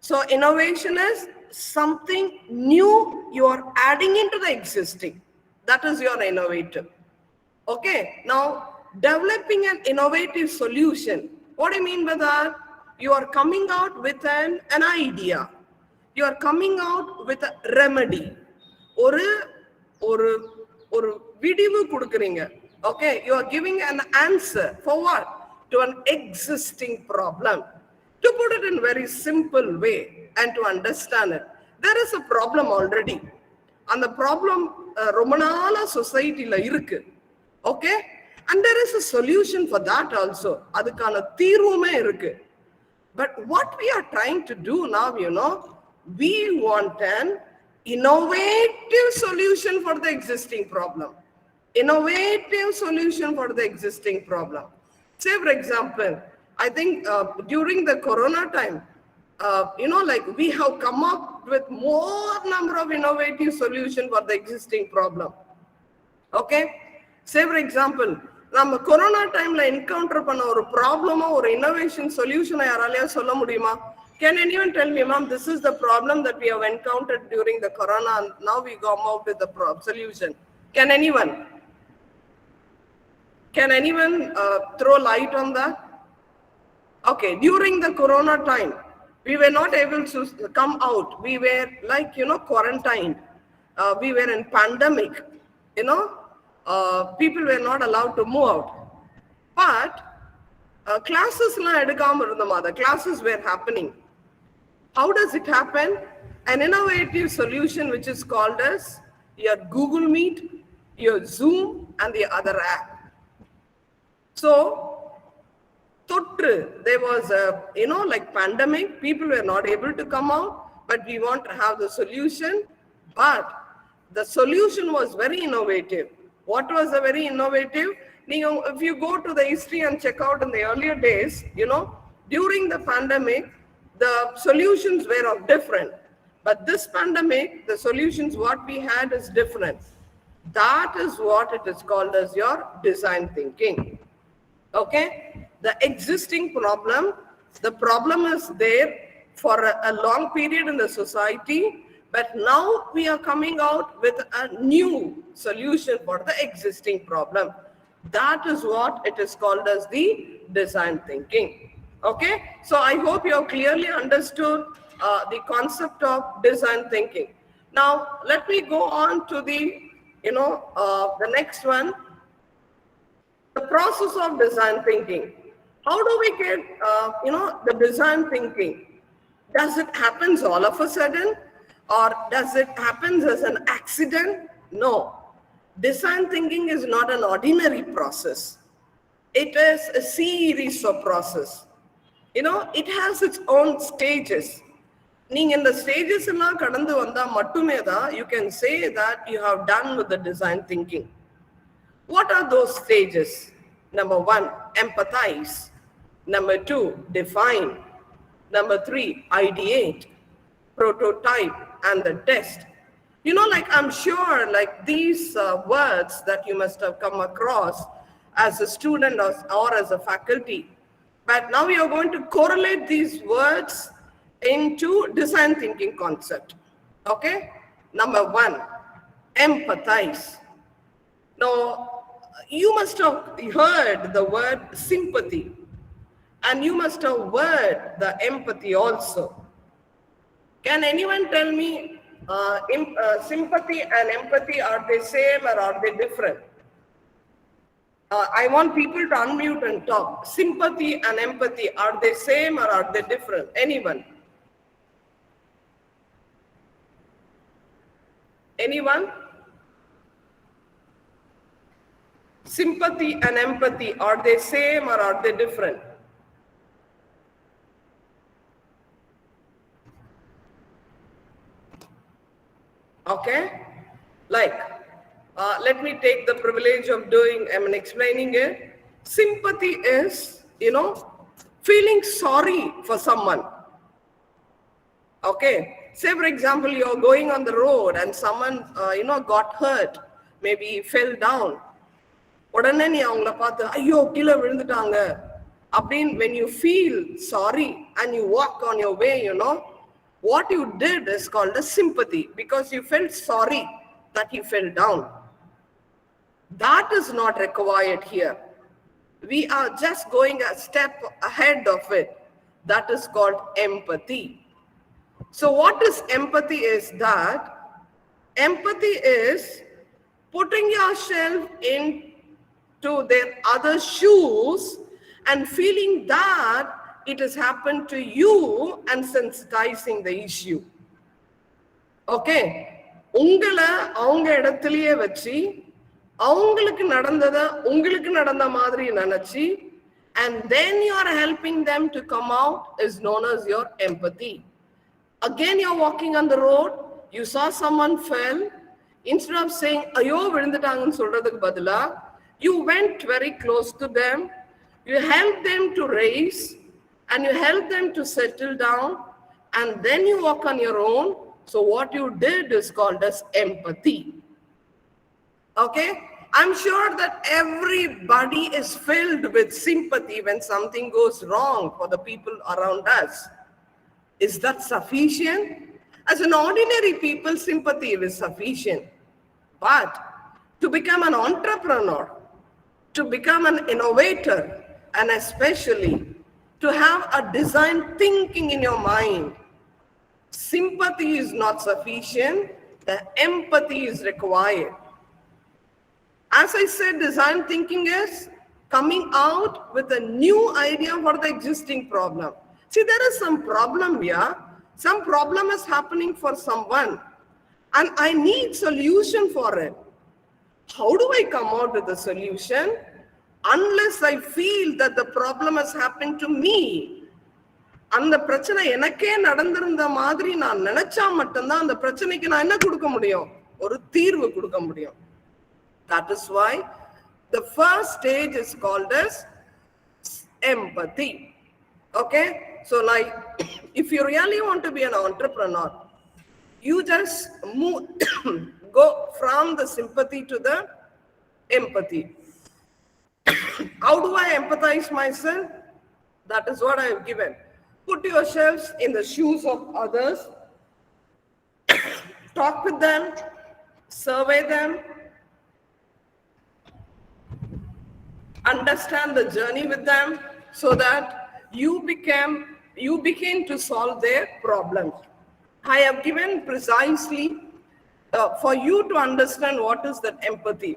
So innovation is something new you are adding into the existing. That is your innovative. Okay, now developing an innovative solution. What do you mean by that? You are coming out with an idea. You are coming out with a remedy. ஒரு விடிவு கொடுக்குறீங்க. Okay, you are giving an answer for what? To an existing problem. To put it in very simple way and to understand it, there is a problem already. And the problem ரொம்ப நாளா சொசைட்டில இருக்கு. Okay, and there is a solution for that also. அதுக்கான தீர்வுமே இருக்கு. But what we are trying to do now, we want an innovative solution for the existing problem. Innovative solution for the existing problem. Say, for example, I think during the Corona time, like we have come up with more number of innovative solutions for the existing problem. Okay? Say, for example, நம்ம corona டைம்ல encounter பண்ண ஒரு ப்ராப்ளமா ஒரு innovation சொல்யூஷனை யாராலையா சொல்ல முடியுமா? Can anyone tell me, ma'am, this is the problem that we have encountered during the corona and now we come out with the solution? Can anyone? Can anyone throw light on that? Okay, during the corona time, we were not able to come out. We were like, quarantined. We were in pandemic, people were not allowed to move out. But classes the classes were happening. How does it happen? An innovative solution which is called as your Google Meet, your Zoom, and the other app. So, there was a, like pandemic, people were not able to come out, but we want to have the solution. But the solution was very innovative. What was the very innovative? If you go to the history and check out in the earlier days, during the pandemic, the solutions were of different. But this pandemic, the solutions what we had is different. That is what it is called as your design thinking. Okay? The existing problem, the problem is there for a long period in the society, but now we are coming out with a new solution for the existing problem. That is what it is called as the design thinking. Okay, so I hope you have clearly understood the concept of design thinking. Now, let me go on to the, the next one, the process of design thinking. How do we get, the design thinking? Does it happen all of a sudden? Or does it happen as an accident? No. Design thinking is not an ordinary process. It is a series of process. It has its own stages. நீங்க இந்த stages எல்லாம் கடந்து வந்தா மட்டுமே தான் you can say that you have done with the design thinking. What are those stages? Number 1, empathize. Number 2, define. Number 3, ideate, prototype, and the test. Like I'm sure like these words that you must have come across as a student or as a faculty. But now we are going to correlate these words into design thinking concept. Okay? Number 1, empathize. Now, You must have heard the word sympathy, and you must have heard the empathy also. Can anyone tell me sympathy and empathy, are they same or are they different? I want people to unmute and talk. Sympathy and empathy, are they same or are they different? Anyone? Anyone? Sympathy and empathy, are they same or are they different? Okay, like, let me take the privilege of explaining it. Sympathy is, feeling sorry for someone. Okay, say for example, you're going on the road and someone, got hurt, maybe fell down. உடனே நீ அவங்கள பார்த்து ஐயோ கீழே விழுந்துட்டாங்க அப்படின்னு when you feel sorry and you walk on your way, what you did is called a sympathy, because you felt sorry that he fell down. That is not required here. We are just going a step ahead of it. That is called empathy. So what is empathy is that empathy is putting yourself into their other shoes and feeling that it has happened to you and sensitizing the issue. Okay, உங்களை அவங்க இடத்துலயே வச்சு அவங்களுக்கு நடந்ததை உங்களுக்கு நடந்த மாதிரி நினைச்சு and then you are helping them to come out is known as your empathy. Again, you're walking on the road, you saw someone fell. Instead of saying ஐயோ விழுந்துட்டாங்கன்னு சொல்றதுக்கு பதிலா you went very close to them, you helped them to raise and you helped them to settle down, and then you walk on your own. So what you did is called as empathy. Okay, I'm sure that everybody is filled with sympathy when something goes wrong for the people around us. Is that sufficient? As an ordinary people, sympathy is sufficient. But to become an entrepreneur, to become an innovator, and especially to have a design thinking in your mind, sympathy is not sufficient. The empathy is required. As I said, design thinking is coming out with a new idea for the existing problem. See, there is some problem here. Some problem is happening for someone, and I need solution for it. How do I come out with the solution? Unless I feel that the problem has happened to me. அந்த பிரச்சனை எனக்கே நடந்திருந்த மாதிரி நான் நினைச்சா மட்டும்தான் அந்த பிரச்சனைக்கு நான் என்ன கொடுக்க முடியும்? ஒரு தீர்வு கொடுக்க முடியும். That is why the first stage is called as empathy. Okay, so like if you really want to be an entrepreneur, you just go from the sympathy to the empathy. How do I empathize myself? That is what I have given. Put yourselves in the shoes of others, talk with them, survey them, understand the journey with them, so that you begin to solve their problems. I have given precisely for you to understand what is that empathy.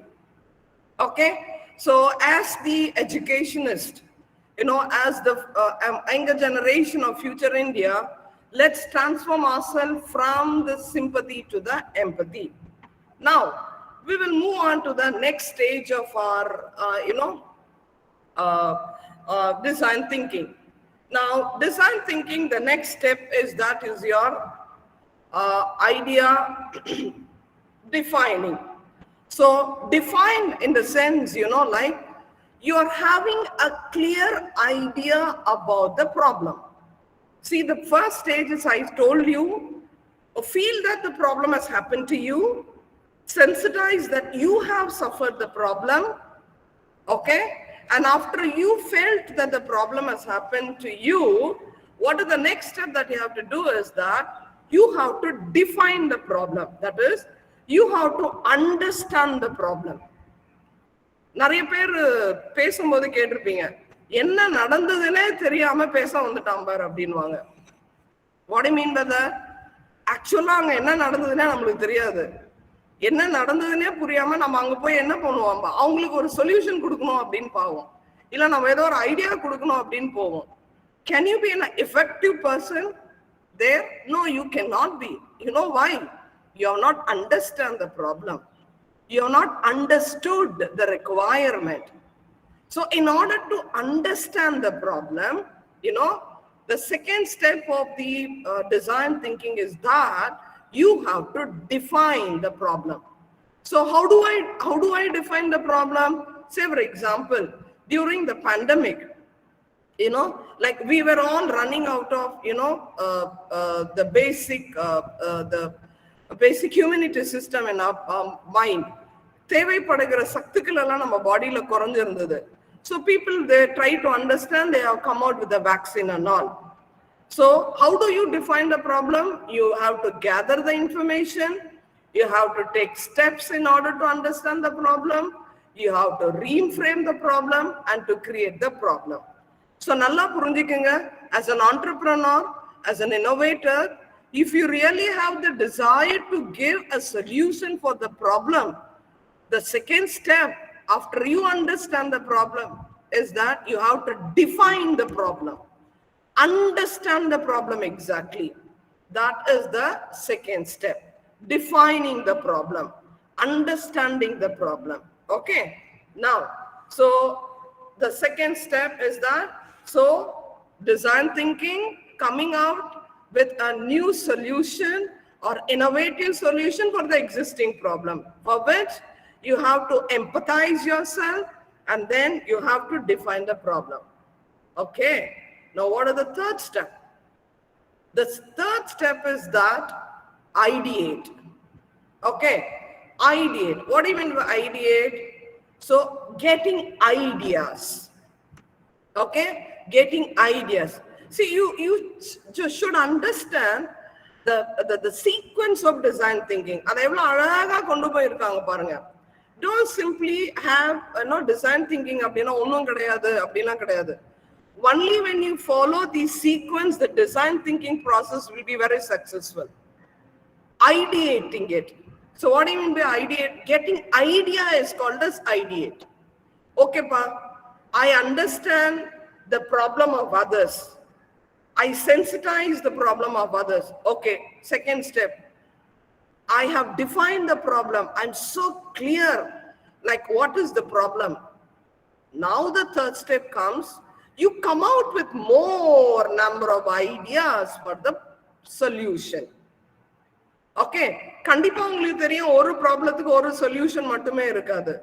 Okay, so as the educationist, as the younger generation of future India, let's transform ourselves from the sympathy to the empathy. Now we will move on to the next stage of our design thinking. Now design thinking, the next step is your idea defining. So define in the sense, like you are having a clear idea about the problem. See, the first stage is, I told you, feel that the problem has happened to you, sensitize that you have suffered the problem. Okay, and after you felt that the problem has happened to you, what is the next step that you have to do is that you have to define the problem. That is, you have to understand the problem. நிறைய பேர் பேசும்போது கேட்டிருப்பீங்க, என்ன நடந்ததுன்னே தெரியாம பேச வந்துட்டான் பாரு அப்படின்வாங்க. What I mean by that? ஆக்சுவலா அங்க என்ன நடந்ததுன்னே நம்மளுக்கு தெரியாது. என்ன நடந்ததுன்னே புரியாம நம்ம அங்க போய் என்ன பண்ணுவோம், அவங்களுக்கு ஒரு சொல்யூஷன் கொடுக்கணும் அப்படின்னு பாவோம், இல்ல நம்ம ஏதோ ஒரு ஐடியா கொடுக்கணும் அப்படின்னு போவோம். Can you be an effective person there? No, you cannot be. You know why? You have not understand the problem. You have not understood the requirement. So in order to understand the problem, the second step of the design thinking is that you have to define the problem. So how do I define the problem? Say for example, during the pandemic, like we were all running out of the basic immunity system in our mind. தேவைப்படுகிற சக்திகள் எல்லாம் நம்ம பாடியில குறைஞ்சிருந்தது. So people, they try to understand, they have come out with the vaccine and all. So how do you define the problem? You have to gather the information, you have to take steps in order to understand the problem, you have to reframe the problem and to create the problem. So நல்லா புரிஞ்சுக்குங்க, as an entrepreneur, as an innovator, if you really have the desire to give a solution for the problem, the second step after you understand the problem is that you have to define the problem. Understand the problem exactly. That is the second step. Defining the problem, understanding the problem. Okay. Now, so the second step is that, so design thinking, coming out with a new solution or innovative solution for the existing problem, for which you have to empathize yourself and then you have to define the problem. Okay. Now, what are the third step? The third step is that ideate. Okay. Ideate. What do you mean by ideate? So, getting ideas. Okay. Getting ideas. See, you just should understand the sequence of design thinking. அதை எவ்வளவு அழகா கொண்டு போயிருக்காங்க பாருங்க. Don't simply have design thinking அப்படின்னா ஒன்றும் கிடையாது அப்படிலாம் கிடையாது. Only when you follow the sequence, the design thinking process will be very successful. Ideating it. So what do you mean by ideate? Getting idea is called as ideate. Okay, pa, I understand the problem of others. I sensitize the problem of others. Okay, second step. I have defined the problem. I'm so clear, like what is the problem? Now the third step comes. You come out with more number of ideas for the solution. Okay, கண்டிப்பா உங்களுக்கு தெரியும் ஒரு ப்ராப்ளத்துக்கு ஒரு solution மட்டுமே இருக்காது.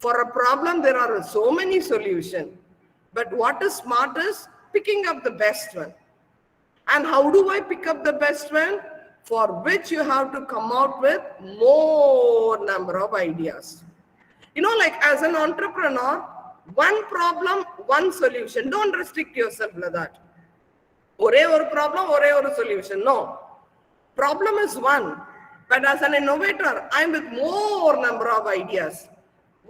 For a problem there are so many solutions. But what is smart is picking up the best one. And how do I pick up the best one? For which you have to come out with more number of ideas. Like as an entrepreneur, one problem, one solution. Don't restrict yourself like that. ஒரே ஒரு problem, ஒரே ஒரு solution. No. Problem is one. But as an innovator, I'm with more number of ideas.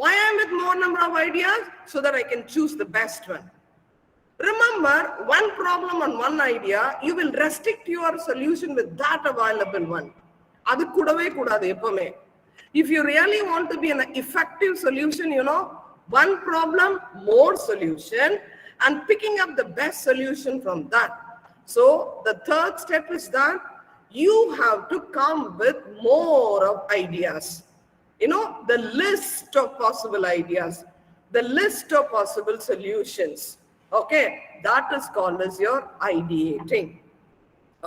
Why I'm with more number of ideas? So that I can choose the best one. Remember, one problem and one idea, you will restrict your solution with that available one. அது கூடவே கூடாது எப்பவுமே. If you really want to be an effective solution, one problem, more solution, and picking up the best solution from that. So the third step is that you have to come with more of ideas. The list of possible ideas, the list of possible solutions. Okay, that is called as your ideating.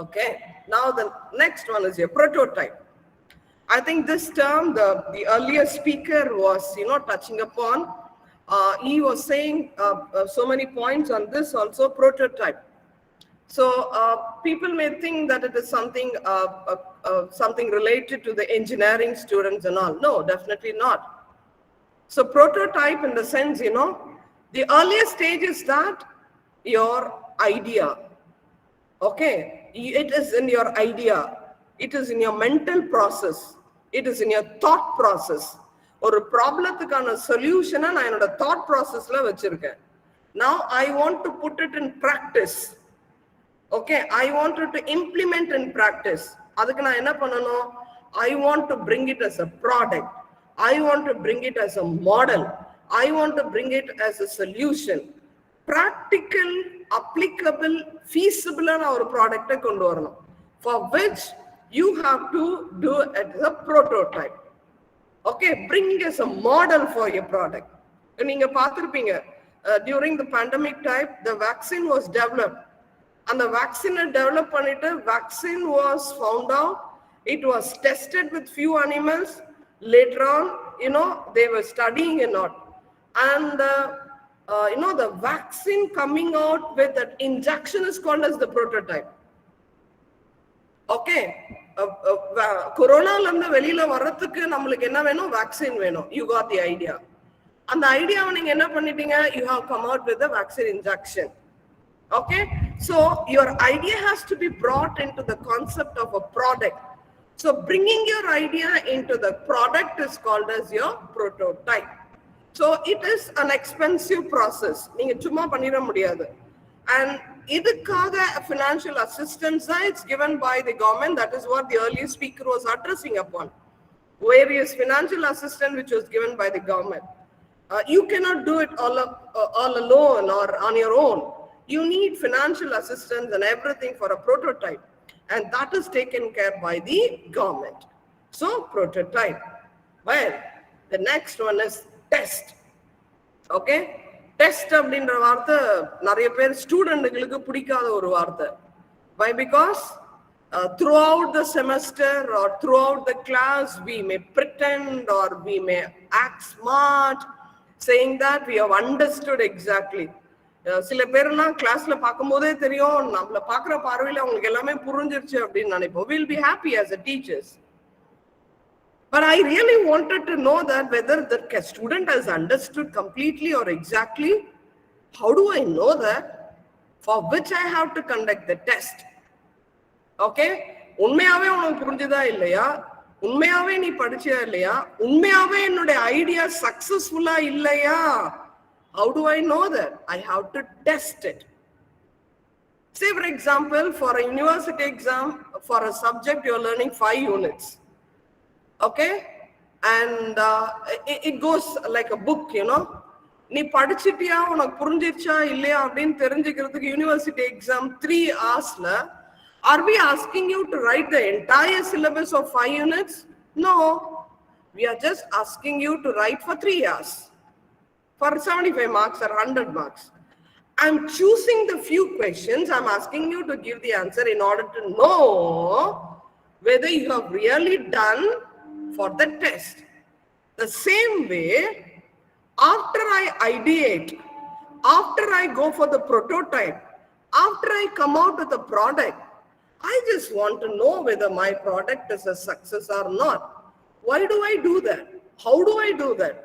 Okay, now the next one is your prototype. I think this term, the earlier speaker was, touching upon. He was saying so many points on this also, prototype. So people may think that it is something related to the engineering students and all. No, definitely not. So prototype in the sense, the earlier stage is that your idea. Okay, it is in your idea. It is in your mental process. It is in your thought process. ஒரு ப்ராப்ளத்துக்கான சொல்யூஷனை நான் என்னோட thought ப்ராசஸ்ல வச்சிருக்கேன். Now I want to put it in practice. Okay, I wanted to implement in practice. அதுக்கு நான் என்ன பண்ணணும்? I want to bring it as a product. I want to bring it as a model. I want to bring it as a solution. Practical, applicable, feasible ஆன ஒரு ப்ராடக்ட்டை கொண்டு வரணும். For which you have to do it as a prototype. Okay, bring as a model for your product. நீங்க பார்த்திருப்பீங்க, during the pandemic time, the vaccine was developed. And the vaccine developed பண்ணிட்டு, vaccine was found out. It was tested with few animals. Later on, they were studying and not. And the vaccine coming out with that injection is called as the prototype. Okay, கொரோனால இருந்து வெளியில வர்றதுக்கு நம்மளுக்கு என்ன வேணும்? Vaccine வேணும். You got the idea. அந்த ஐடியாவை நீங்க என்ன பண்ணிட்டீங்க? You have come out with the vaccine injection. Okay, so your idea has to be brought into the concept of a product. So bringing your idea into the product is called as your prototype. So it is an expensive process. நீங்க சும்மா பண்ணிட முடியாது. And இதுக்காக financial assistance it's given by the government. That is what the earlier speaker was addressing upon. Various financial assistance which was given by the government. You cannot do it all alone or on your own. You need financial assistance and everything for a prototype, and that is taken care by the government. So prototype. Well, the next one is test. Okay, test அப்படின்ற வார்த்தை நிறைய பேர் ஸ்டூடெண்ட்களுக்கு பிடிக்காத ஒரு வார்த்தை. Why? Because throughout the semester or throughout the class we may pretend or we may act smart, saying that we have understood exactly. சில பேர்லாம் கிளாஸ்ல பார்க்கும்போதே தெரியும், நம்மள பார்க்குற பார்வையில அவங்களுக்கு எல்லாமே புரிஞ்சிருச்சு அப்படின்னு நினைப்போம். We'll be happy as a teachers. But I really wanted to know that whether the student has understood completely or exactly. How do I know that? For which I have to conduct the test. Okay, உண்மையாவே உனக்கு புரிஞ்சுதா இல்லையா? உண்மையாவே நீ படிச்சியா இல்லையா? உண்மையாவே என்னோட idea சக்சஸ்ஃபுல்லா இல்லையா? How do I know that? I have to test it. Say for example, for a university exam, for a subject you're learning 5 units. Okay, and it goes like a book, நீ படிச்சிட்டியா, உனக்கு புரிஞ்சிருச்சா இல்லையா அப்படின்னு தெரிஞ்சுக்கிறதுக்கு university exam 3 hoursல are we asking you to write the entire syllabus of 5 units? No, we are just asking you to write for 3 hours for 75 marks or 100 marks. I'm choosing the few questions. I'm asking you to give the answer in order to know whether you have really done for the test. The same way, after I ideate, after I go for the prototype, after I come out with a product, I just want to know whether my product is a success or not. Why do I do that? How do I do that?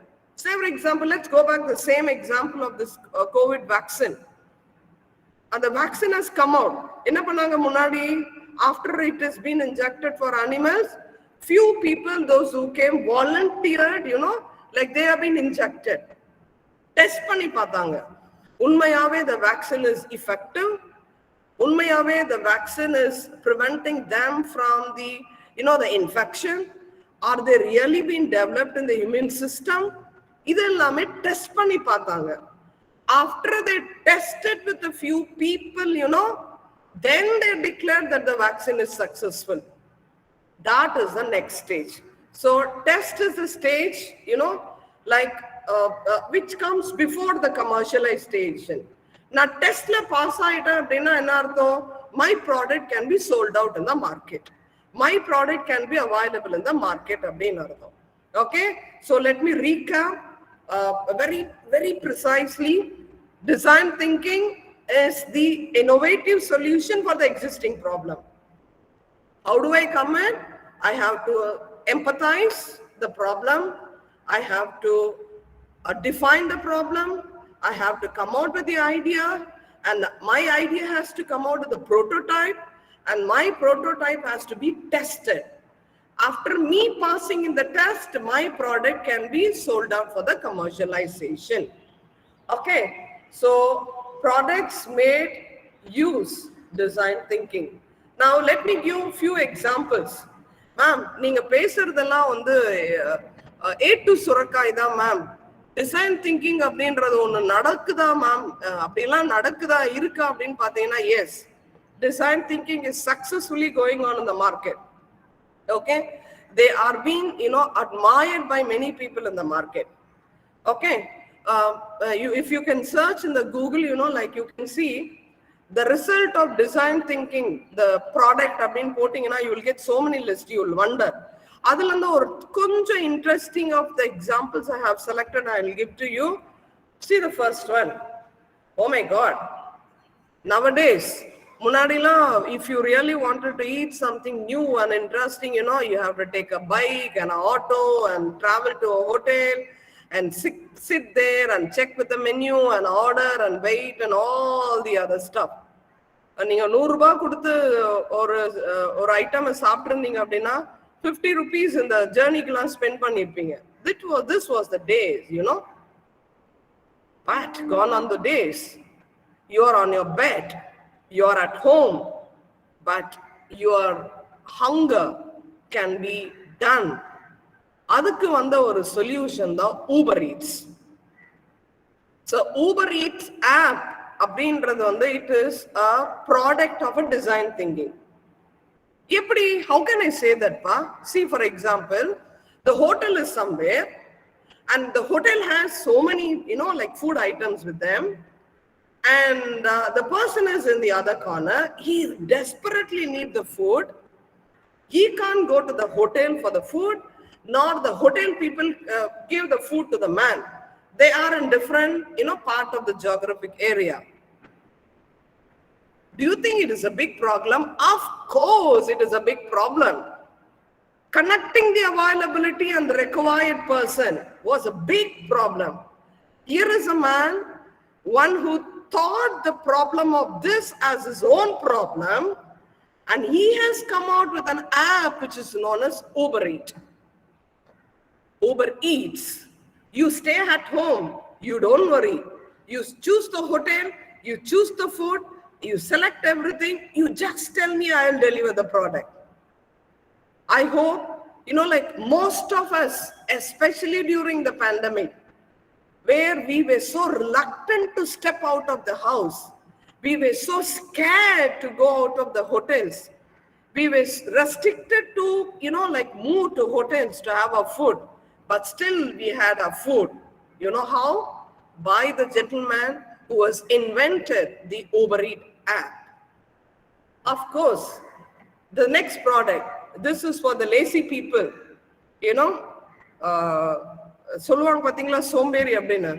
Say for example, let's go back to the same example of this COVID vaccine. And the vaccine has come out. Enna pannanga munadi, after it has been injected for animals, few people, those who came volunteered, like they have been injected. Test panni paatanga. Unmayave the vaccine is effective. Unmayave the vaccine is preventing them from the, the infection. Are they really being developed in the immune system? இதெல்லாமே test பண்ணி பார்த்தாங்க. After they tested with a few people, then they declared that the vaccine is successful. That is the next stage. So test is the stage, like which comes before the commercialization. Now testல pass ஆயிட்டேன் அப்படின்னா என்ன அர்த்தம்? My product can be sold out in the market. My product can be available in the market அப்படின்னு அர்த்தம். Okay, so let me recap very, very precisely. Design thinking is the innovative solution for the existing problem. How do I come in? I have to empathize the problem. I have to define the problem. I have to come out with the idea, and my idea has to come out with the prototype, and my prototype has to be tested. After me passing in the test, my product can be sold out for the commercialization. Okay, so products made use design thinking. Now let me give a few examples. Ma'am, நீங்க பேசுறதெல்லாம் வந்து A to சுரக்காய் தான் ma'am. Design thinking அப்படின்றது ஒண்ணு நடக்குதா ma'am, அப்படிலாம் நடக்குதா இருக்கா அப்படின்னு பாத்தீங்கன்னா S, design thinking is successfully going on in the market. Okay, they are being admired by many people in the market. Okay, if you can search in the Google, like you can see the result of design thinking, the product abin pottingna, you will get so many lists, you will wonder. Adilanda or konja interesting of the examples I have selected, I will give to you. See the first one. Oh my God, nowadays munadila, if you really wanted to eat something new and interesting, you have to take a bike and an auto and travel to a hotel and sit there and check with the menu and order and wait and all the other stuff. நீங்க 100 ரூபாய் கொடுத்து ஒரு item சாப்பிட்டிருந்தீங்க அப்படின்னா 50 rupees இந்த ஜர்னிக்கெல்லாம் spend பண்ணிருப்பீங்க. This was the days, but gone on the days. You are on your bed, you are at home, but your hunger can be done. அதுக்கு வந்த ஒரு சொல்யூஷன் தான் Uber Eats. So Uber Eats app அப்படின்றது வந்து it is a product of a design thinking. எப்படி, how can I say that pa? See, for example, the hotel is somewhere and the hotel has so many like food items with them, and the person is in the other corner. He desperately needs the food. He can't go to the hotel for the food, nor the hotel people give the food to the man. They are in different part of the geographic area. Do you think it is a big problem? Of course it is a big problem. Connecting the availability and the required person was a big problem. Here is a man, one who thought the problem of this as his own problem, and he has come out with an app which is known as Uber Eats. Uber Eats. You stay at home, you don't worry. You choose the hotel, you choose the food, you select everything, you just tell me, I will deliver the product. I hope, like most of us, especially during the pandemic, where we were so reluctant to step out of the house, we were so scared to go out of the hotels, we were restricted to, like move to hotels to have our food, but still we had our food. You know how? By the gentleman who has invented the Uber Eats app. Of course, the next product, this is for the lazy people, சொல்லுவாங்க பாத்தீங்களா சோம்பேறி அப்படின்னு.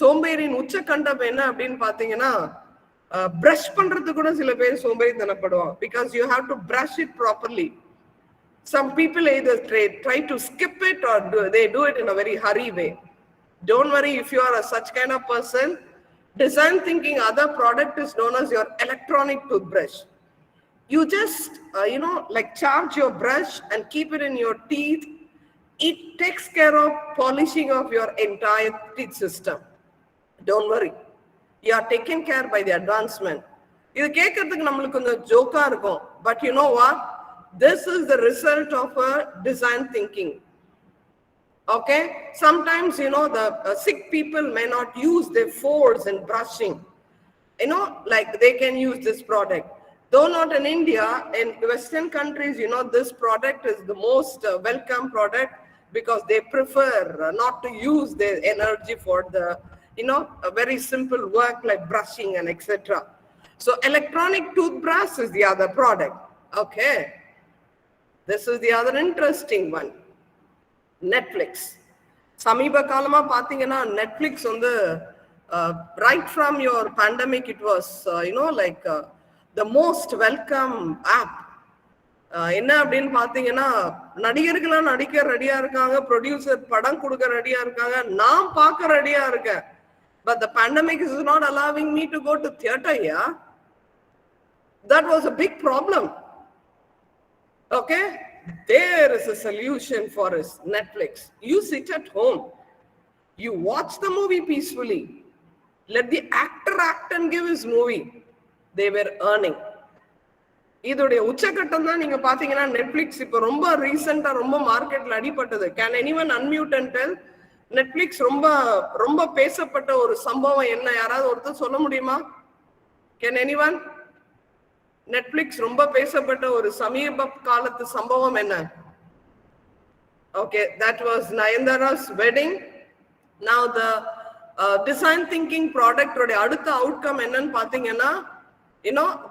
சோம்பேறியின் உச்சக்கண்டம் என்ன அப்படின்னு பாத்தீங்கன்னா, brush பண்றது கூட சில பேர் சோம்பேறி தனப்படுவாங்க, because you have to brush it properly. Some people either try to skip it or they do it in a very hurry way. Don't worry if you are such kind of person. Design thinking other product is known as your electronic toothbrush. You just like charge your brush and keep it in your teeth. It takes care of polishing of your entire teeth system. Don't worry, you are taken care by the advancement. இது கேட்கறதுக்கு நம்மளுக்கு கொஞ்சம் ஜோக்கா இருக்கும், but you know what, this is the result of a design thinking. Okay, sometimes the sick people may not use their force in brushing, like they can use this product. Though not in India, in Western countries, this product is the most welcome product, because they prefer not to use their energy for the a very simple work like brushing and etc. So electronic toothbrush is the other product. Okay, this is the other interesting one. Netflix. சமீப காலமா பாத்தீங்கன்னா Netflix வந்து right from your pandemic it was like the most welcome app. என்ன அப்படின்னு பாத்தீங்கன்னா, நடிகர்கள்லாம் நடிக்க ரெடியா இருக்காங்க, ப்ரொடியூசர் படம் கொடுக்க ரெடியா இருக்காங்க, நான் பார்க்க ரெடியா இருக்கேன். But the pandemic is not allowing me to go to theater. That was a big problem. Okay, There is a solution for us, Netflix. You sit at home, you watch the movie peacefully. Let the actor act and give his movie. They were earning. இதோடைய உச்சகட்டம் தான் நீங்க பாத்தீங்கன்னா Netflix இப்ப ரொம்ப ரீசெண்டா ரொம்ப மார்க்கெட்ல அடிபட்டது. Can anyone unmute and tell Netflix ரொம்ப ரொம்ப பேசப்பட்ட ஒரு சம்பவம் என்ன? யாராவது ஒருத்தர் சொல்ல முடியுமா? Can anyone? நெட்ஃபிளிக்ஸ் ரொம்ப பேசப்பட்ட ஒரு சமீப காலத்து சம்பவம் என்ன? Okay, that was Nayanthara's wedding. Now the design thinking product ஓட அடுத்த அவுட்கம் என்னன்னு பாத்தீங்கன்னா,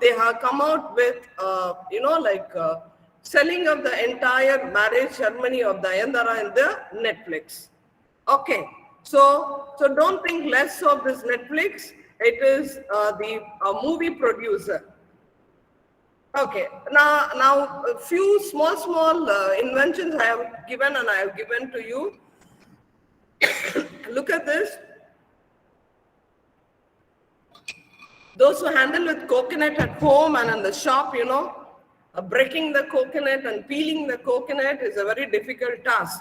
they have come out with selling of the entire marriage ceremony of Nayanthara in the Netflix. Okay, so don't think less of this Netflix. It is the movie producer. Okay, now a few small inventions I have given and I have given to you. Look at this. Those who handle with coconut at home and in the shop, breaking the coconut and peeling the coconut is a very difficult task.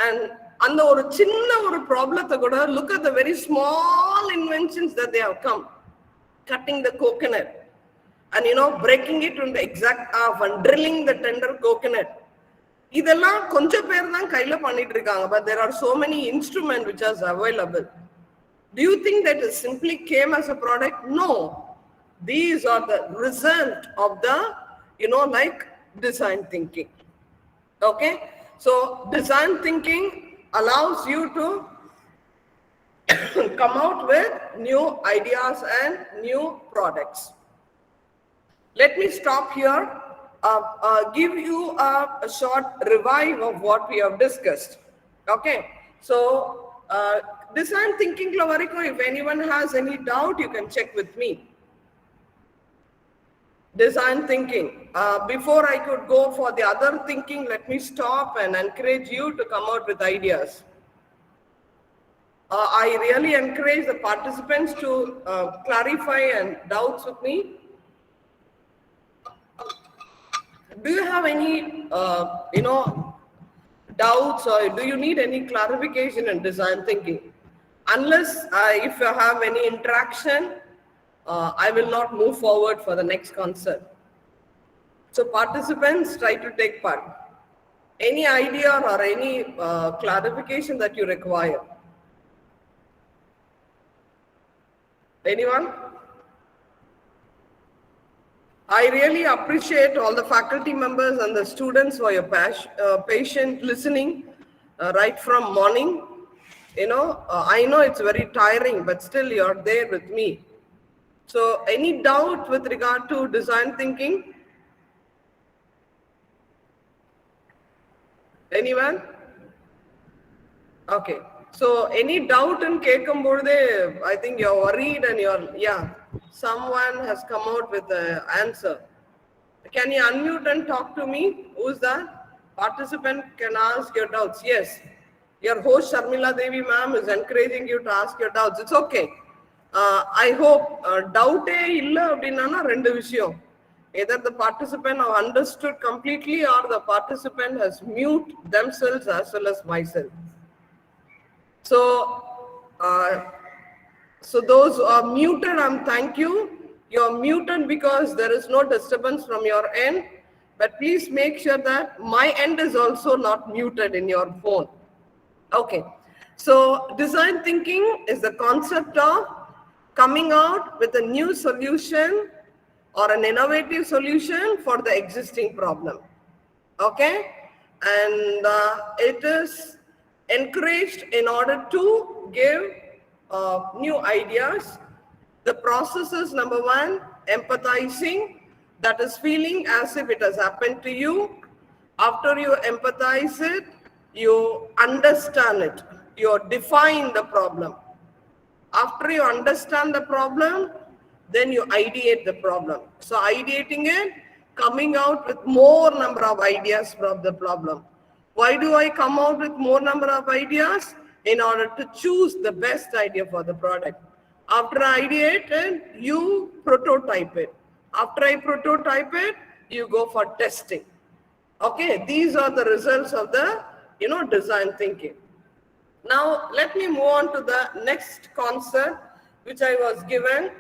And அந்த ஒரு சின்ன ஒரு ப்ராப்ளத்தை கூட look at the very small inventions that they have come. Cutting the coconut and breaking it in the exact half and drilling the tender coconut. இதெல்லாம் கொஞ்சம் பேர் தான் கையில பண்ணிட்டு இருக்காங்க, but there are so many instruments which are available. Do you think that it simply came as a product? No. These are the result of the, design thinking. Okay? So, design thinking allows you to come out with new ideas and new products. Let me stop here, give you a short revive of what we have discussed. Okay? So, design thinking, if anyone has any doubt, you can check with me. Design thinking. Before I could go for the other thinking, let me stop and encourage you to come out with ideas. I really encourage the participants to clarify and doubts with me. Do you have any, doubts or do you need any clarification in design thinking? Unless if you have any interaction, I will not move forward for the next concert. So participants, try to take part. Any idea or any clarification that you require? Anyone? I really appreciate all the faculty members and the students for your patient listening right from morning. I know it's very tiring, but still you're there with me. So any doubt with regard to design thinking? Anyone? Okay. So any doubt in Kekamburde, I think you're worried and someone has come out with an answer. Can you unmute and talk to me? Who's that? Participant can ask your doubts. Yes. Your host Sharmila Devi ma'am is encouraging you to ask your doubts. It's okay. I hope doubt illa abdinana rendu vishayam. Either the participant have understood completely or the participant has mute themselves as well as myself. So those who are muted, thank you. You're muted because there is no disturbance from your end. But please make sure that my end is also not muted in your phone. Okay. So design thinking is the concept of coming out with a new solution or an innovative solution for the existing problem. Okay. And it is encouraged in order to give new ideas. The process is number one, empathizing, that is feeling as if it has happened to you. After you empathize it, you understand it, you define the problem. After you understand the problem, then you ideate the problem. So ideating it, coming out with more number of ideas from the problem. Why do I come out with more number of ideas? In order to choose the best idea for the product. After I ideate it, you prototype it. After I prototype it, you go for testing. Okay, these are the results of the, design thinking. Now, let me move on to the next concept which I was given.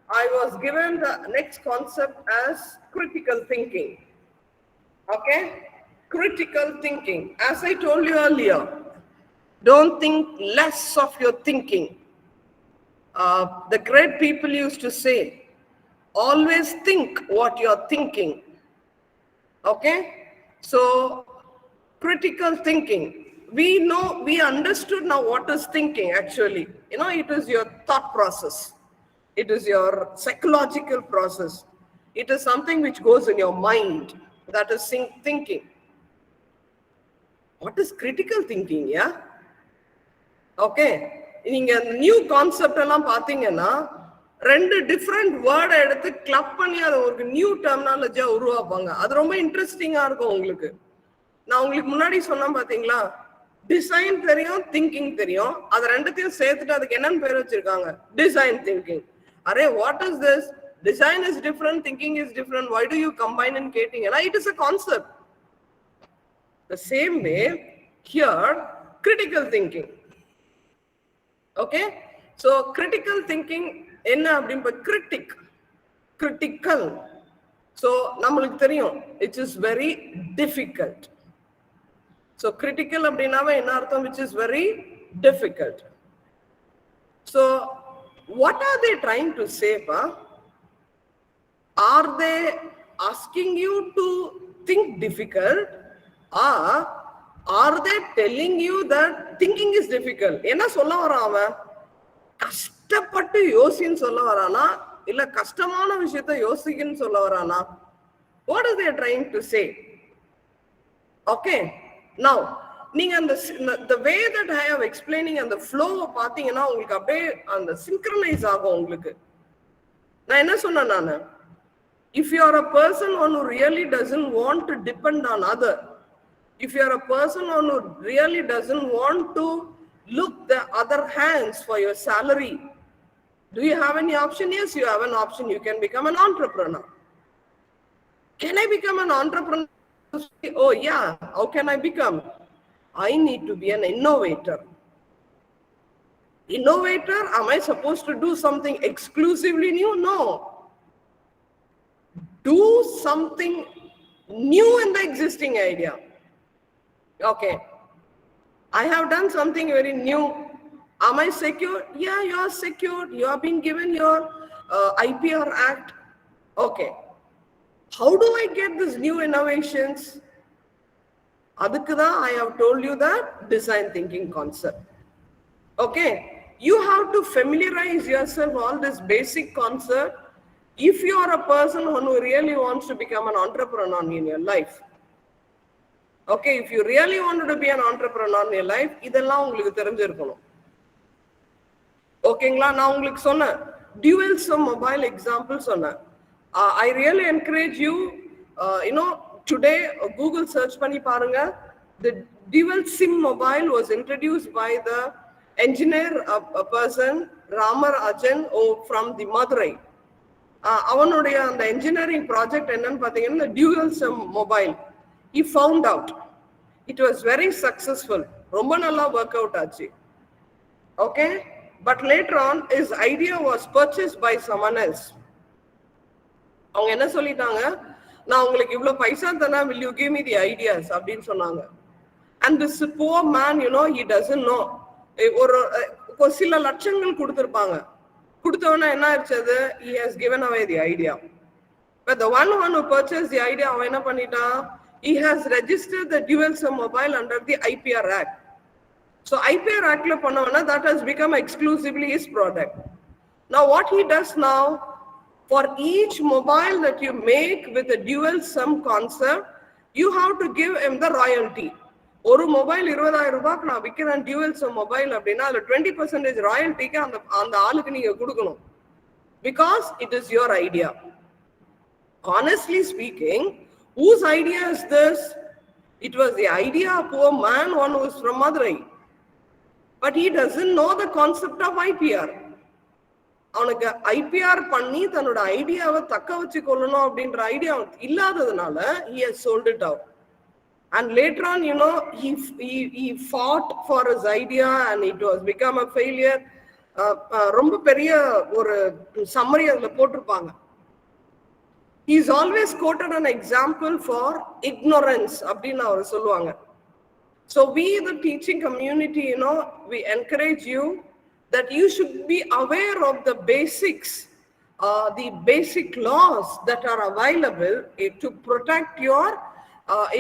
I was given the next concept as critical thinking. Okay? Critical thinking. As I told you earlier, don't think less of your thinking. The great people used to say, always think what you're thinking. Okay? So, critical thinking. We understood now what is thinking actually. It is your thought process. It is your psychological process. It is something which goes in your mind. That is thinking. What is critical thinking, yeah? Okay. நீங்க new concept எல்லாம் பாத்தீங்கன்னா ரெண்டு different வேர்டை எடுத்து club பண்ணி அதை ஒரு new டெர்மினாலஜியா உருவாப்பாங்க. அது ரொம்ப இன்ட்ரெஸ்டிங்கா இருக்கும் உங்களுக்கு. நான் உங்களுக்கு முன்னாடி சொன்னேன் பாத்தீங்களா, டிசைன் தெரியும், திங்கிங் தெரியும். அது ரெண்டுத்தையும் சேர்த்துட்டு அதுக்கு என்னன்னு பேர் வச்சிருக்காங்க, design thinking. Array what is this? Design is different, thinking is different. Why do you combine and கேட்டீங்கன்னா it is a concept. The same way here, critical thinking. Okay, so critical thinking என்ன அப்படின்ற critical. So நம்மளுக்கு தெரியும் it is very difficult. So critical அப்படினாவே என்ன அர்த்தம்? Which is very difficult. So what are they trying to say, pa? Are they asking you to think difficult, or are they telling you that thinking is difficult? என்ன சொல்ல வரான் அவன்? கஷ்டப்பட்டு யோசின்னு சொல்ல வரானா இல்ல கஷ்டமான விஷயத்தை யோசிக்கன்னு சொல்ல வரானா? What are they trying to say? Okay, now நீங்க the way that I have explaining and the flow பாத்தீங்கன்னா உங்களுக்கு அப்படியே அந்த synchronize ஆகும் உங்களுக்கு. நான் என்ன சொன்னேன் நானு? If you are a person who really doesn't want to depend on other, if you are a person who really doesn't want to look the other hands for your salary, do you have any option? Yes, you have an option. You can become an entrepreneur. Can I become an entrepreneur? Oh yeah, how can I become? I need to be an innovator. Innovator, am I supposed to do something exclusively new? No. Do something new in the existing idea. Okay, I have done something very new. Am I secure? Yeah, you are secured. You have been given your IPR Act. Okay, how do I get these new innovations? Adukada, I have told you that design thinking concept. Okay, you have to familiarize yourself all this basic concept. If you are a person who really wants to become an entrepreneur in your life, okay, if you really wanted to be an entrepreneur in your life, இதெல்லாம் உங்களுக்கு தெரிஞ்சிருக்கணும். ஓகேங்களா? நான் உங்களுக்கு சொன்னேன் dual sim mobile example சொன்னேன். I really encourage you, today Google search பண்ணி பாருங்க. The dual sim mobile was introduced by the engineer, a person, Ramar Ajan, from the Madurai. அவனுடைய அந்த engineering project என்னன்னு பார்த்தீங்கன்னா dual sim mobile. He found out it was very successful. ரொம்ப நல்லா work out ஆச்சு. Okay, but later on his idea was purchased by someone else. அவங்க என்ன சொல்லிட்டாங்க, நான் உங்களுக்கு இவ்வளவு பைசா தரேன், will you give me the ideas அப்படின்னு சொன்னாங்க. And this poor man, he doesn't know. ஒரு சில லட்சங்கள் கொடுத்திருப்பாங்க. கொடுத்தவன என்ன ஆயிடுச்சது? He has given away the idea. But the one who purchased the idea, அவன் என்ன பண்ணிட்டான்? He has registered the dual sim mobile under the IPR Act. So IPR Act la பண்ணவன that has become exclusively his product. Now what he does now, for each mobile that you make with a dual sim concept, you have to give him the royalty. ஒரு mobile 20,000 ரூபாய்க்கு நான் விற்கிறேன் dual sim mobile அப்படின்னா அதுல 20% ராயல்ட்டிக்கு அந்த ஆளுக்கு நீங்க கொடுக்கணும். Because it is your idea. Honestly speaking, whose idea is this? It was the idea of poor man, one who is from Madurai. But he doesn't know the concept of IPR. அவனுக்கு IPR பண்ணி தன்னோட ஐடியாவை தக்க வச்சு கொள்ளணும் அப்படின்ற idea இல்லாததுனால he has sold it out. And later on, he fought for his idea and it was become a failure. ரொம்ப பெரிய ஒரு summary அதுல போட்டிருப்பாங்க. He is always quoted an example for ignorance அப்படின்னு அவர் சொல்லுவாங்க. So we, the teaching community, we encourage you that you should be aware of the basics, the basic laws that are available to protect your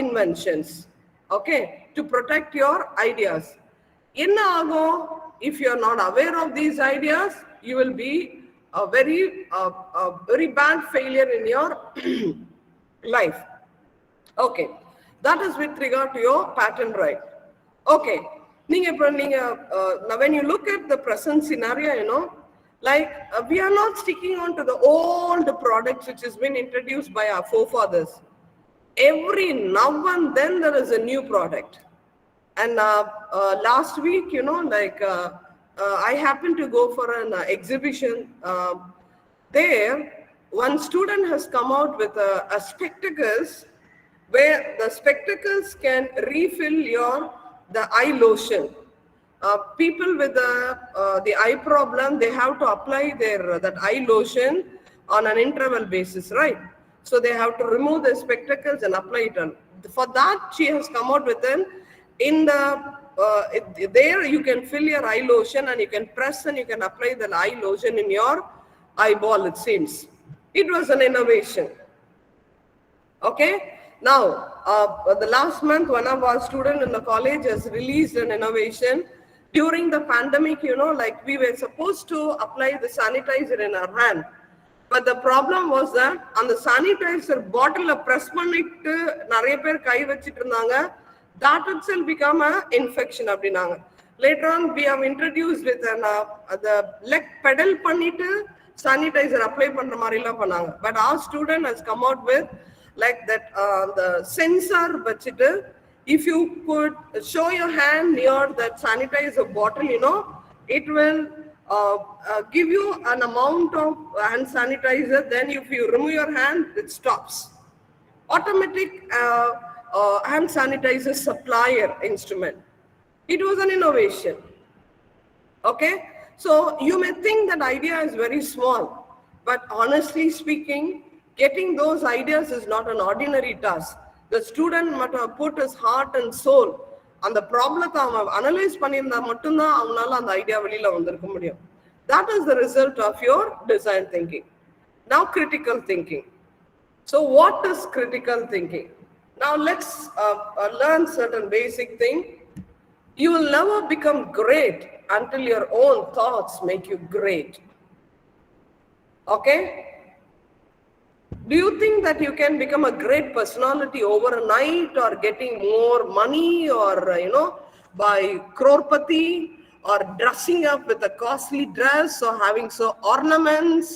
inventions, okay, to protect your ideas. Enna agum if you are not aware of these ideas, you will be a very bad failure in your life. Okay, that is with regard to your patent right. Okay, now when you look at the present scenario, like we are not sticking on to the old products which has been introduced by our forefathers. Every now and then there is a new product. And last week, I happened to go for an exhibition. There, one student has come out with a spectacles where the spectacles can refill the eye lotion. People with the eye problem, they have to apply that eye lotion on an interval basis, right? So they have to remove the spectacles and apply it on. For that, she has come out with there you can fill your eye lotion and you can press and you can apply the eye lotion in your eyeball, it seems. It was an innovation. Okay, now the last month one of our students in the college has released an innovation. During the pandemic, like we were supposed to apply the sanitizer in our hand, but the problem was that on the sanitizer bottle press பண்ணிட்டு நிறைய பேர் கை வச்சிட்டு இருந்தாங்க. That itself become an infection அப்படினாங்க. Later on we have introduced with the leg pedal பண்ணிட்டு sanitizer apply பண்ற மாதிரிலாம் பண்ணாங்க. But our student has come out with like that the sensor வச்சிட்டு if you could show your hand near that sanitizer bottle, it will give you an amount of hand sanitizer. Then if you remove your hand, it stops. Automatic hand sanitizer supplier instrument. It was an innovation. Okay, so you may think that idea is very small, but honestly speaking, getting those ideas is not an ordinary task. The student must have put his heart and soul on the problem அவன் analyze பண்ணியிருந்தா மட்டும்தான் அவனால அந்த idea வெளியில வந்திருக்க முடியும். That is the result of your design thinking. Now critical thinking. So what is critical thinking? Now let's learn certain basic thing. You will never become great until your own thoughts make you great. Okay? Do you think that you can become a great personality overnight or getting more money or, by crorepati or dressing up with a costly dress or having ornaments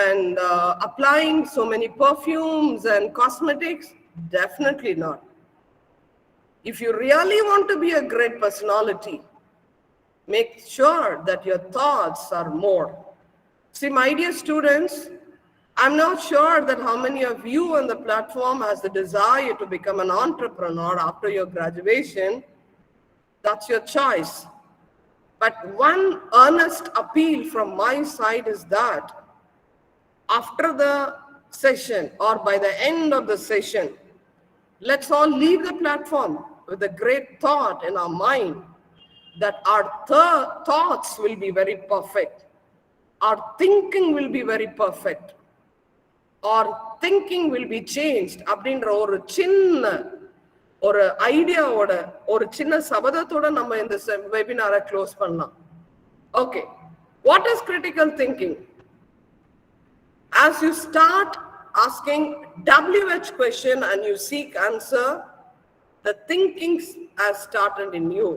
and applying so many perfumes and cosmetics? Definitely not. If you really want to be a great personality, make sure that your thoughts are more. See, my dear students, I'm not sure that how many of you on the platform has the desire to become an entrepreneur after your graduation. That's your choice. But one earnest appeal from my side is that after the session or by the end of the session, let's all leave the platform with a great thought in our mind that our thoughts will be very perfect. Our thinking will be very perfect. Our thinking will be changed. அப்படின்ற ஒரு சின்ன ஒரு ஐடியாவோட ஒரு சின்ன சபதத்தோட நம்ம இந்த வெபினாரை close பண்ணலாம். Okay, what is critical thinking? As you start asking WH question and you seek answer, the thinking has started in you.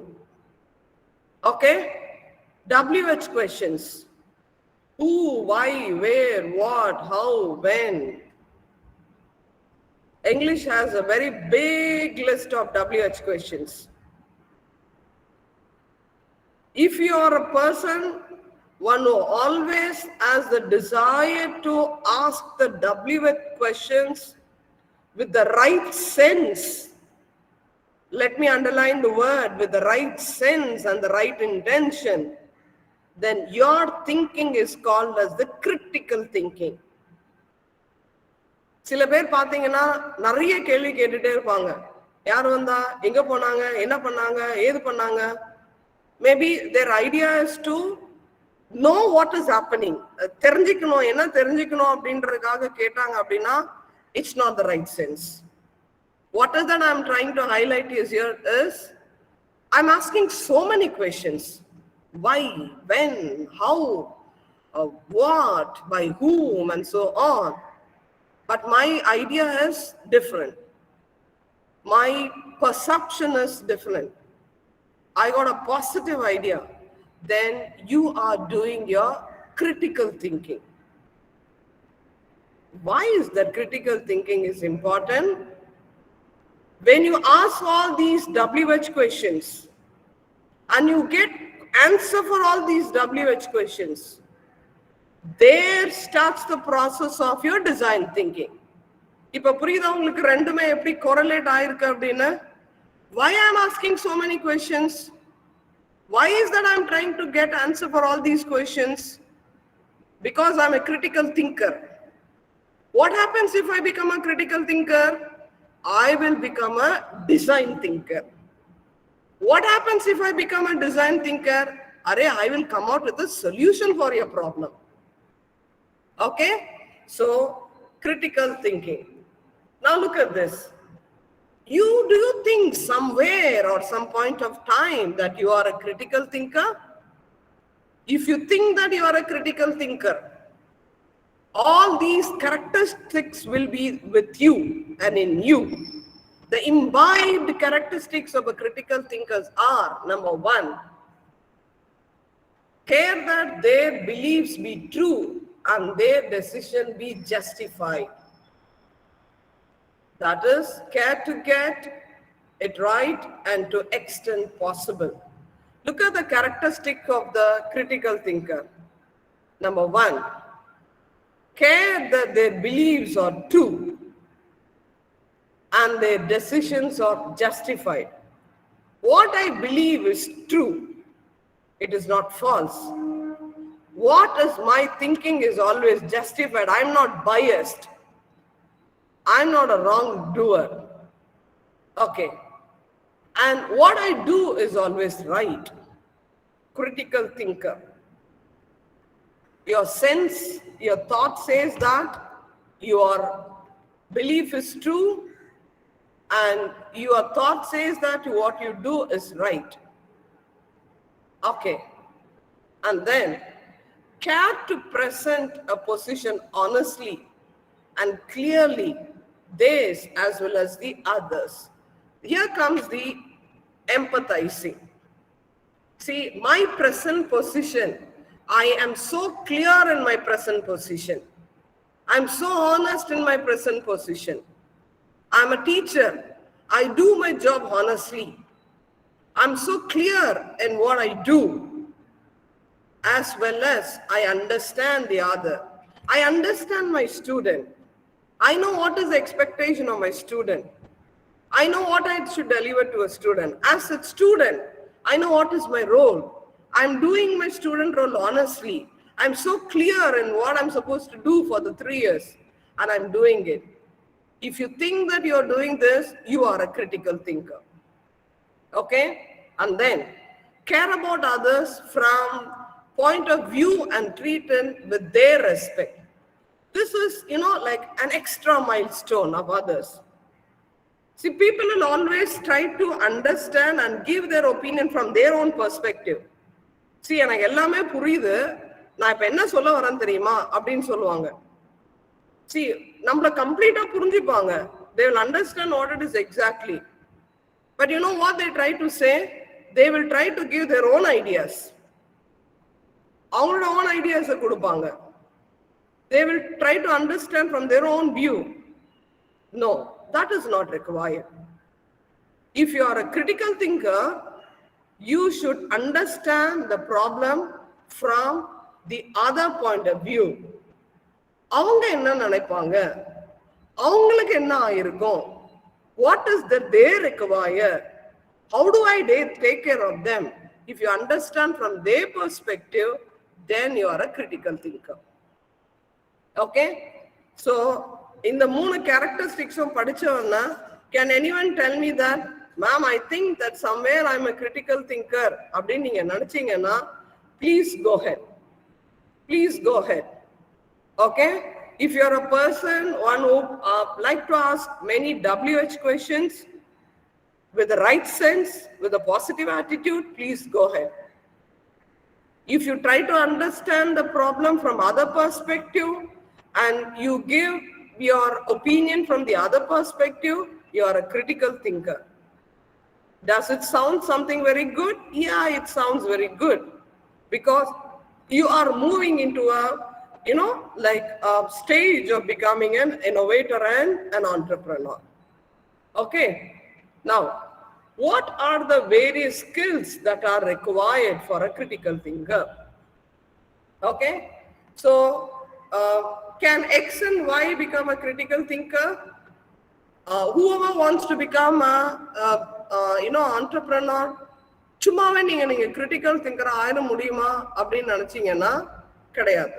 Okay, WH questions. Who, why, where, what, how, when. English has a very big list of WH questions. If you are a person, one who always has the desire to ask the WH questions with the right sense, let me underline the word, with the right sense and the right intention, then your thinking is called as the critical thinking. சில பேர் பாத்தீங்கன்னா நிறைய கேள்வி கேட்டுட்டே இருப்பாங்க. யார் வந்தா, எங்க போனாங்க, என்ன பண்ணாங்க, ஏது பண்ணாங்க. Maybe their idea is to know what is happening. தெரிஞ்சுக்கணும், என்ன தெரிஞ்சுக்கணும் அப்படின்றதுக்காக கேட்டாங்க அப்படின்னா, it's not the right sense. What is that I'm trying to highlight here is, I'm asking so many questions. Why, when, how, what, by whom, and so on. But my idea is different. My perception is different. I got a positive idea. Then you are doing your critical thinking. Why is that critical thinking is important? When you ask all these WH questions and you get answer for all these WH questions, there starts the process of your design thinking. இப்ப புரியுதா உங்களுக்கு ரெண்டுமே எப்படி correlate ஆயிருக்கு அப்படின்னா? Why I am asking so many questions? Why is that I am trying to get answer for all these questions? Because I am a critical thinker. What happens if I become a critical thinker? I will become a design thinker. What happens if I become a design thinker? I will come out with a solution for your problem. Okay? So, critical thinking. Now look at this. Do you think somewhere or some point of time that you are a critical thinker? If you think that you are a critical thinker, all these characteristics will be with you and in you. The imbibed characteristics of a critical thinkers are, number one, care that their beliefs be true and their decision be justified. That is, care to get it right and to extent possible. Look at the characteristic of the critical thinker. Number one, care that their beliefs are true and their decisions are justified. What I believe is true. It is not false. What is my thinking is always justified. I'm not biased. I'm not a wrongdoer. Okay. And what I do is always right. Critical thinker. Your sense, your thought says that your belief is true, and your thought says that what you do is right. Okay. And then, care to present a position honestly and clearly, theirs as well as the others. Here comes the empathizing. See, my present position, I am so clear in my present position. I'm so honest in my present position. I'm a teacher. I do my job honestly. I'm so clear in what I do, as well as I understand the other. I understand my student. I know what is the expectation of my student. I know what I should deliver to a student. As a student, I know what is my role. I'm doing my student role honestly. I'm so clear in what I'm supposed to do for the 3 years, and I'm doing it. If you think that you're doing this, you are a critical thinker. Okay? And then, care about others from point of view and treat them with their respect. This is, like an extra milestone of others. See, people will always try to understand and give their opinion from their own perspective. See, எனக்கு எல்லாமே புரியுது, நான் இப்ப என்ன சொல்ல வரேன் தெரியுமா அப்படின்னு சொல்லுவாங்க. See, நம்மள கம்ப்ளீட்டா புரிஞ்சுப்பாங்க. They will understand what it is exactly. But you know what they try to say? They will try to give their own ideas. அவங்களோட own ideas கொடுப்பாங்க. They will try to understand from their own view. No, that is not required. If you are a critical thinker, you should understand the problem from the other point of view. அவங்க என்ன நினைப்பாங்க, அவங்களுக்கு என்ன ஆயிருக்கும், what is that they require, How do I take care of them? If you understand from their perspective, then you are a critical thinker. Okay? So, in the 3 characteristics of padichavana, can anyone tell me that, ma'am, I think that somewhere I'm a critical thinker, please go ahead. Please go ahead. Okay? If you're a person, one who like to ask many WH questions, with the right sense, with a positive attitude, please go ahead. If you try to understand the problem from other perspective and you give your opinion from the other perspective, you are a critical thinker. Does it sound something very good? Yeah, it sounds very good, because you are moving into a, like a stage of becoming an innovator and an entrepreneur. Okay. Now, what are the various skills that are required for a critical thinker? Okay. So, can X and Y become a critical thinker? Whoever wants to become entrepreneur, சும்மாவே நீங்க critical thinker ஆயிட முடியுமா அப்படின்னு நினைச்சீங்கன்னா கிடையாது.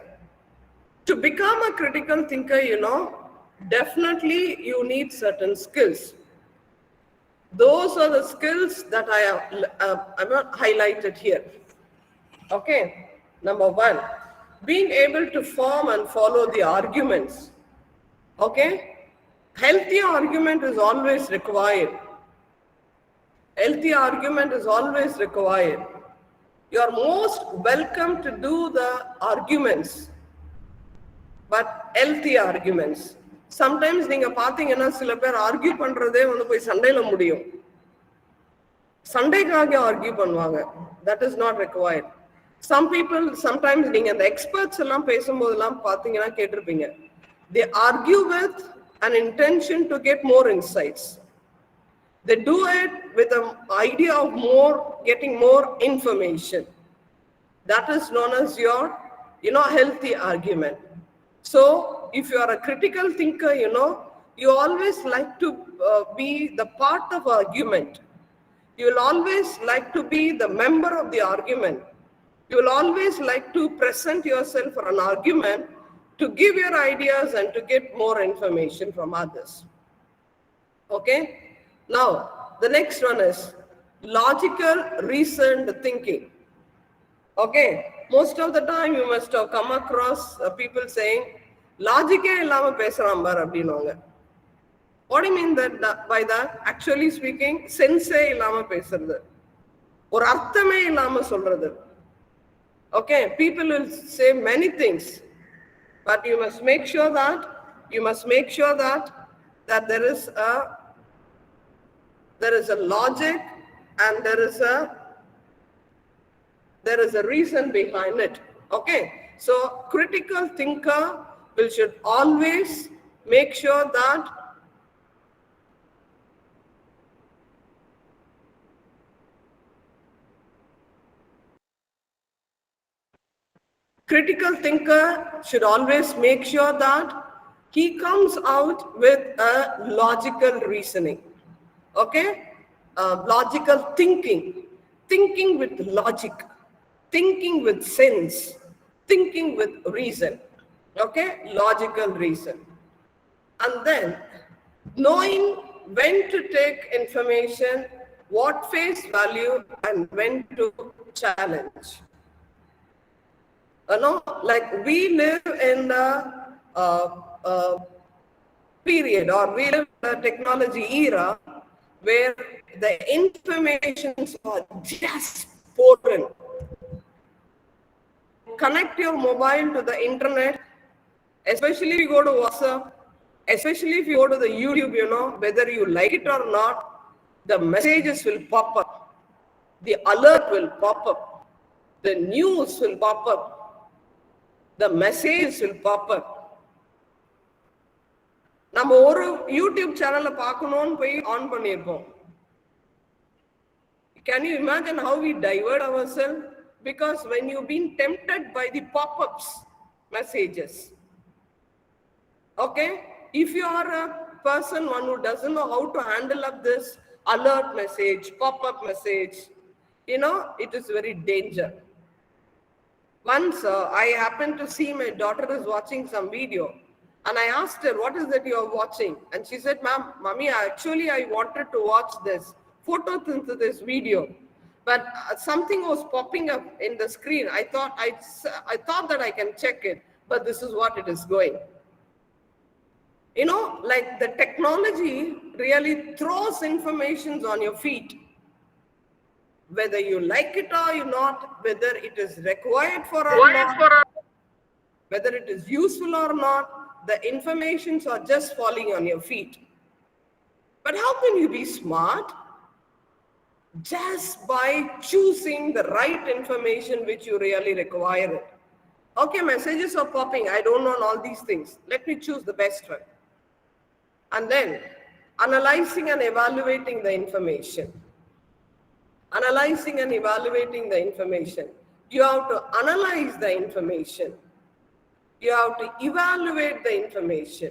To become a critical thinker, definitely you need certain skills. Those are the skills that I have highlighted here. Okay. Number 1, being able to form and follow the arguments. Okay. Healthy argument is always required. Healthy argument is always required. You are most welcome to do the arguments, but healthy arguments. Sometimes நீங்க பாத்தீங்கன்னா சில பேர் argue பண்றதே போய் சண்டையில முடியும். சண்டைக்காக argue பண்ணுவாங்க. That is not required. Some people, sometimes நீங்க அந்த எக்ஸ்பர்ட்ஸ் எல்லாம் பேசும்போதெல்லாம் பாத்தீங்கன்னா கேட்டிருப்பீங்க. They argue with an intention to get more insights. They do it with an idea of getting more information. That is known as your, healthy argument. So, if you are a critical thinker, you always like to be the part of argument. You will always like to be the member of the argument. You will always like to present yourself for an argument, to give your ideas and to get more information from others. Okay? Now, the next one is logical, reasoned thinking. Okay? Most of the time you must have come across people saying, logic illama pesuran bar abdinanga. What do you mean by that? Actually speaking, sense illama pesuradhu. Or arthame illama solradhu. Okay? People will say many things, but you must make sure that there is a logic and there is a reason behind it. Okay, so critical thinker should always make sure that he comes out with a logical reasoning. Okay, logical thinking with logic, thinking with sense, thinking with reason. Okay, logical reason. And then knowing when to take information, what face value, and when to challenge. Like we live in the period, or we live in the technology era where the informations are just pouring. Connect your mobile to the internet, especially if you go to WhatsApp, especially if you go to the YouTube, whether you like it or not, the messages will pop up, the alert will pop up, the news will pop up, the messages will pop up. நம்ம ஒரு YouTube சேனலை பார்க்கணும்னு போய் on பண்ணியிருப்போம். Can you imagine how we divert ourselves? Because when you've been tempted by the pop-ups messages, okay, if you are a person, one who doesn't know how to handle up this, alert message, pop-up message. You know, it is very danger. Once I happened to see my daughter is watching some video, and I asked her, what is that you are watching? And she said, ma'am, mommy, actually I wanted to watch this photosynthesis video, but something was popping up in the screen. I thought that I can check it, but this is what it is going. You know, like the technology really throws informations on your feet. Whether you like it or not, whether it is required for or not, whether it is useful or not, the informations are just falling on your feet. But how can you be smart? Just by choosing the right information which you really require. Okay, messages are popping. I don't know all these things. Let me choose the best one. And then analyzing and evaluating the information. Analyzing and evaluating the information. You have to analyze the information. You have to evaluate the information.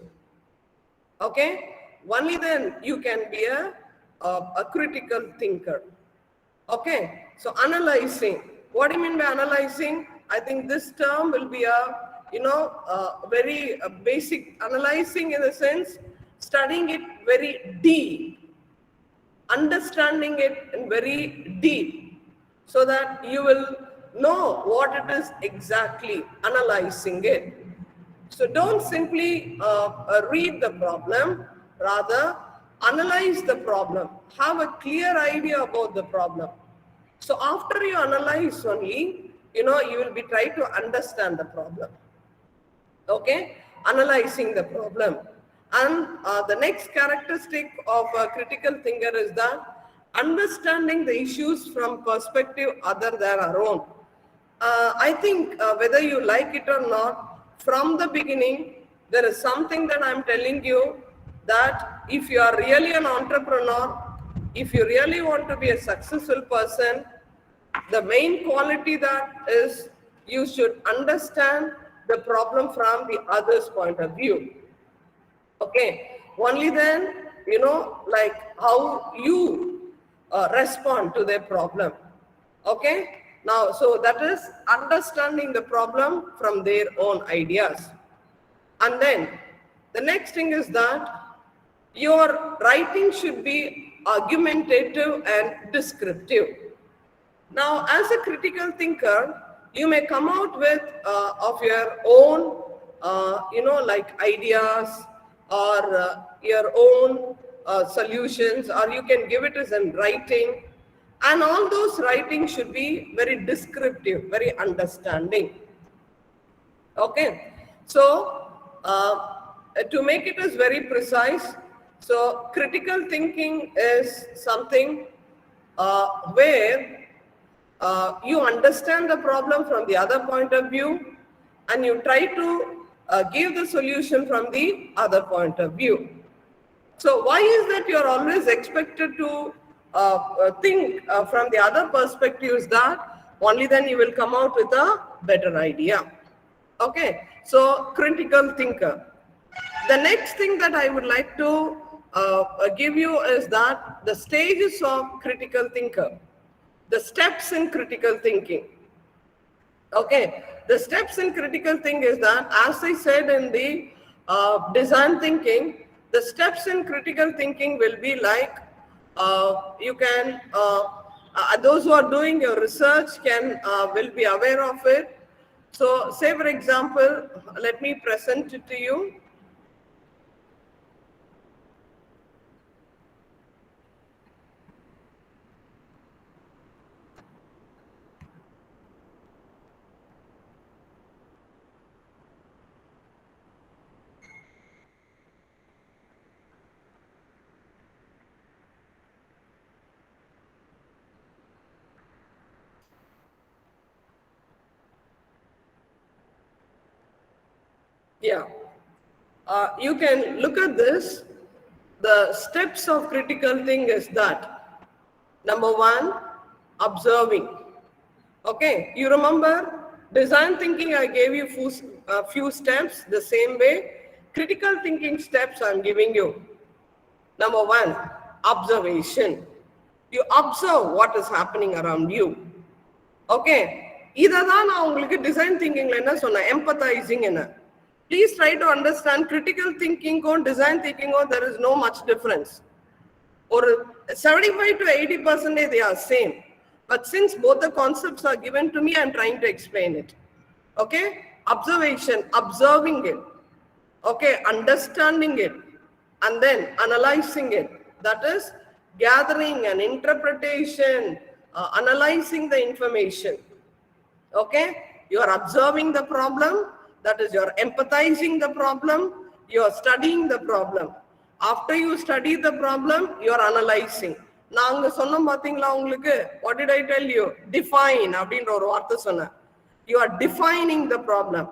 Okay? Only then you can be a critical thinker. Okay? So analyzing. What do you mean by analyzing? I think this term will be a very basic analyzing, in the sense studying it very deep. Understanding it in very deep, so that you will know what it is exactly, analyzing it. So don't simply read the problem, rather analyze the problem, have a clear idea about the problem. So after you analyze only, you will be trying to understand the problem. Okay, analyzing the problem. And the next characteristic of a critical thinker is that understanding the issues from perspective other than our own. I think whether you like it or not, from the beginning, there is something that I'm telling you, that if you are really an entrepreneur, if you really want to be a successful person, the main quality that is, you should understand the problem from the other's point of view. Okay, only then, like how you respond to their problem. Okay, now, so that is understanding the problem from their own ideas. And then the next thing is that your writing should be argumentative and descriptive. Now, as a critical thinker, you may come out with of your own, like ideas, or your own solutions, or you can give it as in writing. And all those writings should be very descriptive, very understanding. Okay, so to make it as very precise, so critical thinking is something where you understand the problem from the other point of view, and you try to give the solution from the other point of view. So why is that you're always expected to think from the other perspectives? That only then you will come out with a better idea. Okay, so critical thinker. The next thing that I would like to give you is that the stages of critical thinker, the steps in critical thinking. Okay, the steps in critical thinking is that, as I said in the design thinking, the steps in critical thinking will be like, you can, those who are doing your research will be aware of it. So say, for example, let me present it to you. Yeah, you can look at this. The steps of critical thinking is that, number one, observing. Okay, you remember design thinking, I gave you a few steps. The same way, critical thinking steps I'm giving you. Number one, observation. You observe what is happening around you. Okay. Idhaan na ungalku design thinking la enna sonna empathizing enna. Please try to understand critical thinking ko design thinking ko there is no much difference. Or 75 to 80% they are same. But since both the concepts are given to me, I am trying to explain it. Okay? Observation, observing it. Okay? Understanding it. And then analyzing it. That is gathering and interpretation, analyzing the information. Okay? You are observing the problem. That is, you are empathizing the problem. You are studying the problem. After you study the problem, you are analyzing. What did I tell you? Define. You are defining the problem.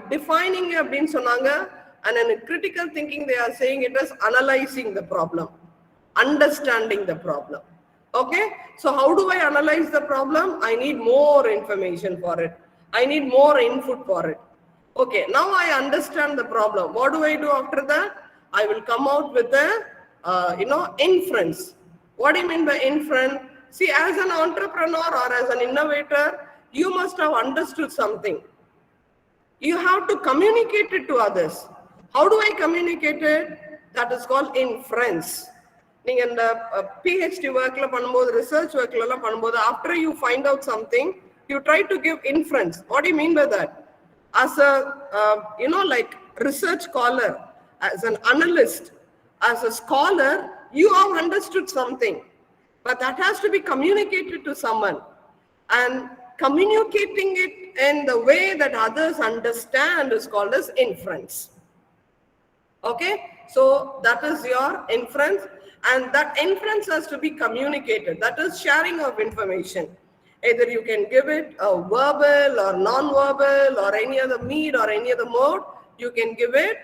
Defining and in critical thinking they are saying it as analyzing the problem, understanding the problem. Okay, so how do I analyze the problem? I need more information for it. I need more input for it. Okay, now I understand the problem. What do I do after that? I will come out with a inference. What do you mean by inference? See, as an entrepreneur or as an innovator, you must have understood something. You have to communicate it to others. How do I communicate it? That is called inference. In the PhD work, research work, after you find out something, you try to give inference. What do you mean by that? As a, like research scholar, as an analyst, as a scholar, you have understood something, but that has to be communicated to someone. And communicating it in the way that others understand is called as inference. Okay, so that is your inference, and that inference has to be communicated. That is sharing of information. Either you can give it a verbal or non-verbal or any other mead or any other mode, you can give it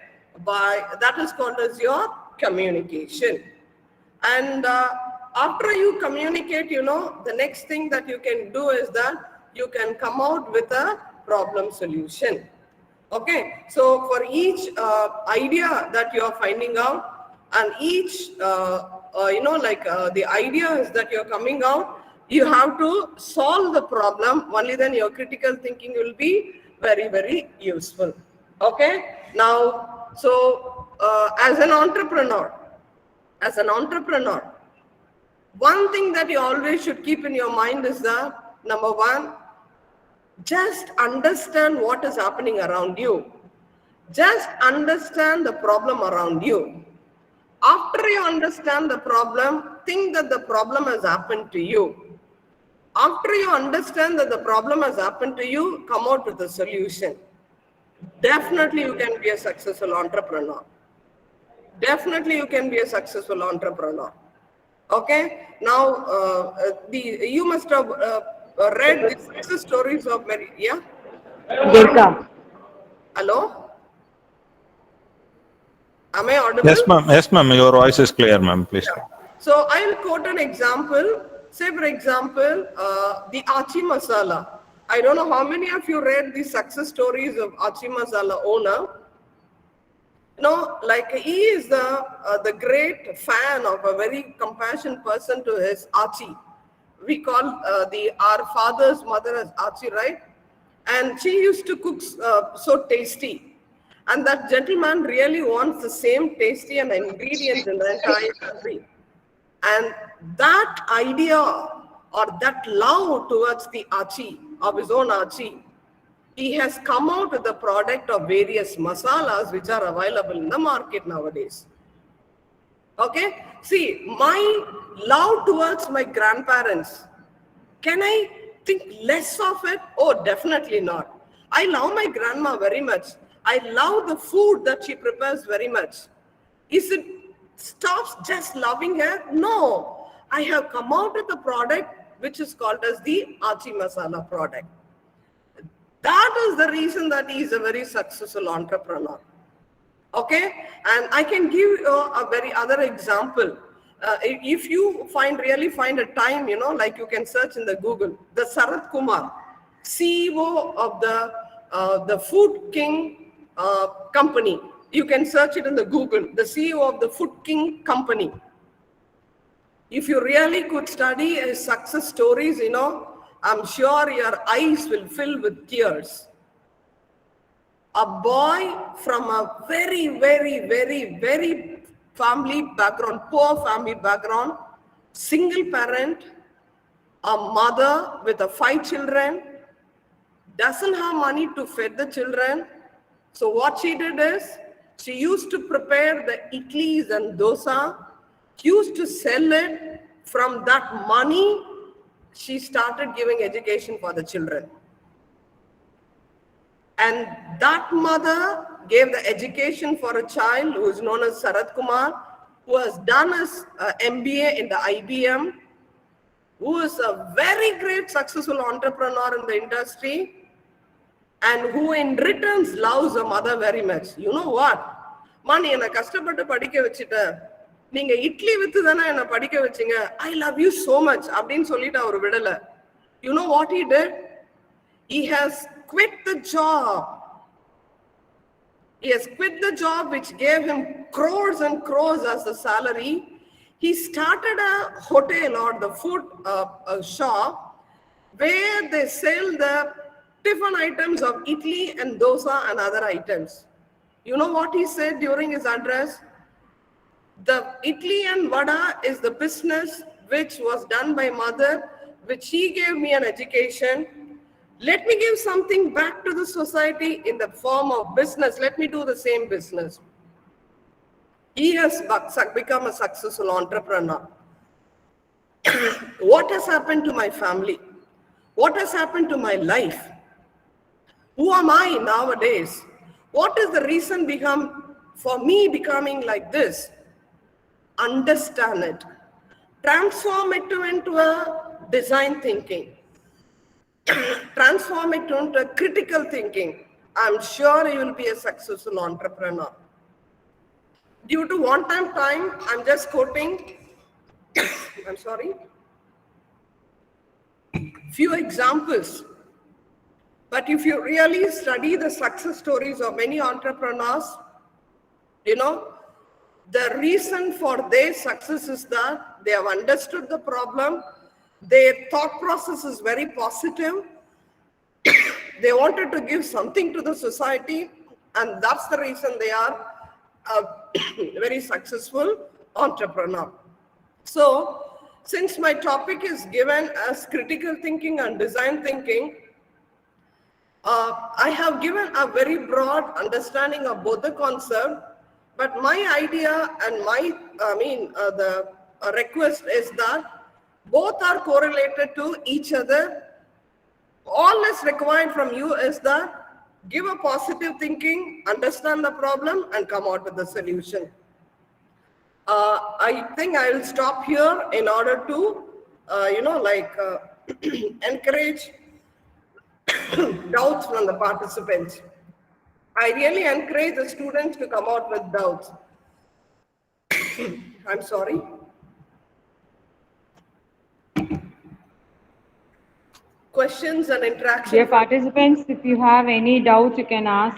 by, that is called as your communication. And after you communicate, the next thing that you can do is that you can come out with a problem solution. Okay, so for each idea that you are finding out and each, the ideas that you're coming out, you have to solve the problem. Only then your critical thinking will be very, very useful. Okay, now, so as an entrepreneur, one thing that you always should keep in your mind is that, number one, just understand what is happening around you. Just understand the problem around you. After you understand the problem, think that the problem has happened to you. After you understand that the problem has happened to you, come out with a solution. Definitely you can be a successful entrepreneur. Definitely you can be a successful entrepreneur. Okay, now you must have read the success stories of many, yeah? Hello? Am I audible? Yes, ma'am. Your voice is clear, ma'am. Please. Yeah. So I will quote an example. Say, for example, the Achi Masala. I don't know how many of you read the success stories of Achi Masala owner. Like he is the great fan of a very compassionate person to his Achi. We call our father's mother as Achi, right? And she used to cook so tasty. And that gentleman really wants the same tasty and ingredients in the entire country. And that idea or that love towards the Achi, of his own Achi, he has come out with a product of various masalas which are available in the market nowadays. Okay? See, my love towards my grandparents, can I think less of it? Oh, definitely not. I love my grandma very much. I love the food that she prepares very much. Is it stops just loving her? No. I have come out with a product which is called as the Achi Masala product. That is the reason that he is a very successful entrepreneur. Okay? And I can give you a very other example. If you really find a time, like you can search in the Google, the Sarat Kumar, CEO of the Food King company. You can search it in the Google, the CEO of the Food King company. If you really could study his success stories, I'm sure your eyes will fill with tears. A boy from a very, very, very, very family background, poor family background, single parent, a mother with 5 children, doesn't have money to feed the children. So what she did is, she used to prepare the idlis and dosa, used to sell it. From that money, she started giving education for the children. And that mother gave the education for a child who is known as Sarat Kumar, who has done his MBA in the IBM, who is a very great successful entrepreneur in the industry, and who in return loves a mother very much. You know what? Man, enna கஷ்டப்பட்டு படிக்க வச்சிட்ட. நீங்க idli with தானே என்ன படிக்க வச்சீங்க. I love you so much அப்படின்னு சொல்லிட்டு அவர் விடல. You know what he did? He has quit the job. He has quit the job which gave him crores and crores as the salary. He started a hotel or the food shop where they sell the tiffin items of idli and dosa and other items. You know what he said during his address? The idli and vada is the business which was done by mother, which she gave me an education. Let me give something back to the society in the form of business. Let me do the same business. He has become a successful entrepreneur. What has happened to my family? What has happened to my life? Who am I nowadays? What is the reason for me becoming like this? Understand it. Transform it into a design thinking. Transform it into a critical thinking. I'm sure you will be a successful entrepreneur. Due to one-time time, I'm just quoting, I'm sorry, few examples. But if you really study the success stories of many entrepreneurs, the reason for their success is that they have understood the problem. Their thought process is very positive. They wanted to give something to the society, and that's the reason they are a very successful entrepreneur. So, since my topic is given as critical thinking and design thinking, I have given a very broad understanding of both the concept, but my idea and the request is that both are correlated to each other. All is required from you is that give a positive thinking, understand the problem, and come out with the solution. I think I will stop here in order to, encourage doubts from the participants. I really encourage the students to come out with doubts. I'm sorry. Questions and interaction. Dear participants, if you have any doubts, you can ask.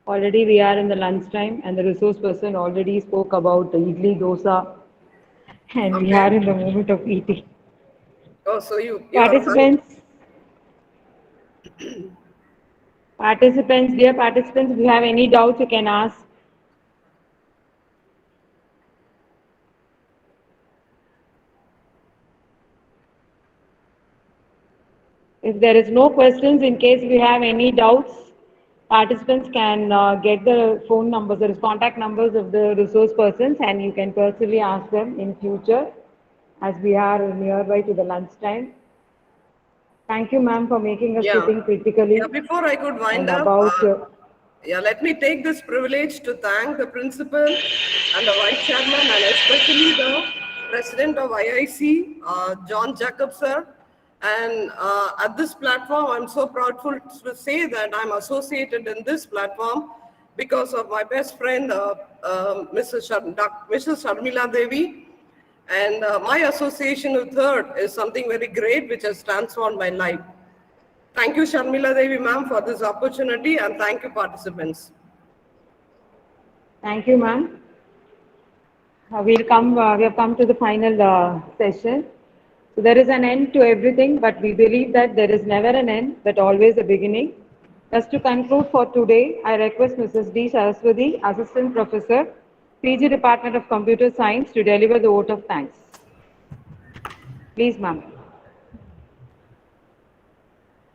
Already we are in the lunchtime, and the resource person already spoke about the idli dosa, and we are in the moment of eating. Oh, so you participants, dear participants, if you have any doubts, you can ask. If there is no questions, in case we have any doubts, participants can get the phone numbers, the contact numbers of the resource persons, and you can personally ask them in future as we are nearby to the lunchtime. Thank you, ma'am, for making us sitting critically. Yeah, before I could wind up, let me take this privilege to thank the principal and the vice chairman, and especially the president of IIC, John Jacob sir. And at this platform, I'm so proudful to say that I'm associated in this platform because of my best friend, Mrs. Sharmila Devi. And my association with her is something very great, which has transformed my life. Thank you, Sharmila Devi ma'am, for this opportunity, and thank you, participants. Thank you, ma'am. We have come to the final session. So there is an end to everything, but we believe that there is never an end, but always a beginning. Thus, to conclude for today, I request Mrs. D. Saraswati, Assistant Professor, PG Department of Computer Science, to deliver the vote of thanks. Please, ma'am.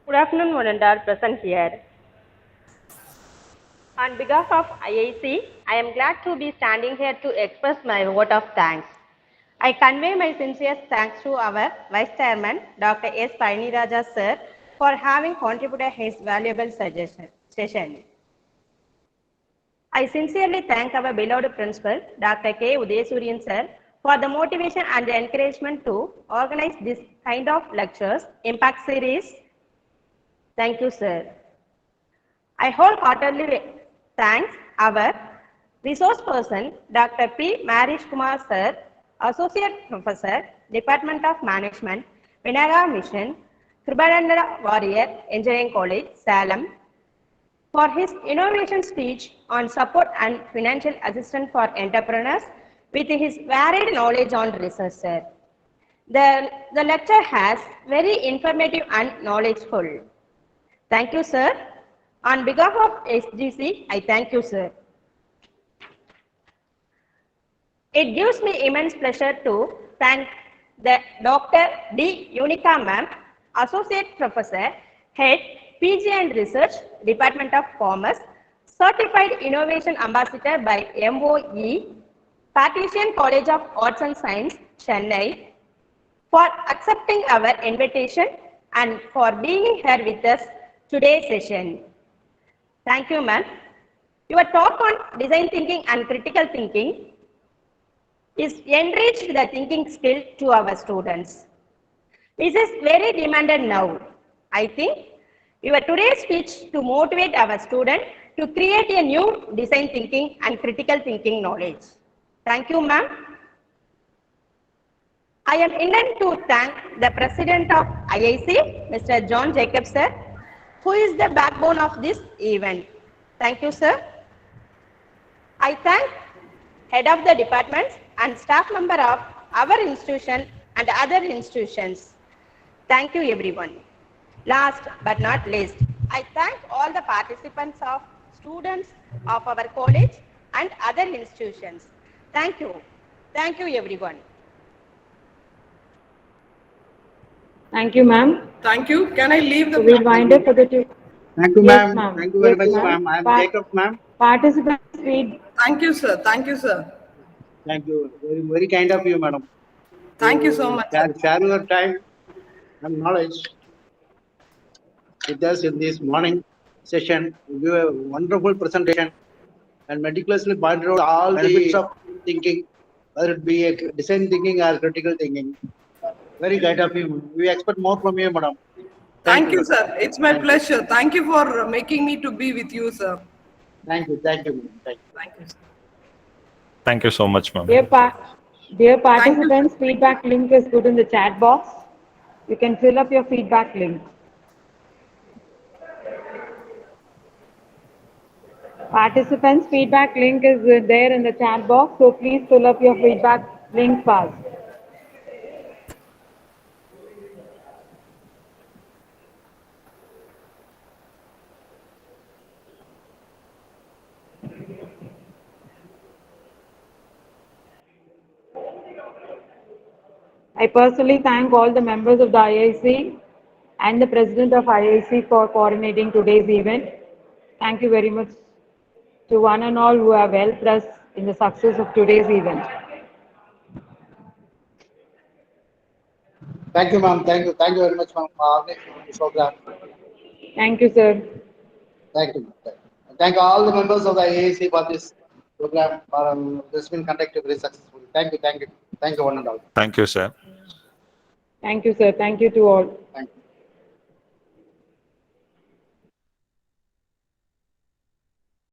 Good afternoon, one and all present here. On behalf of IIC, I am glad to be standing here to express my vote of thanks. I convey my sincere thanks to our Vice Chairman, Dr. S. Raja sir, for having contributed his valuable session. I sincerely thank our beloved Principal, Dr. K. Udayasurian sir, for the motivation and the encouragement to organize this kind of lectures, impact series. Thank you, sir. I wholeheartedly thank our resource person, Dr. P. Marish Kumar sir, Associate Professor, Department of Management, Vinara Mission, Kribananda Warrior Engineering College, Salem, for his innovation speech on support and financial assistance for entrepreneurs with his varied knowledge on research, sir. The lecture has very informative and knowledgeful. Thank you, sir. On behalf of SGC, I thank you, sir. It gives me immense pleasure to thank the Dr. D. Unica Ma'am, Associate Professor, Head, PG and Research, Department of Commerce, Certified Innovation Ambassador by MOE, Partition College of Arts and Science, Chennai, for accepting our invitation and for being here with us today's session. Thank you, ma'am. Your talk on design thinking and critical thinking is enriched the thinking skill to our students. This is very demanded now. I think your today's speech to motivate our students to create a new design thinking and critical thinking knowledge. Thank you, ma'am. I am intended to thank the President of IIC, Mr. John Jacob, sir, who is the backbone of this event. Thank you, sir. I thank head of the departments and staff member of our institution and other institutions. Thank you, everyone. Last but not least, I thank all the participants of students of our college and other institutions. Thank you. Thank you, everyone. Thank you, ma'am. Thank you. Can I leave the We'll wind up for the two. Thank you, Yes, ma'am. ma'am. Thank you very Yes, much, ma'am. ma'am. I am Jacob, ma'am. Participants, feed. Thank you, sir. Thank you, sir. Thank you. Very, very kind of you, madam. Thank you so much, sir. Share your time and knowledge with us in this morning session. You give a wonderful presentation and meticulously pointed out all benefits of thinking, whether it be a design thinking or critical thinking. Very kind of you. We expect more from you, madam. Thank you, sir. It's my pleasure. Thank you for making me to be with you, sir. Thank you. Thank you. Thank you. Thank you, sir. Thank you so much, ma'am. Dear participants, feedback link is put in the chat box. You can fill up your feedback link. Participants, feedback link is there in the chat box, so please fill up your feedback link fast. I personally thank all the members of the IIC and the President of IIC for coordinating today's event. Thank you very much to one and all who have helped us in the success of today's event. Thank you, ma'am. Thank you. Thank you very much, ma'am, for organizing this program. Thank you, sir. Thank you. Thank all the members of the IAC for this program. This has been conducted very successfully. Thank you. Thank you. Thank you, one and all. Thank you, sir. Thank you, sir. Thank you to all.